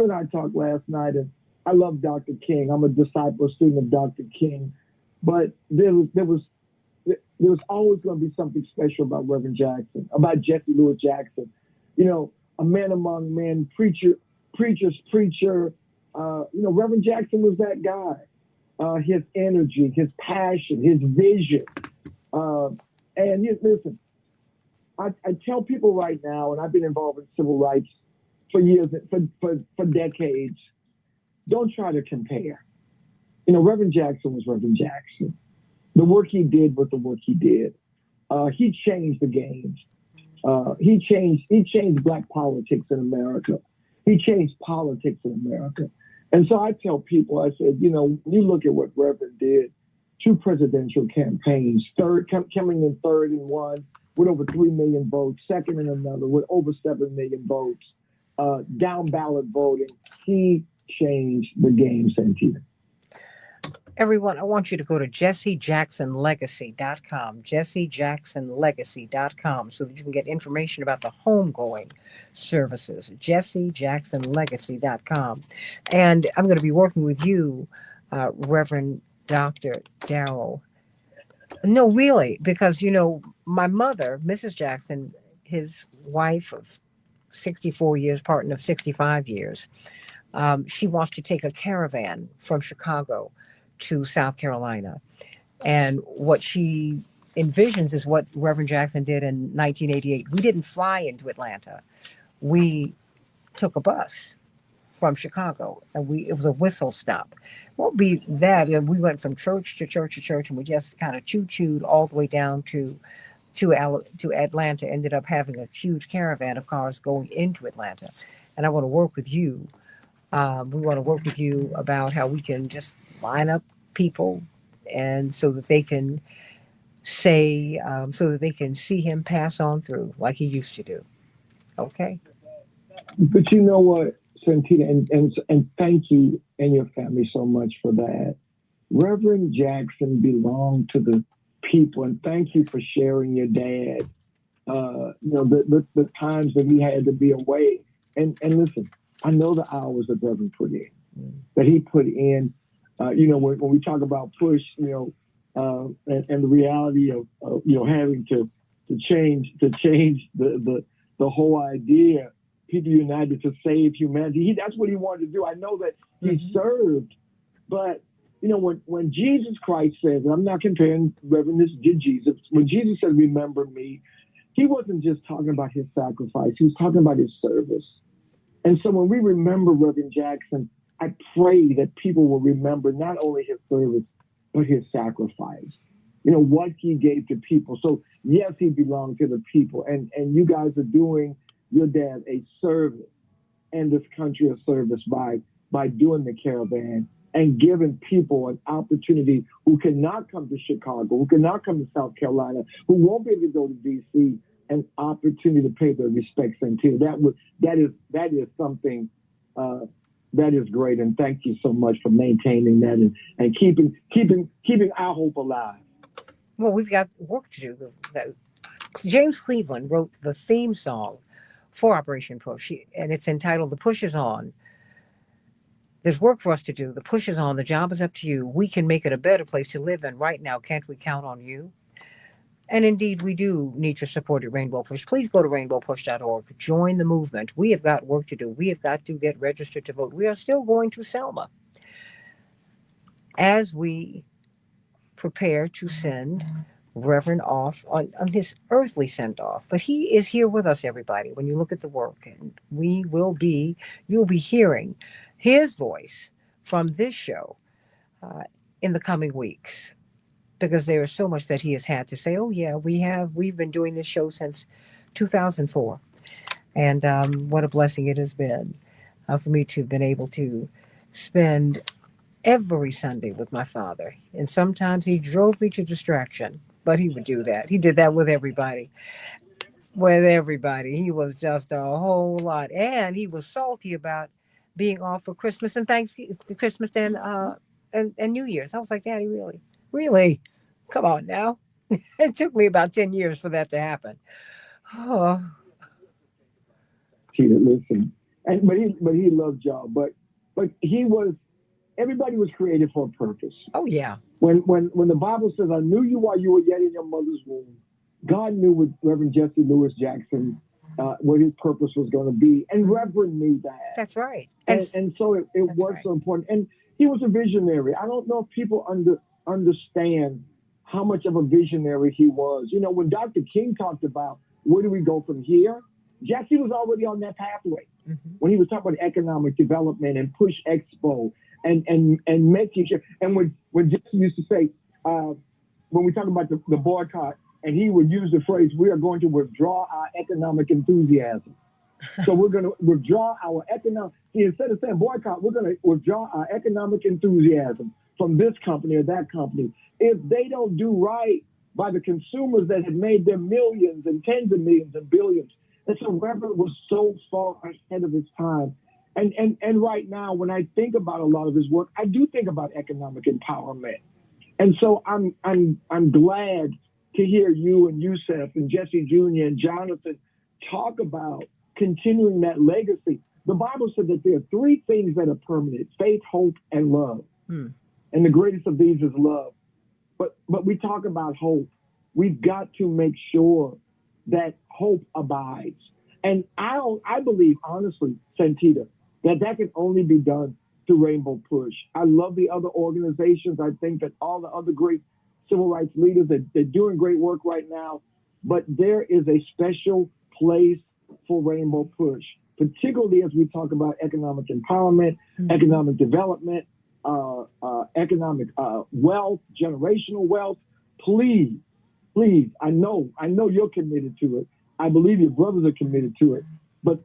and I talked last night, and I love Dr. King. I'm a disciple student of Dr. King, but there was there was always going to be something special about Reverend Jackson, about Jesse Louis Jackson. A man among men, preacher's preacher. Reverend Jackson was that guy. His energy, his passion, his vision. Listen, I tell people right now, and I've been involved in civil rights for years, for decades, don't try to compare. Reverend Jackson was Reverend Jackson. The work he did was the work he did. He changed the game. He changed black politics in America. He changed politics in America. And so I tell people, I said, when you look at what Reverend did, 2 presidential campaigns, coming in third in one with over 3 million votes, second in another with over 7 million votes, down ballot voting. He changed the game, Santita. Everyone, I want you to go to jessejacksonlegacy.com, jessejacksonlegacy.com, so that you can get information about the homegoing services, jessejacksonlegacy.com. And I'm going to be working with you, Reverend Dr. Darrell. No, really, because, my mother, Mrs. Jackson, his wife of 64 years, partner of 65 years, she wants to take a caravan from Chicago to South Carolina. And what she envisions is what Reverend Jackson did in 1988. We didn't fly into Atlanta. We took a bus from Chicago, and it was a whistle stop. Won't be that. We went from church to church to church, and we just kind of choo-chooed all the way down to Atlanta. Ended up having a huge caravan of cars going into Atlanta. And I want to work with you. We want to work with you about how we can just line up people, and so that they can see him pass on through like he used to do. Okay. But you know what, Santita, and thank you and your family so much for that. Reverend Jackson belonged to the people, and thank you for sharing your dad. The times that he had to be away. And listen, I know the hours that Reverend put in, that he put in. When we talk about push, and the reality of having to change the whole idea, people united to save humanity. That's what he wanted to do. I know that he served, but when Jesus Christ says, and I'm not comparing Reverend this to Jesus, when Jesus said, "Remember me," he wasn't just talking about his sacrifice. He was talking about his service. And so when we remember Reverend Jackson, I pray that people will remember not only his service, but his sacrifice. What he gave to people. So yes, he belonged to the people. And you guys are doing your dad a service and this country a service by doing the caravan and giving people an opportunity who cannot come to Chicago, who cannot come to South Carolina, who won't be able to go to D.C., an opportunity to pay their respects. And that is something that is great. And thank you so much for maintaining that and keeping our hope alive. Well, we've got work to do. James Cleveland wrote the theme song for Operation Push, and it's entitled "The Push Is On." There's work for us to do. The push is on. The job is up to you. We can make it a better place to live in right now. Can't we count on you? And indeed, we do need your support at Rainbow Push. Please go to rainbowpush.org. Join the movement. We have got work to do. We have got to get registered to vote. We are still going to Selma as we prepare to send Reverend off on his earthly send-off. But he is here with us, everybody, when you look at the work. And you'll be hearing his voice from this show in the coming weeks, because there is so much that he has had to say. Oh yeah, we've been doing this show since 2004, and what a blessing it has been for me to have been able to spend every Sunday with my father. And sometimes he drove me to distraction, but he would do that. He did that with everybody. He was just a whole lot, and he was salty about being off for Christmas and Christmas and New Year's. I was like, Daddy, really, come on now. It took me about 10 years for that to happen. Oh. Listen, but he loved y'all. But he was everybody was created for a purpose. Oh, yeah. When the Bible says, I knew you while you were yet in your mother's womb, God knew what Reverend Jesse Lewis Jackson, what his purpose was going to be. And Reverend knew that. That's right. And so it was so important. And he was a visionary. I don't know if people understand how much of a visionary he was. You know, when Dr. King talked about where do we go from here, Jesse was already on that pathway. Mm-hmm. When he was talking about economic development and Push Expo and making sure, and when Jesse used to say, when we talk about the boycott, and he would use the phrase, we are going to withdraw our economic enthusiasm. So we're going to withdraw our economic, instead of saying boycott, we're going to withdraw our economic enthusiasm from this company or that company. If they don't do right by the consumers that have made their millions and tens of millions and billions. And so Reverend was so far ahead of his time. And right now, when I think about a lot of his work, I do think about economic empowerment. And so I'm glad to hear you and Yusef and Jesse Jr. and Jonathan talk about continuing that legacy. The Bible said that there are three things that are permanent: faith, hope, and love. And the greatest of these is love. But we talk about hope. We've got to make sure that hope abides. And I believe, honestly, Santita, that can only be done through Rainbow Push. I love the other organizations. I think that all the other great civil rights leaders, they're doing great work right now. But there is a special place for Rainbow Push, particularly as we talk about economic empowerment, economic development, economic wealth, generational wealth. Please, I know you're committed to it. I believe your brothers are committed to it. But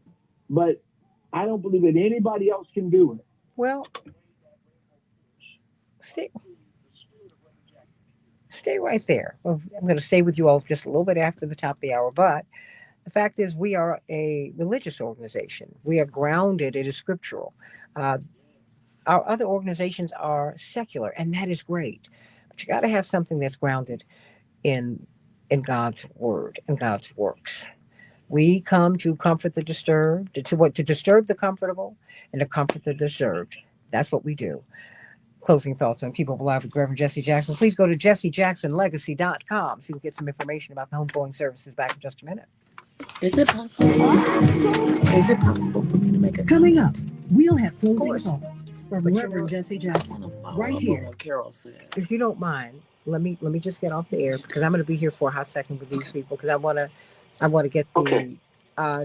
I don't believe that anybody else can do it. Well, stay right there. Well, I'm going to stay with you all just a little bit after the top of the hour, but the fact is we are a religious organization. We are grounded. It is scriptural. Our other organizations are secular, and that is great. But you got to have something that's grounded in God's word and God's works. We come to comfort the disturbed, to disturb the comfortable, and to comfort the disturbed. That's what we do. Closing thoughts on Keep Up Alive with Reverend Jesse Jackson. Please go to jessejacksonlegacy.com so you can get some information about the homegoing services. Back in just a minute. Is it possible for me to make a Coming comment? up, we'll have closing thoughts from Reverend Jesse Jackson right here. What Carol said. If you don't mind, let me just get off the air because I'm going to be here for a hot second with these people because I want to get the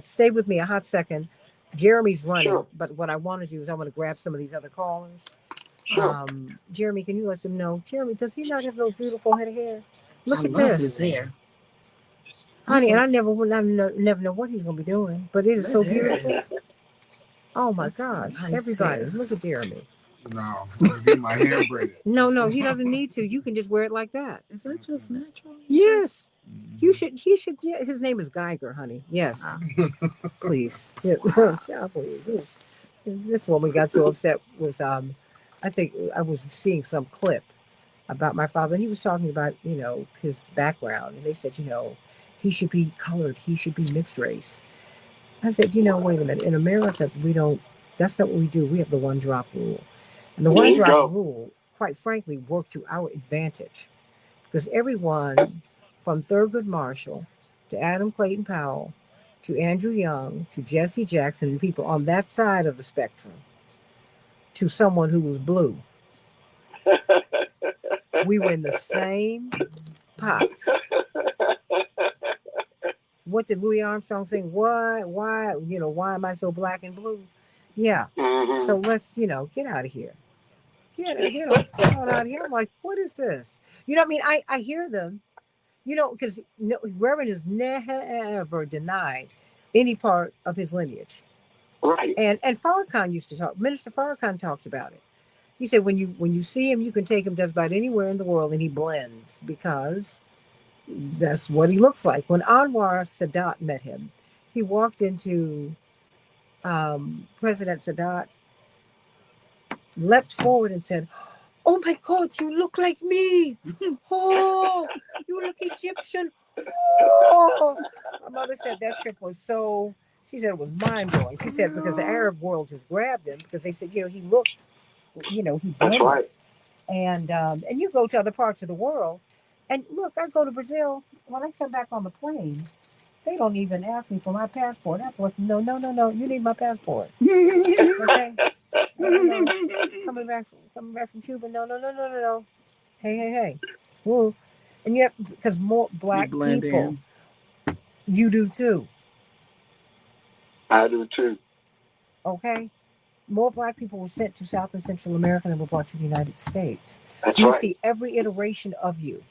stay with me a hot second. Jeremy's running, but what I want to do is I want to grab some of these other callers. Jeremy, can you let them know? Jeremy, does he not have those beautiful head of hair? Look at this. His hair. Honey, and I never know what he's going to be doing, but it is so beautiful. Oh my gosh. Nice everybody, hair. Look at Jeremy. No, I'm gonna get my hair braided. No, he doesn't need to. You can just wear it like that. Is that just natural? Yes. He should. Yeah, his name is Geiger, honey. Yes. Please. Yeah, please. This woman got so upset was I think I was seeing some clip about my father, and he was talking about, his background, and they said, he should be colored, he should be mixed race. I said, wait a minute, in America, that's not what we do. We have the one drop rule. And the one drop rule, quite frankly, worked to our advantage because everyone from Thurgood Marshall to Adam Clayton Powell to Andrew Young to Jesse Jackson and people on that side of the spectrum to someone who was blue. We were in the same pot. What did Louis Armstrong sing? Why am I so black and blue? Yeah. Mm-hmm. So let's, get out of here. Get out of here. I'm like, what is this? I mean? I hear them, because Reverend has never denied any part of his lineage. Right. And Farrakhan used to talk. Minister Farrakhan talks about it. He said when you see him, you can take him just about anywhere in the world, and he blends because that's what he looks like. When Anwar Sadat met him, he walked into President Sadat, leapt forward and said, "Oh my God, you look like me! Oh, you look Egyptian! Oh!" My mother said that trip was she said it was mind-blowing. She said because the Arab world has grabbed him because they said, he looks He That's blamed right. it. And you go to other parts of the world, and look, I go to Brazil. When I come back on the plane, they don't even ask me for my passport. I thought, no, no, no, no, you need my passport. Okay, no, coming back from Cuba. No, no, no, no, no, no. Hey, hey, hey. Woo. And you have, because more You black blend people, in. you do too. I do too. Okay, more black people were sent to South and Central America than were brought to the United States. That's So you right. see every iteration of you.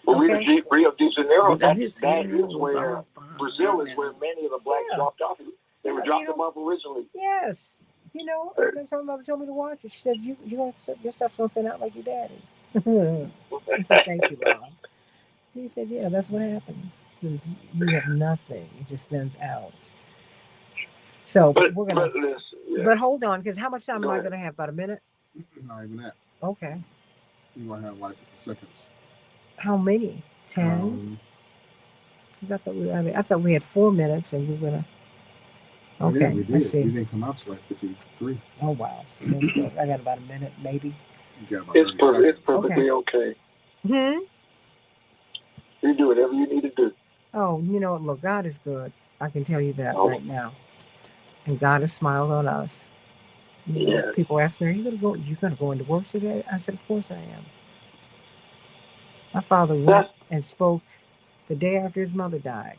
Well, Okay. Rio de Janeiro, You know, his that hair is was where all fine Brazil right is where now. many of the blacks Yeah. dropped off. They were Yeah, dropped them off originally. yes. That's how my mother told me to watch it. She said, your stuff's gonna thin out like your daddy. I said, thank you, Mom. He said, yeah, that's what happens. Because you have nothing. It just thins out. So but we're gonna listen, yeah. but hold on, because how much time Go am I ahead. gonna have? About a minute? Not even that. Okay. You're going to have like seconds. How many? 10? Because I thought we had 4 minutes and we were gonna. Okay, Yeah, we did. let's see. We didn't come out to like 53. Oh wow. So I got about a minute, maybe. You got about 30 seconds. It's perfectly okay. You do whatever you need to do. Oh, look, God is good. I can tell you that right now. And God has smiled on us. Yes. People ask me, are you gonna go into work today? I said, of course I am. My father went and spoke the day after his mother died.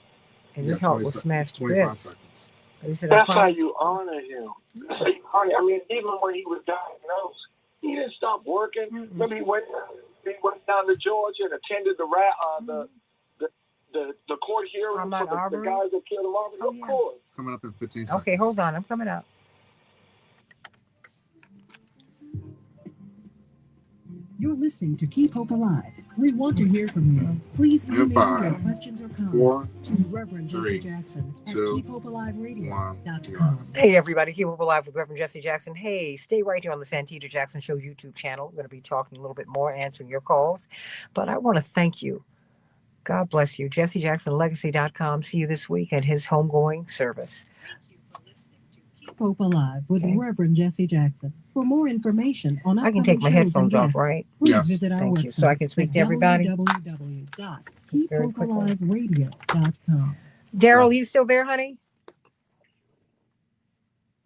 And his heart was smashed to 25 bits. seconds. But he said, That's how you honor him. That's how you honor. I mean, even when he was diagnosed, he didn't stop working. Remember, he went down to Georgia and attended the court hearing for the guys that killed him. Of course. Coming up in 15 seconds. Okay, hold on. I'm coming up. You're listening to Keep Hope Alive. We want to hear from you. Please email your questions or comments to Reverend Jesse Jackson at keephopealiveradio.com. Hey, everybody. Keep Hope Alive with Reverend Jesse Jackson. Hey, stay right here on the Santita Jackson Show YouTube channel. We're going to be talking a little bit more, answering your calls. But I want to thank you. God bless you. JesseJacksonLegacy.com. See you this week at his homegoing service. Thank you for listening to Keep Hope Alive with Reverend Jesse Jackson. For more information on I can take my headphones off, right? Please visit our website. You. So I can speak to everybody. www.keephopealiveradio.com. Daryl, are you still there, honey?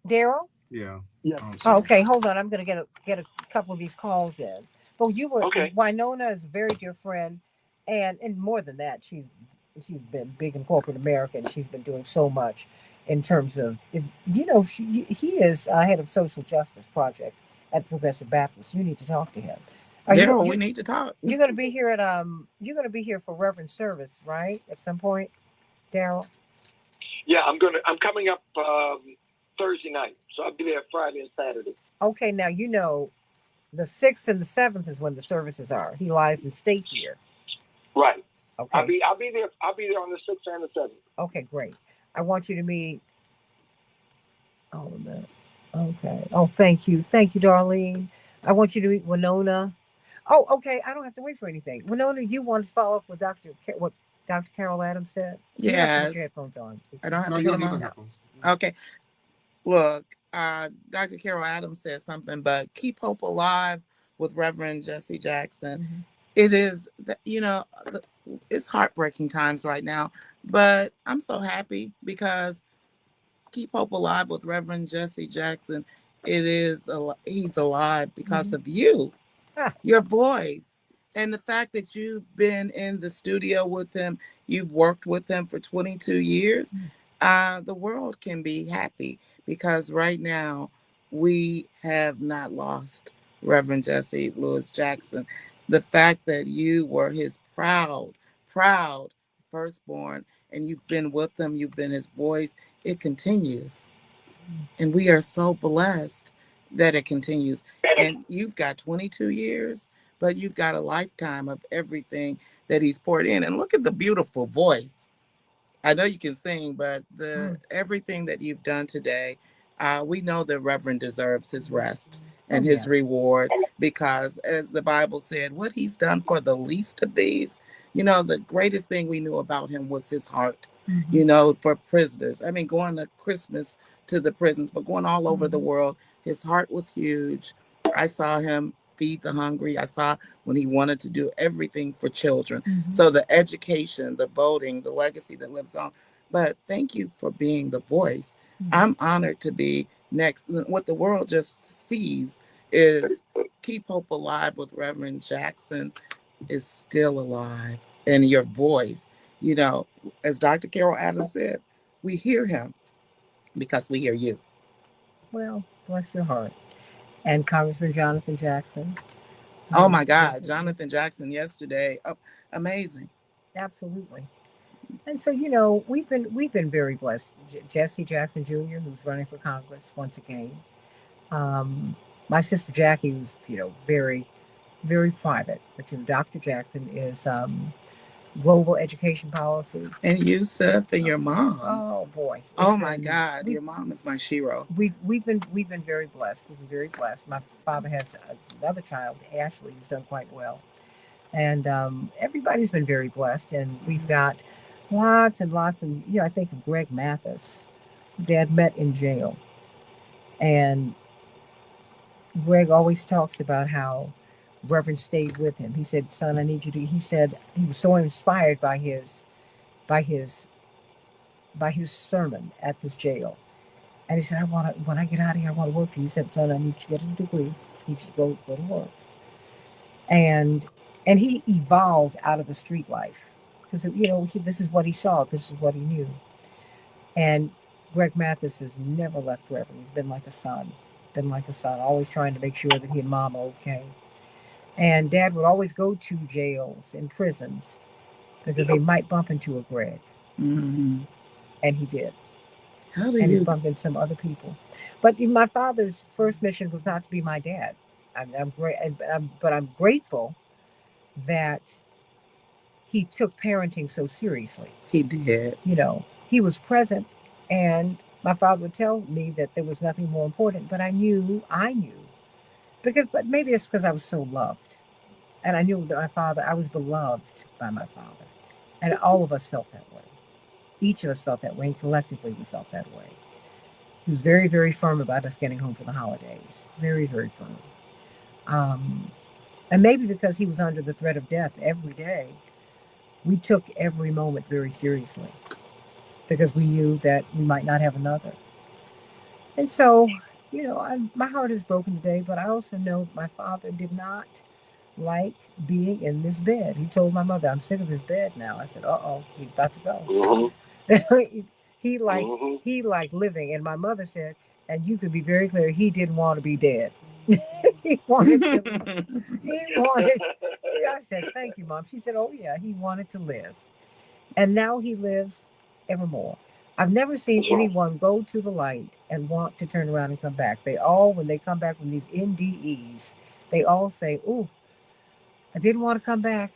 Daryl? Yeah. Oh, okay, hold on. I'm going to get a couple of these calls in. Well, you were Winona is a very dear friend, and more than that, she's been big in corporate America, and she's been doing so much in terms of he is head of social justice project at Progressive Baptist. You need to talk to him. Daryl, we need to talk. You're going to be here you're going to be here for Reverend service, right? At some point, Daryl. Yeah, I'm coming up Thursday night, so I'll be there Friday and Saturday. Okay, now the 6th and the 7th is when the services are. He lies in state here. Right. Okay. I'll be there. I'll be there on the 6th and the 7th. Okay, great. I want you to meet. Oh, man. Okay. Oh, thank you, Darlene. I want you to meet Winona. Oh, okay. I don't have to wait for anything. Winona, you want to follow up with what Dr. Carol Adams said? Yes. You have to put your headphones on. I don't have to put them on. Okay. Look, Dr. Carol Adams said something, but keep hope alive with Reverend Jesse Jackson. Mm-hmm. It is, it's heartbreaking times right now, but I'm so happy because keep hope alive with Reverend Jesse Jackson. He's alive because of you, your voice, and the fact that you've been in the studio with him. You've worked with him for 22 years. The world can be happy because right now we have not lost Reverend Jesse Louis Jackson. The fact that you were his proud firstborn, and you've been with him, you've been his voice, it continues. And we are so blessed that it continues. And you've got 22 years, but you've got a lifetime of everything that he's poured in. And look at the beautiful voice. I know you can sing, but everything that you've done today, We know that Reverend deserves his rest and his reward, because as the Bible said, what he's done for the least of these, the greatest thing we knew about him was his heart, for prisoners. I mean, going to Christmas to the prisons, but going all over the world, his heart was huge. I saw him feed the hungry. I saw when he wanted to do everything for children. So the education, the voting, the legacy that lives on. But thank you for being the voice. I'm honored to be next. What the world just sees is Keep Hope Alive with Reverend Jackson is still alive. And your voice, as Dr. Carol Adams said, we hear him because we hear you. Well, bless your heart. And Congressman Jonathan Jackson. Oh my God, Jonathan Jackson yesterday, amazing. Absolutely. And so, we've been very blessed. Jesse Jackson Jr., who's running for Congress once again. My sister Jackie, who's very, very private, but Dr. Jackson is global education policy. And Yusuf and your mom. Oh boy. Oh my God, your mom is my shero. We've been very blessed. We've been very blessed. My father has another child, Ashley, who's done quite well, and everybody's been very blessed. And we've got lots and lots, and I think of Greg Mathis. Dad met in jail, and Greg always talks about how Reverend stayed with him. He said, "Son, I need you to." He said he was so inspired by his sermon at this jail, and he said, when I get out of here, I want to work for you." He said, "Son, I need you to get a degree. You need to go to work." And he evolved out of the street life because this is what he saw, this is what he knew. And Greg Mathis has never left Reverend. He's been like a son. Always trying to make sure that he and Mom are okay. And Dad would always go to jails and prisons because they might bump into a Greg. And he did. He bumped into some other people. But my father's first mission was not to be my dad. But I'm grateful that he took parenting so seriously. He did. He was present, and my father would tell me that there was nothing more important, but I knew, but maybe it's because I was so loved. And I knew that I was beloved by my father. And all of us felt that way. Each of us felt that way, and collectively we felt that way. He was very, very firm about us getting home for the holidays. Very, very firm. And maybe because he was under the threat of death every day, we took every moment very seriously because we knew that we might not have another. And so, my heart is broken today, but I also know that my father did not like being in this bed. He told my mother, "I'm sick of this bed now." I said, "Uh-oh, he's about to go." He liked living. And my mother said, and you could be very clear, he didn't want to be dead. He wanted to. I said, "Thank you, Mom." She said, "Oh yeah, he wanted to live." And now he lives evermore. I've never seen anyone go to the light and want to turn around and come back. They all, when they come back from these NDEs, they all say, "Ooh, I didn't want to come back,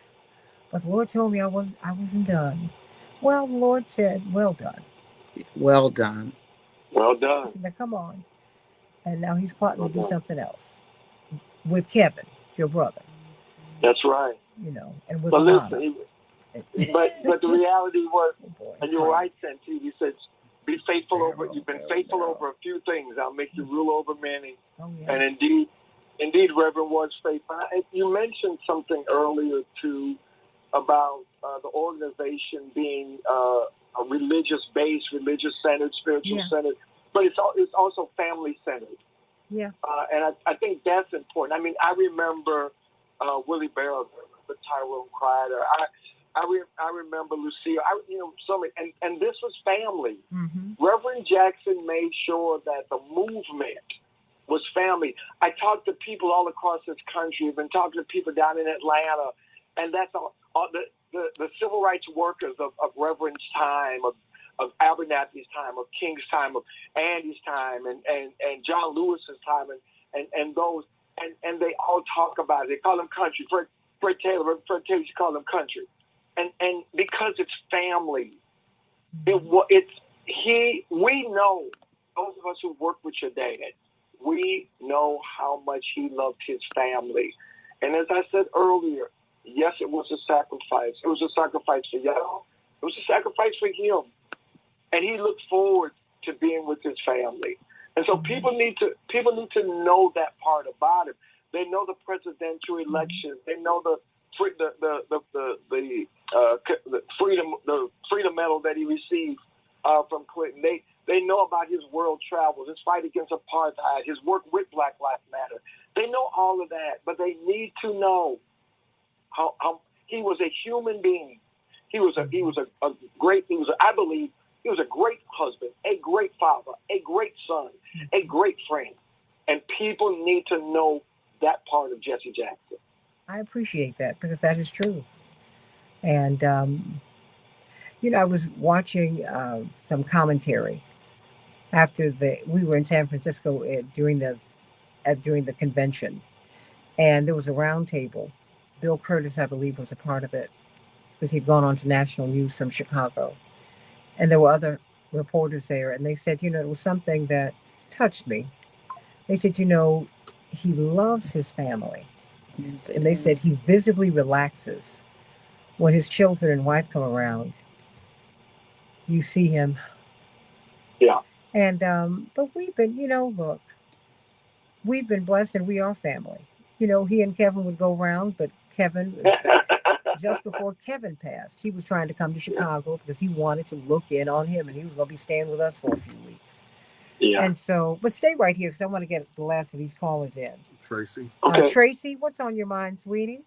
but the Lord told me I wasn't done." Well, the Lord said, "Well done." Well done. Well done. I said, "Now come on." And now he's plotting to do something else with Kevin, your brother. That's right. And with listen, but the reality was, and you're right, Santita. You said, "Be faithful over. You've been faithful over a few things. I'll make you rule over many." Oh, yeah. And indeed, Reverend was faithful. You mentioned something earlier too about the organization being a religious-based, religious-centered, spiritual-centered, but it's also family-centered. Yeah. And I think that's important. I mean, I remember Willie Barrow, the Tyrone Crider. I remember Lucille. So many, and this was family. Mm-hmm. Reverend Jackson made sure that the movement was family. I talked to people all across this country. I've been talking to people down in Atlanta, and that's all the civil rights workers of Reverend's time, of Abernathy's time, of King's time, of Andy's time, and John Lewis's time, and those, and they all talk about it. They call them country. Fred Taylor used to call them country, and because it's family, we know those of us who work with your dad, we know how much he loved his family. And as I said earlier, yes, it was a sacrifice. It was a sacrifice for y'all. It was a sacrifice for him. And he looked forward to being with his family. And so people need to know that part about him. They know the presidential election. They know the freedom medal that he received from Clinton. They know about his world travels, his fight against apartheid, his work with Black Lives Matter. They know all of that, but they need to know how he was a human being. I believe he was a great husband, a great father, a great son, a great friend. And people need to know that part of Jesse Jackson. I appreciate that because that is true. And, I was watching some commentary after we were in San Francisco during the convention, and there was a round table. Bill Curtis, I believe, was a part of it because he'd gone on to national news from Chicago. And there were other reporters there, and they said, it was something that touched me. They said, he loves his family. Yes, and they said he visibly relaxes when his children and wife come around. You see him. Yeah. And, but we've been, look, we've been blessed and we are family. He and Kevin would go rounds, but Kevin, just before Kevin passed, he was trying to come to Chicago because he wanted to look in on him and he was going to be staying with us for a few weeks. Yeah. And so, but stay right here because I want to get the last of these callers in. Tracy. Okay. Tracy, what's on your mind, sweetie?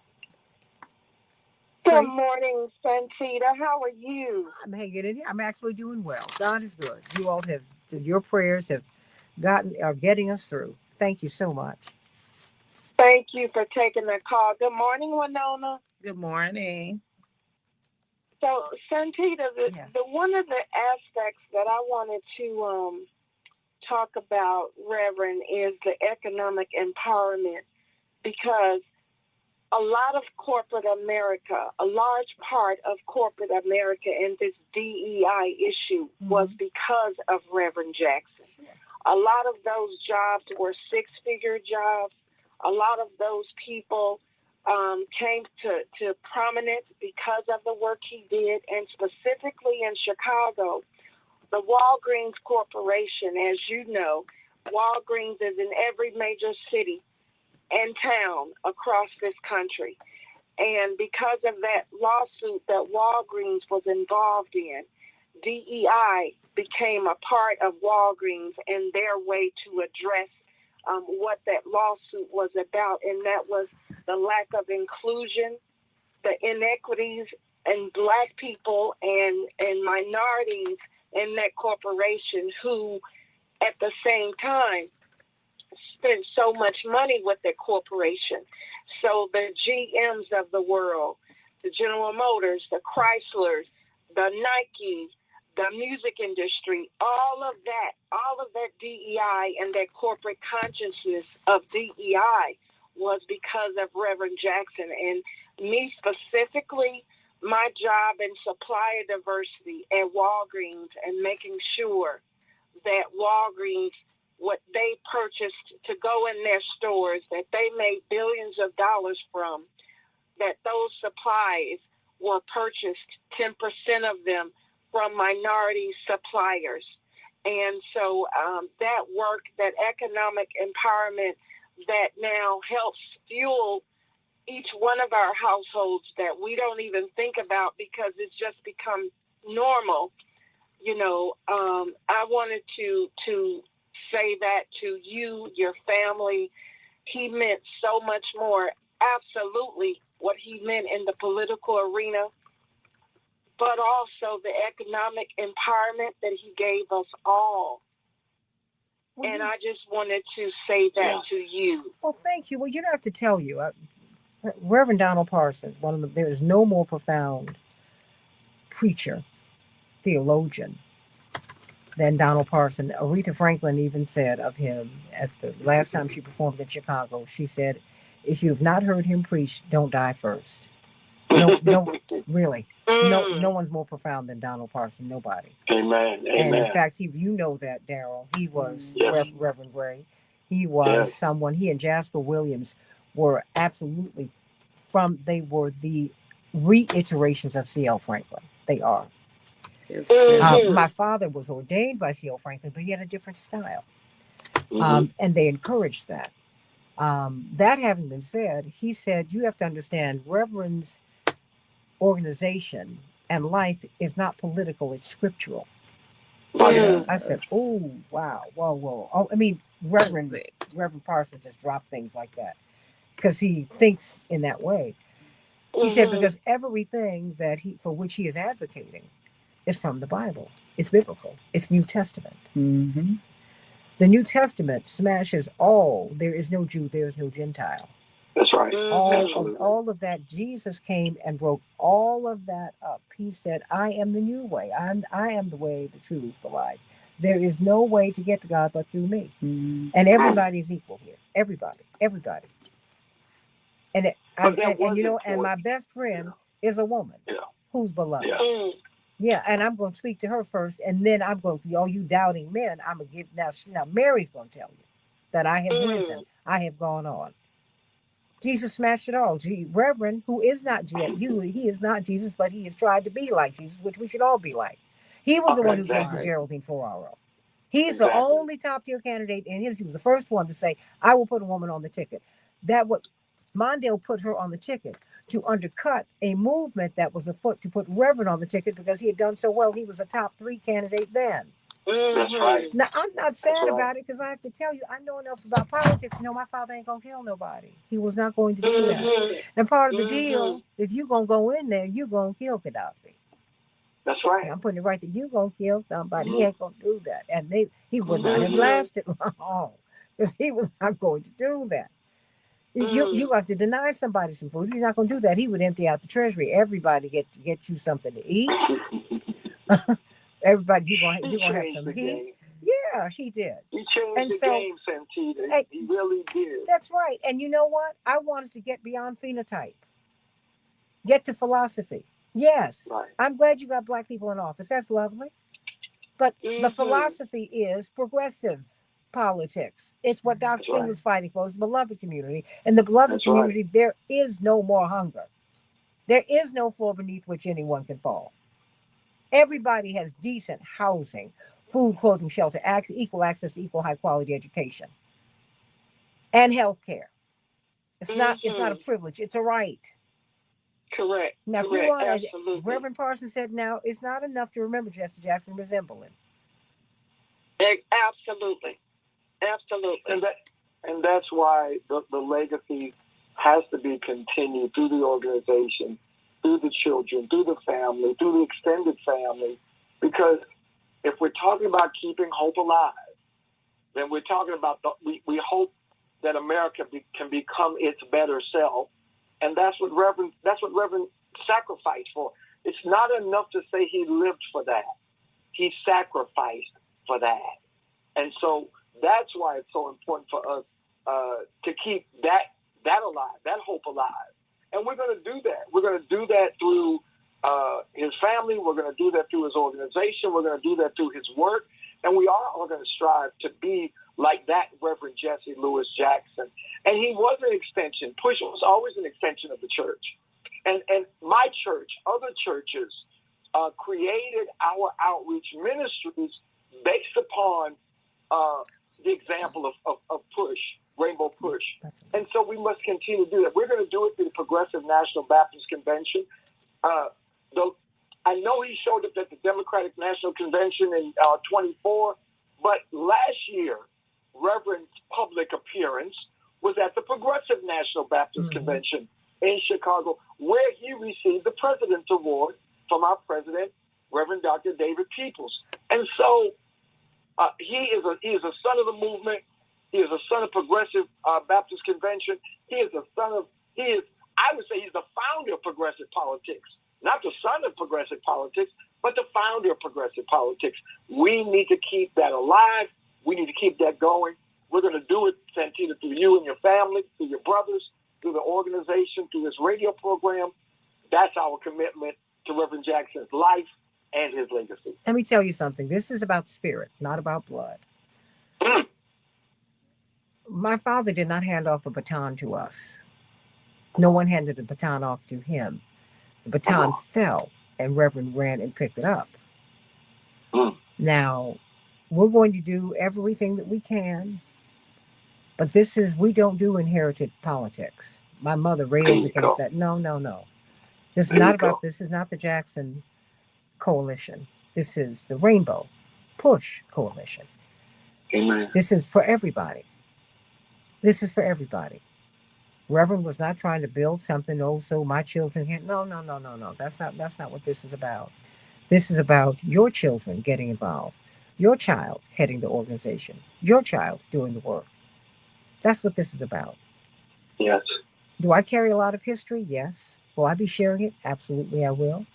Good morning, Santita. How are you? I'm hanging in here. I'm actually doing well. God is good. You all your prayers are getting us through. Thank you so much. Thank you for taking the call. Good morning, Winona. Good morning. So, Santita, the one of the aspects that I wanted to talk about, Reverend, is the economic empowerment, because a lot of corporate America, a large part of corporate America in this DEI issue was because of Reverend Jackson. A lot of those jobs were six-figure jobs. A lot of those people came to prominence because of the work he did, and specifically in Chicago, the Walgreens Corporation, as you know, Walgreens is in every major city and town across this country. And because of that lawsuit that Walgreens was involved in, DEI became a part of Walgreens and their way to address what that lawsuit was about, and that was the lack of inclusion, the inequities in Black people and minorities in that corporation, who at the same time spent so much money with their corporation. So the GMs of the world, the General Motors, the Chryslers, the Nike, the music industry, all of that DEI and that corporate consciousness of DEI was because of Reverend Jackson. And me specifically, my job in supplier diversity at Walgreens and making sure that Walgreens, what they purchased to go in their stores, that they made billions of dollars from, that those supplies were purchased, 10% of them, from minority suppliers. And so that work, that economic empowerment that now helps fuel each one of our households that we don't even think about because it's just become normal. I wanted to say that to you, your family. He meant so much more, absolutely, what he meant in the political arena, but also the economic empowerment that he gave us all. And I just wanted to say that to you. Well, thank you. Well, you don't have to tell you. Reverend Donald Parson, there is no more profound preacher, theologian than Donald Parson. Aretha Franklin even said of him at the last time she performed in Chicago, she said, if you've not heard him preach, don't die first. No, really. No one's more profound than Donald Parson. Nobody. Amen. And in fact, you know that, Daryl. He was Reverend Gray. He was someone. He and Jasper Williams were absolutely they were the reiterations of C.L. Franklin. They are. My father was ordained by C.L. Franklin, but he had a different style. And they encouraged that. That having been said, he said, you have to understand Reverend's organization and life is not political, it's scriptural. I said, oh, wow, whoa. Oh, I mean, Reverend Parsons just dropped things like that because he thinks in that way. He said, because everything for which he is advocating is from the Bible. It's biblical. It's New Testament. The New Testament smashes all. There is no Jew, there is no Gentile. That's right. All of that. Jesus came and broke all of that up. He said, I am the new way. I am the way, the truth, the life. There is no way to get to God but through me. And everybody is equal here. Everybody. And my best friend is a woman who's beloved. Yeah, and I'm going to speak to her first, and then I'm going to all you doubting men. I'm going to give now. Mary's going to tell you that I have risen, I have gone on. Jesus smashed it all. Reverend, who is not he is not Jesus, but he has tried to be like Jesus, which we should all be like. He was the one who said the Geraldine 4-hour. He's the only top tier candidate, and he was the first one to say, "I will put a woman on the ticket." That what Mondale put her on the ticket to undercut a movement that was afoot to put Reverend on the ticket because he had done so well. He was a top 3 candidate then. That's right. Now, I'm not sad about it because I have to tell you, I know enough about politics. You know, my father ain't going to kill nobody. He was not going to do that. And part of the deal, if you're going to go in there, you're going to kill Gaddafi. That's right. I'm putting it right that you're going to kill somebody. He ain't going to do that. And he would not have lasted long because he was not going to do that. You have to deny somebody some food. You're not going to do that. He would empty out the treasury. Everybody get you something to eat. Everybody, you're gonna have some heat. Yeah, he did. He changed the game, Santita. He really did. That's right. And you know what? I wanted to get beyond phenotype. Get to philosophy. Yes. Right. I'm glad you got Black people in office. That's lovely. But the philosophy is progressive politics. It's what Dr. King was fighting for. It's the beloved community. In the beloved community, there is no more hunger. There is no floor beneath which anyone can fall. Everybody has decent housing, food, clothing, shelter, equal access to equal high quality education and health care. It's not a privilege, it's a right. Correct. Now, if you want, Reverend Parsons said now it's not enough to remember Jesse Jackson, resemble him. Absolutely. And that's why the legacy has to be continued through the organization, through the children, through the family, through the extended family. Because if we're talking about keeping hope alive, then we're talking about we hope that America can become its better self, and that's what Reverend sacrificed for. It's not enough to say he lived for that; he sacrificed for that, and so that's why it's so important for us to keep that alive, that hope alive. And we're going to do that. We're going to do that through his family. We're going to do that through his organization. We're going to do that through his work. And we are all going to strive to be like that Reverend Jesse Louis Jackson. And he was an extension. Push was always an extension of the church. And my church, other churches, created our outreach ministries based upon the example of Push. Rainbow Push. And so we must continue to do that. We're going to do it through the Progressive National Baptist Convention. I know he showed up at the Democratic National Convention in 24, but last year, Reverend's public appearance was at the Progressive National Baptist Convention in Chicago, where he received the President's Award from our president, Reverend Dr. David Peoples. And so he is a son of the movement. He is a son of Progressive Baptist Convention. I would say he's the founder of progressive politics. Not the son of progressive politics, but the founder of progressive politics. We need to keep that alive. We need to keep that going. We're going to do it, Santita, through you and your family, through your brothers, through the organization, through this radio program. That's our commitment to Reverend Jackson's life and his legacy. Let me tell you something. This is about spirit, not about blood. My father did not hand off a baton to us. No one handed the baton off to him. The baton fell, and Reverend ran and picked it up. Now, we're going to do everything that we can, but we don't do inherited politics. My mother rails against that. No. This is not the Jackson Coalition. This is the Rainbow Push Coalition. Amen. This is for everybody. Reverend was not trying to build something, so my children can. No. That's not what this is about. This is about your children getting involved, your child heading the organization, your child doing the work. That's what this is about. Yes. Do I carry a lot of history? Yes. Will I be sharing it? Absolutely, I will.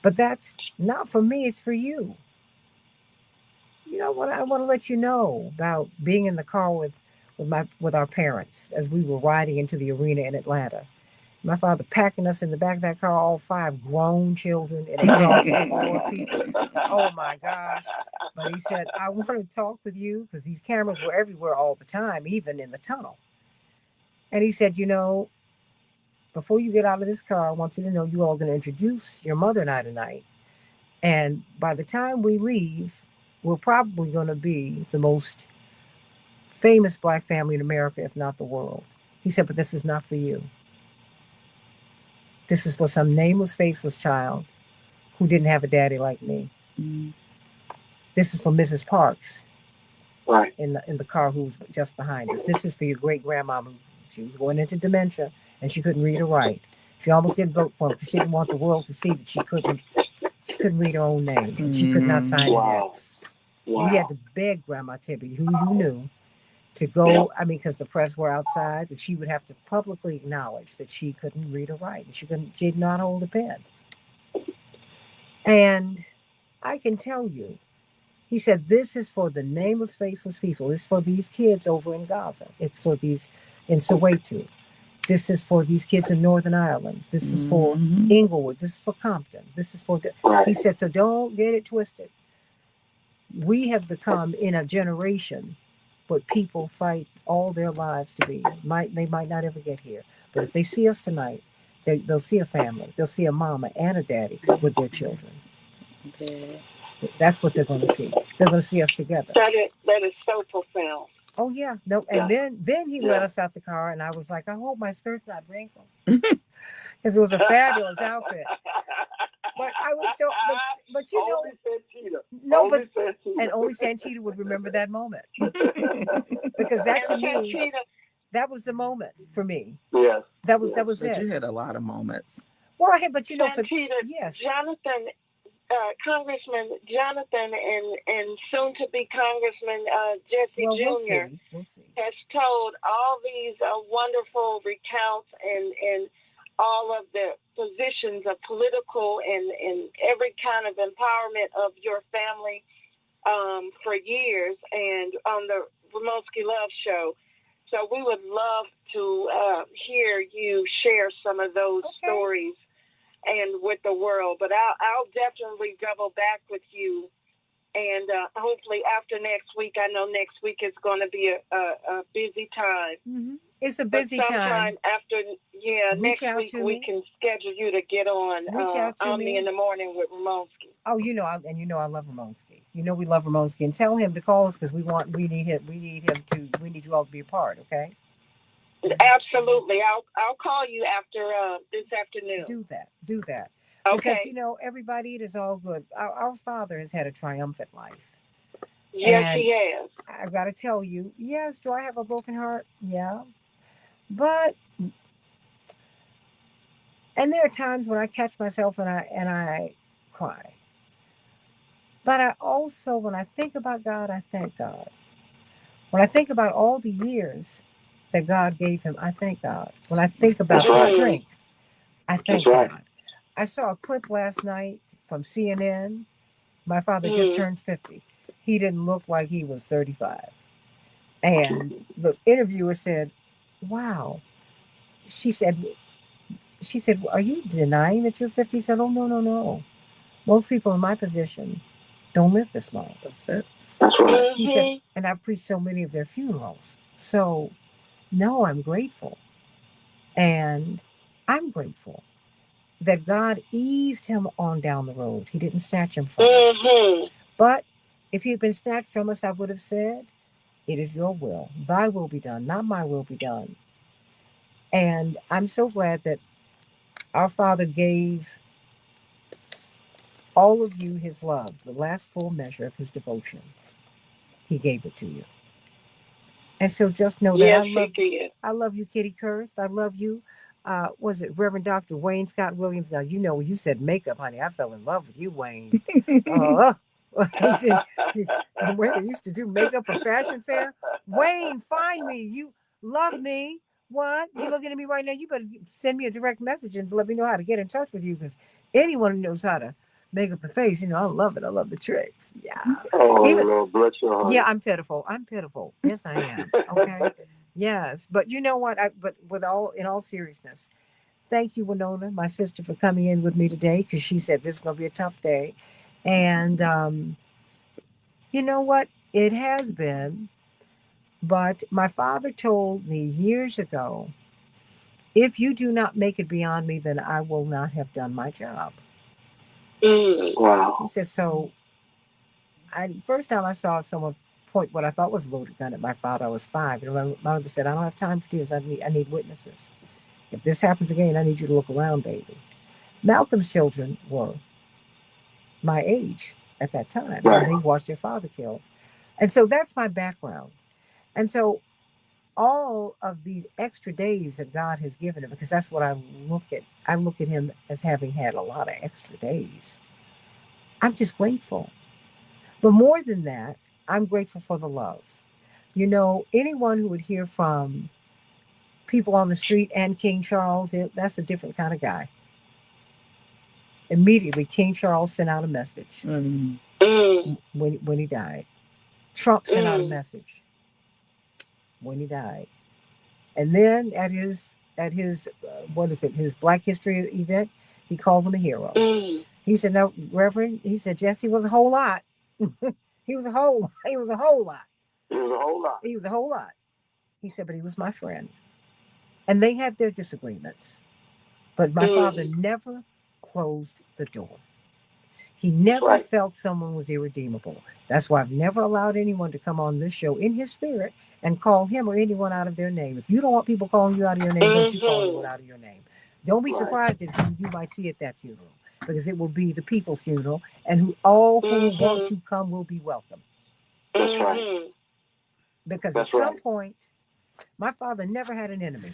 But that's not for me. It's for you. You know what? I want to let you know about being in the car with our parents as we were riding into the arena in Atlanta. My father packing us in the back of that car, all 5 grown children in a car with 4 people. Oh my gosh. But he said, I want to talk with you, because these cameras were everywhere all the time, even in the tunnel. And he said, before you get out of this car, I want you to know you all going to introduce your mother and I tonight. And by the time we leave, we're probably going to be the most famous Black family in America, if not the world. He said, but this is not for you. This is for some nameless, faceless child who didn't have a daddy like me. Mm-hmm. This is for Mrs. Parks, right, in the car who was just behind us. This is for your great-grandmama. She was going into dementia, and she couldn't read or write. She almost didn't vote for him because she didn't want the world to see that she couldn't read her own name, and she could not sign an X. Wow. We had to beg Grandma Tibby, who you knew, to go, because the press were outside, but she would have to publicly acknowledge that she couldn't read or write. She did not hold a pen. And I can tell you, he said, this is for the nameless, faceless people. It's for these kids over in Gaza. It's for these in Soweto. This is for these kids in Northern Ireland. This is for Inglewood. This is for Compton. This is for... He said, so don't get it twisted. We have become, in a generation, what people fight all their lives to be. They might not ever get here. But if they see us tonight, they'll see a family. They'll see a mama and a daddy with their children. Okay. That's what they're going to see. They're going to see us together. That is so profound. Oh, yeah. No, and then he let us out the car, and I was like, I hope my skirt's not wrinkled. Because it was a fabulous outfit. But I was still, but you know, Santita. No, but Santita. And only Santita would remember that moment. Because that, to me, that was the moment for me. Yes. That was but it. You had a lot of moments. Well, but you know, Santita, yes. Jonathan, Congressman Jonathan and soon to be Congressman Jesse Jr. We'll see. Has told all these wonderful recounts and all of the positions of political and every kind of empowerment of your family for years, and on the Ramoski Love Show. So we would love to hear you share some of those stories and with the world. But I'll definitely double back with you. And hopefully after next week, I know next week is going to be a busy time. Mm-hmm. It's a busy time. Sometime after, next week we can schedule you to get on me in the morning with Ramonski. Oh, I love Ramonski. We love Ramonski, and tell him to call us because we need you all to be a part. Okay. Absolutely. I'll call you after this afternoon. Do that. Okay. Because, everybody, it is all good. Our father has had a triumphant life. Yes, he has. I've got to tell you, yes, do I have a broken heart? Yeah. But, and there are times when I catch myself and I cry. But I also, when I think about God, I thank God. When I think about all the years that God gave him, I thank God. When I think about the strength, I thank God. I saw a clip last night from CNN. My father just turned 50. He didn't look like he was 35. And the interviewer said, wow. She said, she said, "Are you denying that you're 50?" He said, "Oh, no, no, no. Most people in my position don't live this long." That's it. That's right. He said, and I've preached so many of their funerals. So, no, I'm grateful. And I'm grateful that God eased him on down the road. He didn't snatch him from us. But if he had been snatched from us, I would have said, "It is your will. Thy will be done, not my will be done." And I'm so glad that our Father gave all of you his love, the last full measure of his devotion. He gave it to you. And so just know that I love you, Kitty Kurth. I love you. Was it Reverend Dr. Wayne Scott Williams? Now, you know, when you said makeup, honey, I fell in love with you, Wayne. Wayne used to do makeup for Fashion Fair. Wayne, find me. You love me. What? You looking at me right now? You better send me a direct message and let me know how to get in touch with you, because anyone who knows how to make up the face, you know, I love it. I love the tricks. Yeah. Oh, Lord, bless your heart. Yeah, I'm pitiful. I'm pitiful. Yes, I am. Okay. Yes. But you know what? But in all seriousness, thank you, Winona, my sister, for coming in with me today, because she said this is going to be a tough day. And you know what? It has been. But my father told me years ago, if you do not make it beyond me, then I will not have done my job. Wow. He said, so first time I saw someone point what I thought was a loaded gun at my father, I was 5. And my mother said, "I don't have time for tears. I need witnesses. If this happens again, I need you to look around, baby." Malcolm's children were my age at that time. Right. And they watched their father killed. And so that's my background. And so all of these extra days that God has given him, because that's what I look at him as having had a lot of extra days. I'm just grateful. But more than that, I'm grateful for the love. You know, anyone who would hear from people on the street and King Charles, that's a different kind of guy. Immediately, King Charles sent out a message when he died. Trump sent out a message when he died. And then at his what is it, his Black History event, he called him a hero. He said, "No, Reverend," he said, "Jesse was a whole lot." He was a whole lot. He was a whole lot. He was a whole lot. He said, "But he was my friend." And they had their disagreements. But my father never closed the door. He never felt someone was irredeemable. That's why I've never allowed anyone to come on this show in his spirit and call him or anyone out of their name. If you don't want people calling you out of your name, don't you call anyone out of your name. Don't be surprised if you might see at that funeral, because it will be the people's funeral, and who want to come will be welcome. That's right. Because at some point, my father never had an enemy.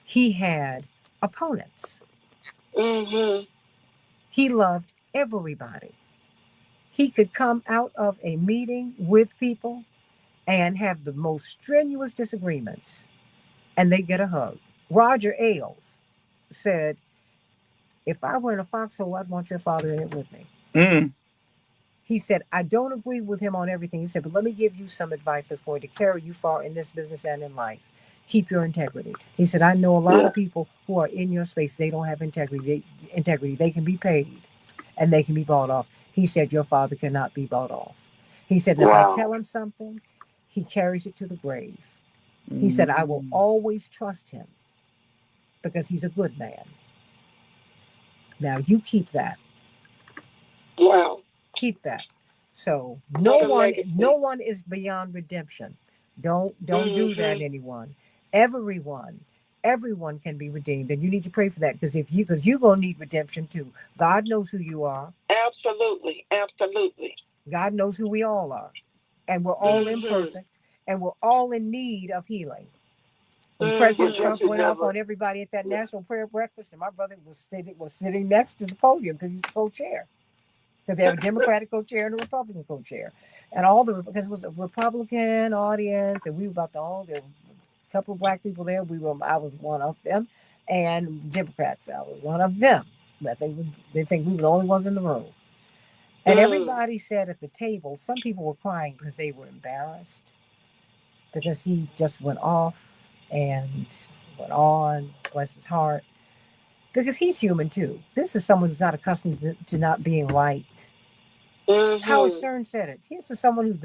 He had opponents. He loved everybody. He could come out of a meeting with people and have the most strenuous disagreements, and they get a hug. Roger Ailes said, "If I were in a foxhole, I'd want your father in it with me." He said, "I don't agree with him on everything." He said, "But let me give you some advice that's going to carry you far in this business and in life. Keep your integrity." He said, "I know a lot of people who are in your space. They don't have integrity. They can be paid and they can be bought off." He said, "Your father cannot be bought off." He said, "If I tell him something, he carries it to the grave." He said, "I will always trust him because he's a good man." Now you keep that. Wow. Keep that. So no one is beyond redemption. Don't do that, anyone. Everyone can be redeemed, and you need to pray for that, because you're gonna need redemption too. God knows who you are. Absolutely. God knows who we all are, and we're all imperfect, and we're all in need of healing. When President Trump went off on everybody at that National Prayer Breakfast, and my brother was sitting next to the podium because he's the co-chair. Because they have a Democratic co-chair and a Republican co-chair. And because it was a Republican audience, and we were about there were a couple of Black people there. I was one of them. And Democrats, I was one of them. They think we were the only ones in the room. And everybody said at the table, some people were crying because they were embarrassed, because he just went off and went on bless his heart, because he's human too. This is someone who's not accustomed to not being liked. Howard Stern said it. This is someone he's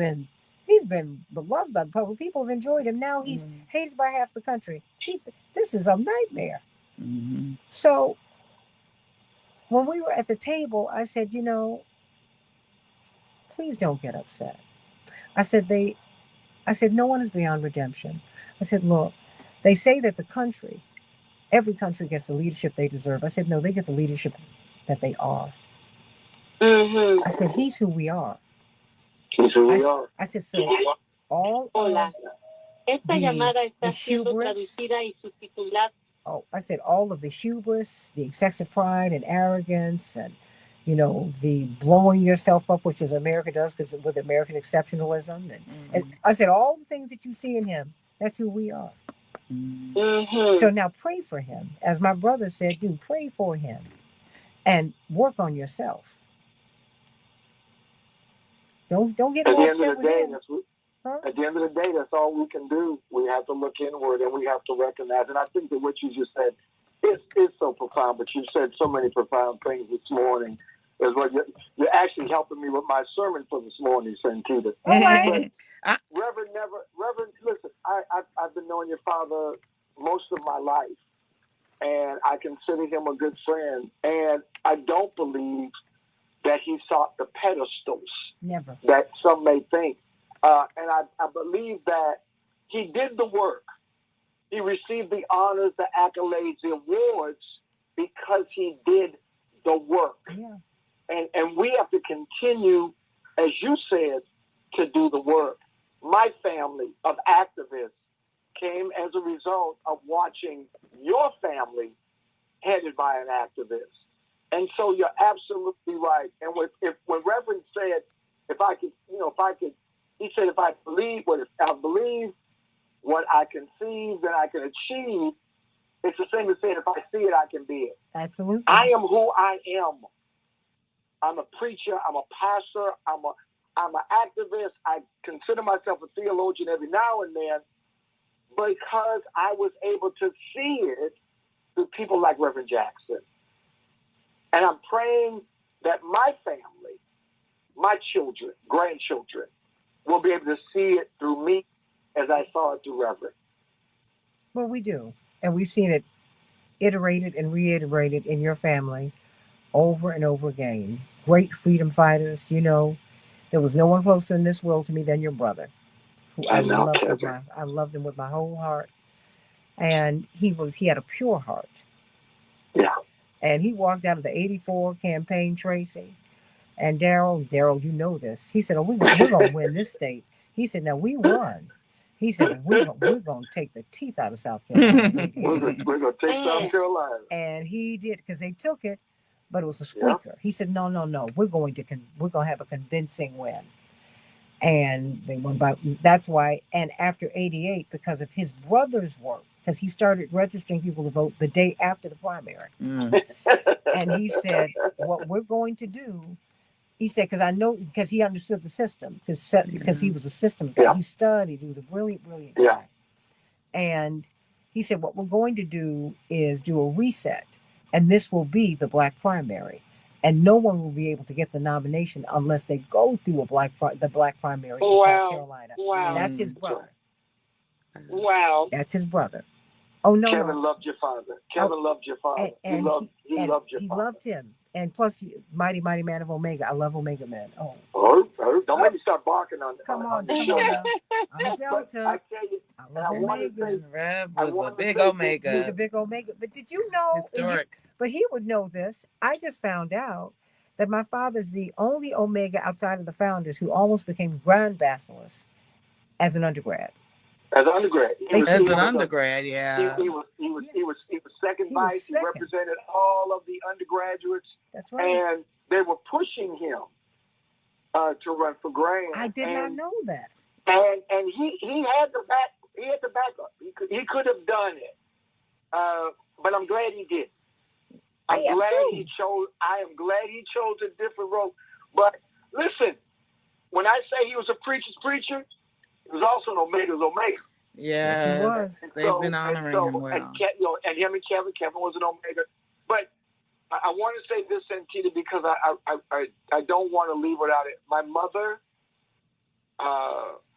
been beloved by the public. People have enjoyed him. Now he's hated by half the country. This is a nightmare. So when we were at the table, I said, please don't get upset. I said, no one is beyond redemption. I said, look, they say that every country gets the leadership they deserve. I said, no, they get the leadership that they are. I said, he's who we are. He's who we are. I said, so all of the hubris, I said all of the hubris, the excessive pride and arrogance, and the blowing yourself up, which is America does, because with American exceptionalism, and I said all the things that you see in him, that's who we are. So now pray for him, as my brother said, pray for him, and work on yourself. Don't get more upset with him. At the end of the day, that's all we can do. We have to look inward and we have to recognize. And I think that what you just said is so profound, but you said so many profound things this morning. Is what you're actually helping me with my sermon for this morning, Santita. Reverend, listen, I've been knowing your father most of my life, and I consider him a good friend. And I don't believe that he sought the pedestals that some may think. And I believe that he did the work. He received the honors, the accolades, the awards because he did the work. Yeah. And we have to continue, as you said, to do the work. My family of activists came as a result of watching your family headed by an activist. And so you're absolutely right. And when Reverend said, he said, if I believe what I conceive, then I can achieve. It's the same as saying, if I see it, I can be it. Absolutely. I am who I am. I'm a preacher. I'm a pastor. I'm an activist. I consider myself a theologian every now and then because I was able to see it through people like Reverend Jackson. And I'm praying that my family, my children, grandchildren, will be able to see it through me as I saw it through Reverend. Well, we do. And we've seen it iterated and reiterated in your family over and over again. Great freedom fighters, there was no one closer in this world to me than your brother, who I loved him with my whole heart. And he had a pure heart. Yeah. And he walked out of the 84 campaign, Tracy. And Daryl, you know this. He said, we're going to win this state. He said, now we won. He said, we're going to take the teeth out of South Carolina. We're going to take South Carolina. And he did, because they took it, but it was a squeaker. Yeah. He said, no, we're going to have a convincing win. And they won by, that's why, and after 88, because of his brother's work, because he started registering people to vote the day after the primary. And he said, what we're going to do, he said, because he understood the system, because he was a system guy. Yeah. He studied. He was a brilliant guy. And he said, what we're going to do is do a reset, and this will be the Black primary. And no one will be able to get the nomination unless they go through the Black primary in South Carolina. Wow. That's his brother. Wow. That's his brother. Oh, no. Kevin loved your father. Kevin loved your father. And he loved your father. He loved him. And plus, mighty man of Omega. I love Omega men. Don't make me start barking on. Come on. I'm Delta. I tell you, I love Omega. Rev was a big Omega. He's a big Omega. But did you know? Historic. But he would know this. I just found out that my father's the only Omega outside of the founders who almost became Grand Basileus as an undergrad. As an undergrad, yeah. He was second vice. He represented all of the undergraduates. That's right. And they were pushing him to run for Grand. I did not know that. And he had the backup. He could have done it. But I'm glad he did. I am glad he chose a different road. But listen, when I say he was a preacher's preacher, he was also an Omega's Omega. Yes, he was. They've been honoring him well. And him and Kevin was an Omega. But I want to say this, Santita, because I don't want to leave without it. My mother,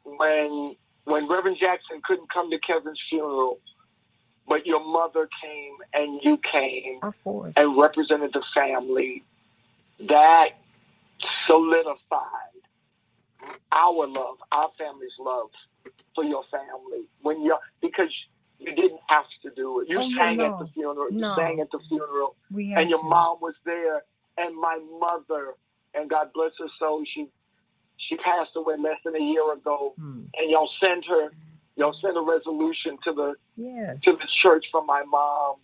when Reverend Jackson couldn't come to Kevin's funeral, but your mother came and you came, of course, and represented the family, that solidified our love, our family's love for your family. Because you didn't have to do it. You sang at the funeral. You sang at the funeral. And your mom was there. And my mother, and God bless her soul, she passed away less than a year ago. And y'all sent a resolution to the church from my mom.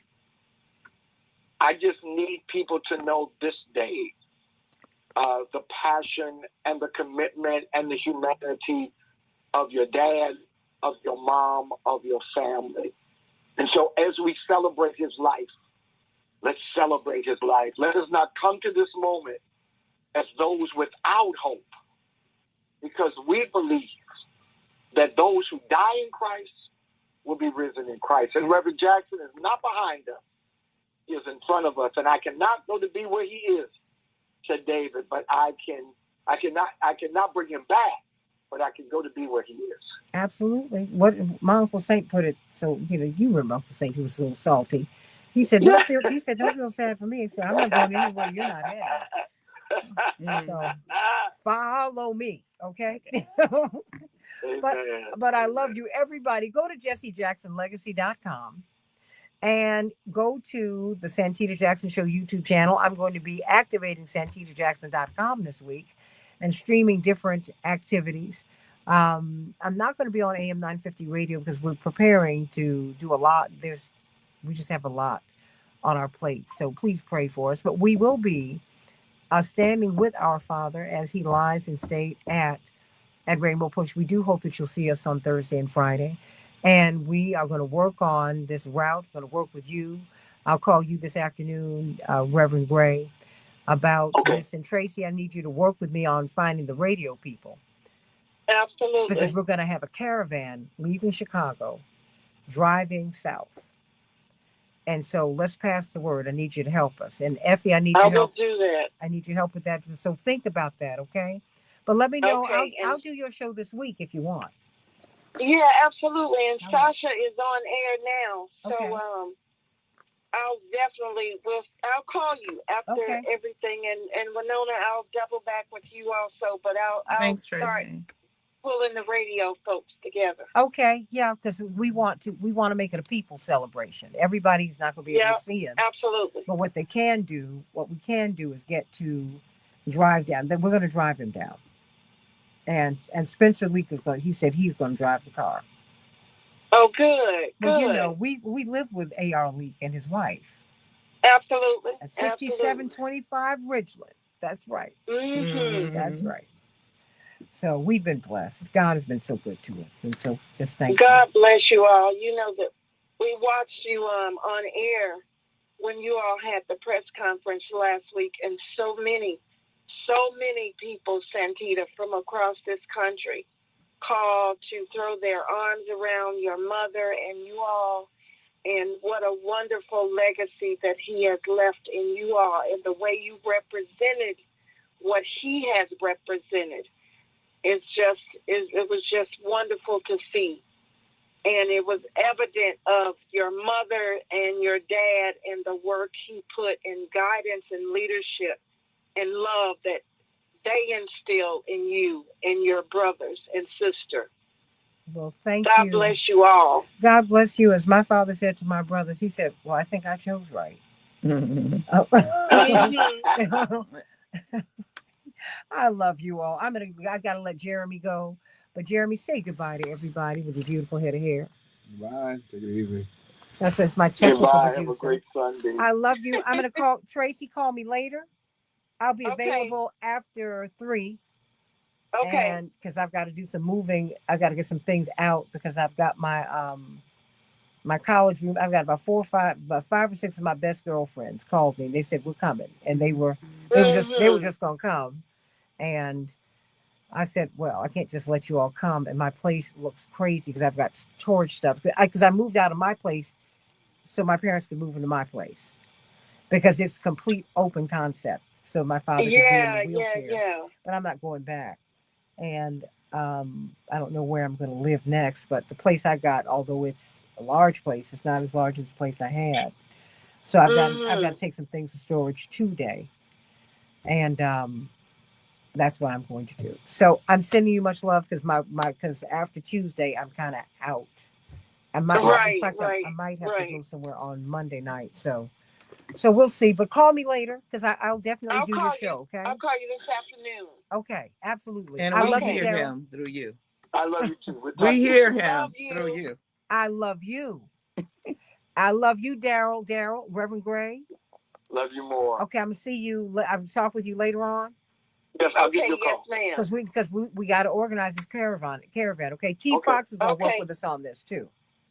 I just need people to know this day the passion and the commitment and the humanity of your dad, of your mom, of your family. And so as we celebrate his life, let's celebrate his life. Let us not come to this moment as those without hope, because we believe that those who die in Christ will be risen in Christ. And Reverend Jackson is not behind us. He is in front of us. And I cannot go to be where he is, said David, but I cannot bring him back, but I can go to be where he is. Absolutely. What my Uncle Saint put it, so you remember Uncle Saint, he was a little salty. He said, don't feel sad for me. He said, I'm not going anywhere you're not heading. So follow me, okay? But I love you. Everybody, go to JesseJacksonLegacy.com and go to the Santita Jackson Show YouTube channel. I'm going to be activating SantitaJackson.com this week and streaming different activities. I'm not going to be on AM 950 radio because we're preparing to do a lot. We just have a lot on our plate. So please pray for us. But we will be standing with our Father as he lies in state at Rainbow Push. We do hope that you'll see us on Thursday and Friday. And we are going to work on this route. We're going to work with you. I'll call you this afternoon, Reverend Gray, about this. And Tracy, I need you to work with me on finding the radio people. Absolutely. Because we're going to have a caravan leaving Chicago, driving south. And so let's pass the word. I need you to help us. And Effie, I need your help. I will do that. I need your help with that. So think about that, okay? But let me know. Okay, I'll do your show this week if you want. Yeah, absolutely. And Sasha is on air now. So I'll definitely I'll call you after everything, and Winona, I'll double back with you also, but I'll start pulling the radio folks together. Okay, yeah, because we want to make it a people celebration. Everybody's not going to be able to see it. Absolutely. But what we can do is get to drive down. Then we're going to drive him down. And Spencer Leak he said he's going to drive the car. Oh, good. Well, we live with A.R. Leak and his wife. Absolutely. At 6725 Ridgeland. That's right. Mm-hmm. That's right. So we've been blessed. God has been so good to us. And so just thank you. God bless you all. You know that we watched you on air when you all had the press conference last week, and so many people, Santita, from across this country called to throw their arms around your mother and you all, and what a wonderful legacy that he has left in you all, and the way you represented what he has represented. It was just wonderful to see. And it was evident of your mother and your dad and the work he put in guidance and leadership and love that they instill in you and your brothers and sister. Well, thank you. God bless you all. God bless you. As my father said to my brothers, he said, well, I think I chose right. I love you all. I got to let Jeremy go. But Jeremy, say goodbye to everybody with your beautiful head of hair. Bye. Take it easy. That's my technical producer. Have a great Sunday. I love you. I'm going to call Tracy. Call me later. I'll be available after 3. Okay. And because I've got to do some moving, I've got to get some things out because I've got my my college room. I've got about 5 or 6 of my best girlfriends called me. They said we're coming, and they were just going to come, and I said, well, I can't just let you all come. And my place looks crazy because I've got storage stuff. Because I moved out of my place so my parents could move into my place because it's complete open concept. So my father could be in the wheelchair. But I'm not going back. And I don't know where I'm going to live next. But the place I got, although it's a large place, it's not as large as the place I had. So I've got to take some things to storage today. And that's what I'm going to do. So I'm sending you much love because because after Tuesday I'm kind of out. I might, in fact, I might have to go somewhere on Monday night. So we'll see. But call me later because I'll definitely do your show. Okay. I'll call you this afternoon. Okay, absolutely. And I we love hear you, Daryl. him through you. I love you too. We hear him through you. I love you. I love you, Daryl. Daryl, Reverend Gray. Love you more. Okay, I'm gonna see you. I'll talk with you later on. Yes, I'll give you a call. Yes, ma'am. Because we got to organize this caravan. Okay, T Fox is gonna work with us on this too.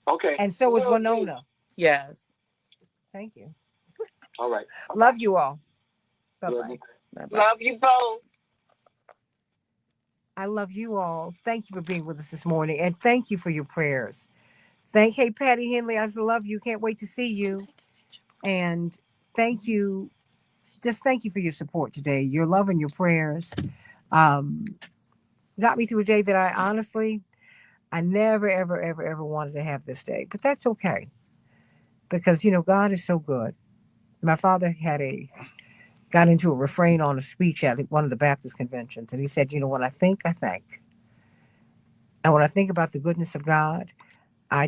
Okay. And so is Winona. Yes. Thank you. All right. Love you all. Bye-bye. Love you both. I love you all. Thank you for being with us this morning, and thank you for your prayers. Hey, Patty Henley, I just love you. Can't wait to see you. And thank you. Just thank you for your support today. Your love and your prayers got me through a day that I never, ever, ever, ever wanted to have this day. But that's okay. Because, God is so good. My father got into a refrain on a speech at one of the Baptist conventions. And he said, when I think, I thank. And when I think about the goodness of God, I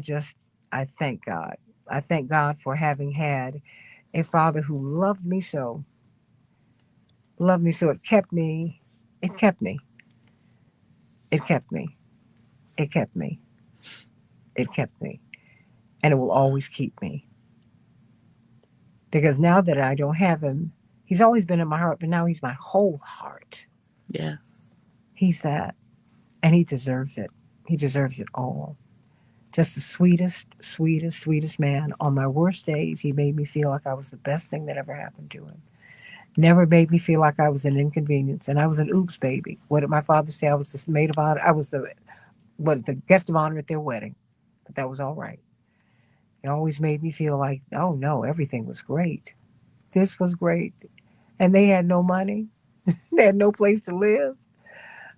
thank God. I thank God for having had a father who loved me so. Loved me so. It kept me. It kept me. It kept me. It kept me. It kept me. And it will always keep me. Because now that I don't have him, he's always been in my heart, but now he's my whole heart. Yes. He's that. And he deserves it. He deserves it all. Just the sweetest, sweetest, sweetest man. On my worst days, he made me feel like I was the best thing that ever happened to him. Never made me feel like I was an inconvenience. And I was an oops baby. What did my father say? I was the maid of honor. I was the guest of honor at their wedding. But that was all right. It always made me feel like, oh no, everything was great. This was great. And they had no money. They had no place to live.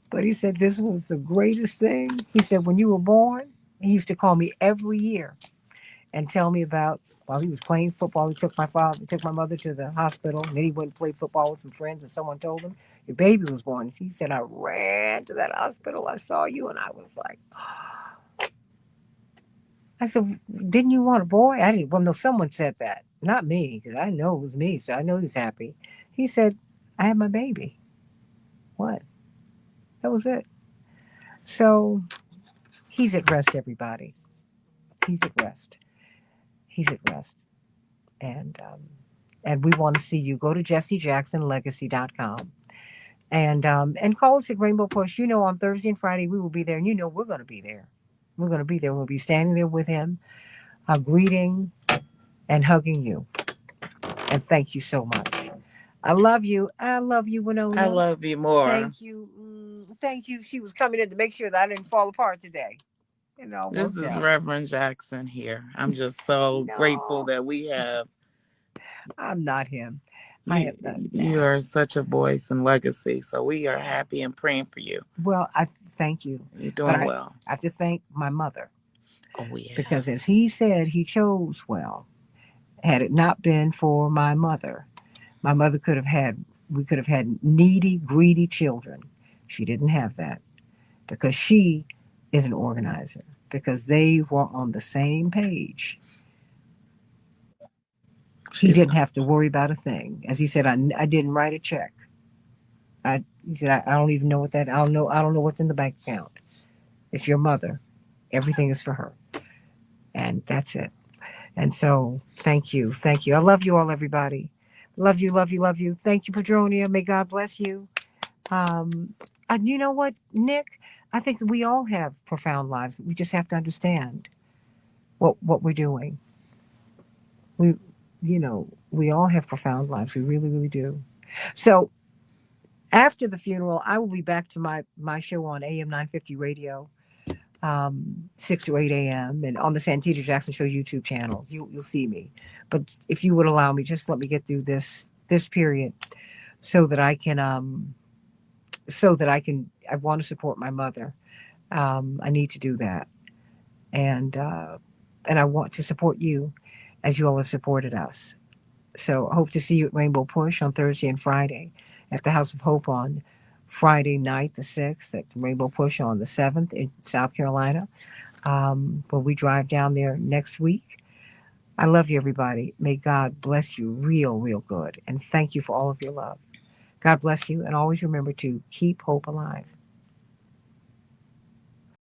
But he said this was the greatest thing. He said when you were born, he used to call me every year and tell me about while he was playing football. He took my mother to the hospital, and then he went and played football with some friends, and someone told him your baby was born. He said, I ran to that hospital. I saw you, and I was like, I said, didn't you want a boy? I didn't. Well, no, someone said that. Not me, because I know it was me, so I know he was happy. He said, I had my baby. What? That was it. So he's at rest, everybody. He's at rest. He's at rest. And we want to see you. Go to jessejacksonlegacy.com and call us at Rainbow Push. On Thursday and Friday we will be there, and we're going to be there. We're going to be there. We'll be standing there with him, greeting and hugging you. And thank you so much. I love you. I love you, Winona. I love you more. Thank you. Thank you. She was coming in to make sure that I didn't fall apart today. This is Reverend Jackson here. I'm just so grateful that we have. I'm not him. You are such a voice and legacy. So we are happy and praying for you. Well, I thank you. You're doing well. I have to thank my mother. Oh, yes. Because as he said, he chose well. Had it not been for my mother we could have had needy, greedy children. She didn't have that because she is an organizer, because they were on the same page. He didn't have to worry about a thing. As he said, I didn't write a check. He said, I don't even know what that, I don't know what's in the bank account. It's your mother. Everything is for her. And that's it. And so, thank you. Thank you. I love you all, everybody. Love you, love you, love you. Thank you, Padronia. May God bless you. And you know what, Nick? I think that we all have profound lives. We just have to understand what we're doing. We all have profound lives. We really, really do. So, After the funeral, I will be back to my show on AM 950 radio, 6 to 8 a.m. and on the Santita Jackson Show YouTube channel. You'll see me. But if you would allow me, just let me get through this period so that I can I want to support my mother. I need to do that. And I want to support you as you all have supported us. So I hope to see you at Rainbow Push on Thursday and Friday, at the House of Hope on Friday night, the 6th, at the Rainbow Push on the 7th in South Carolina. When we drive down there next week. I love you, everybody. May God bless you real, real good. And thank you for all of your love. God bless you. And always remember to keep hope alive.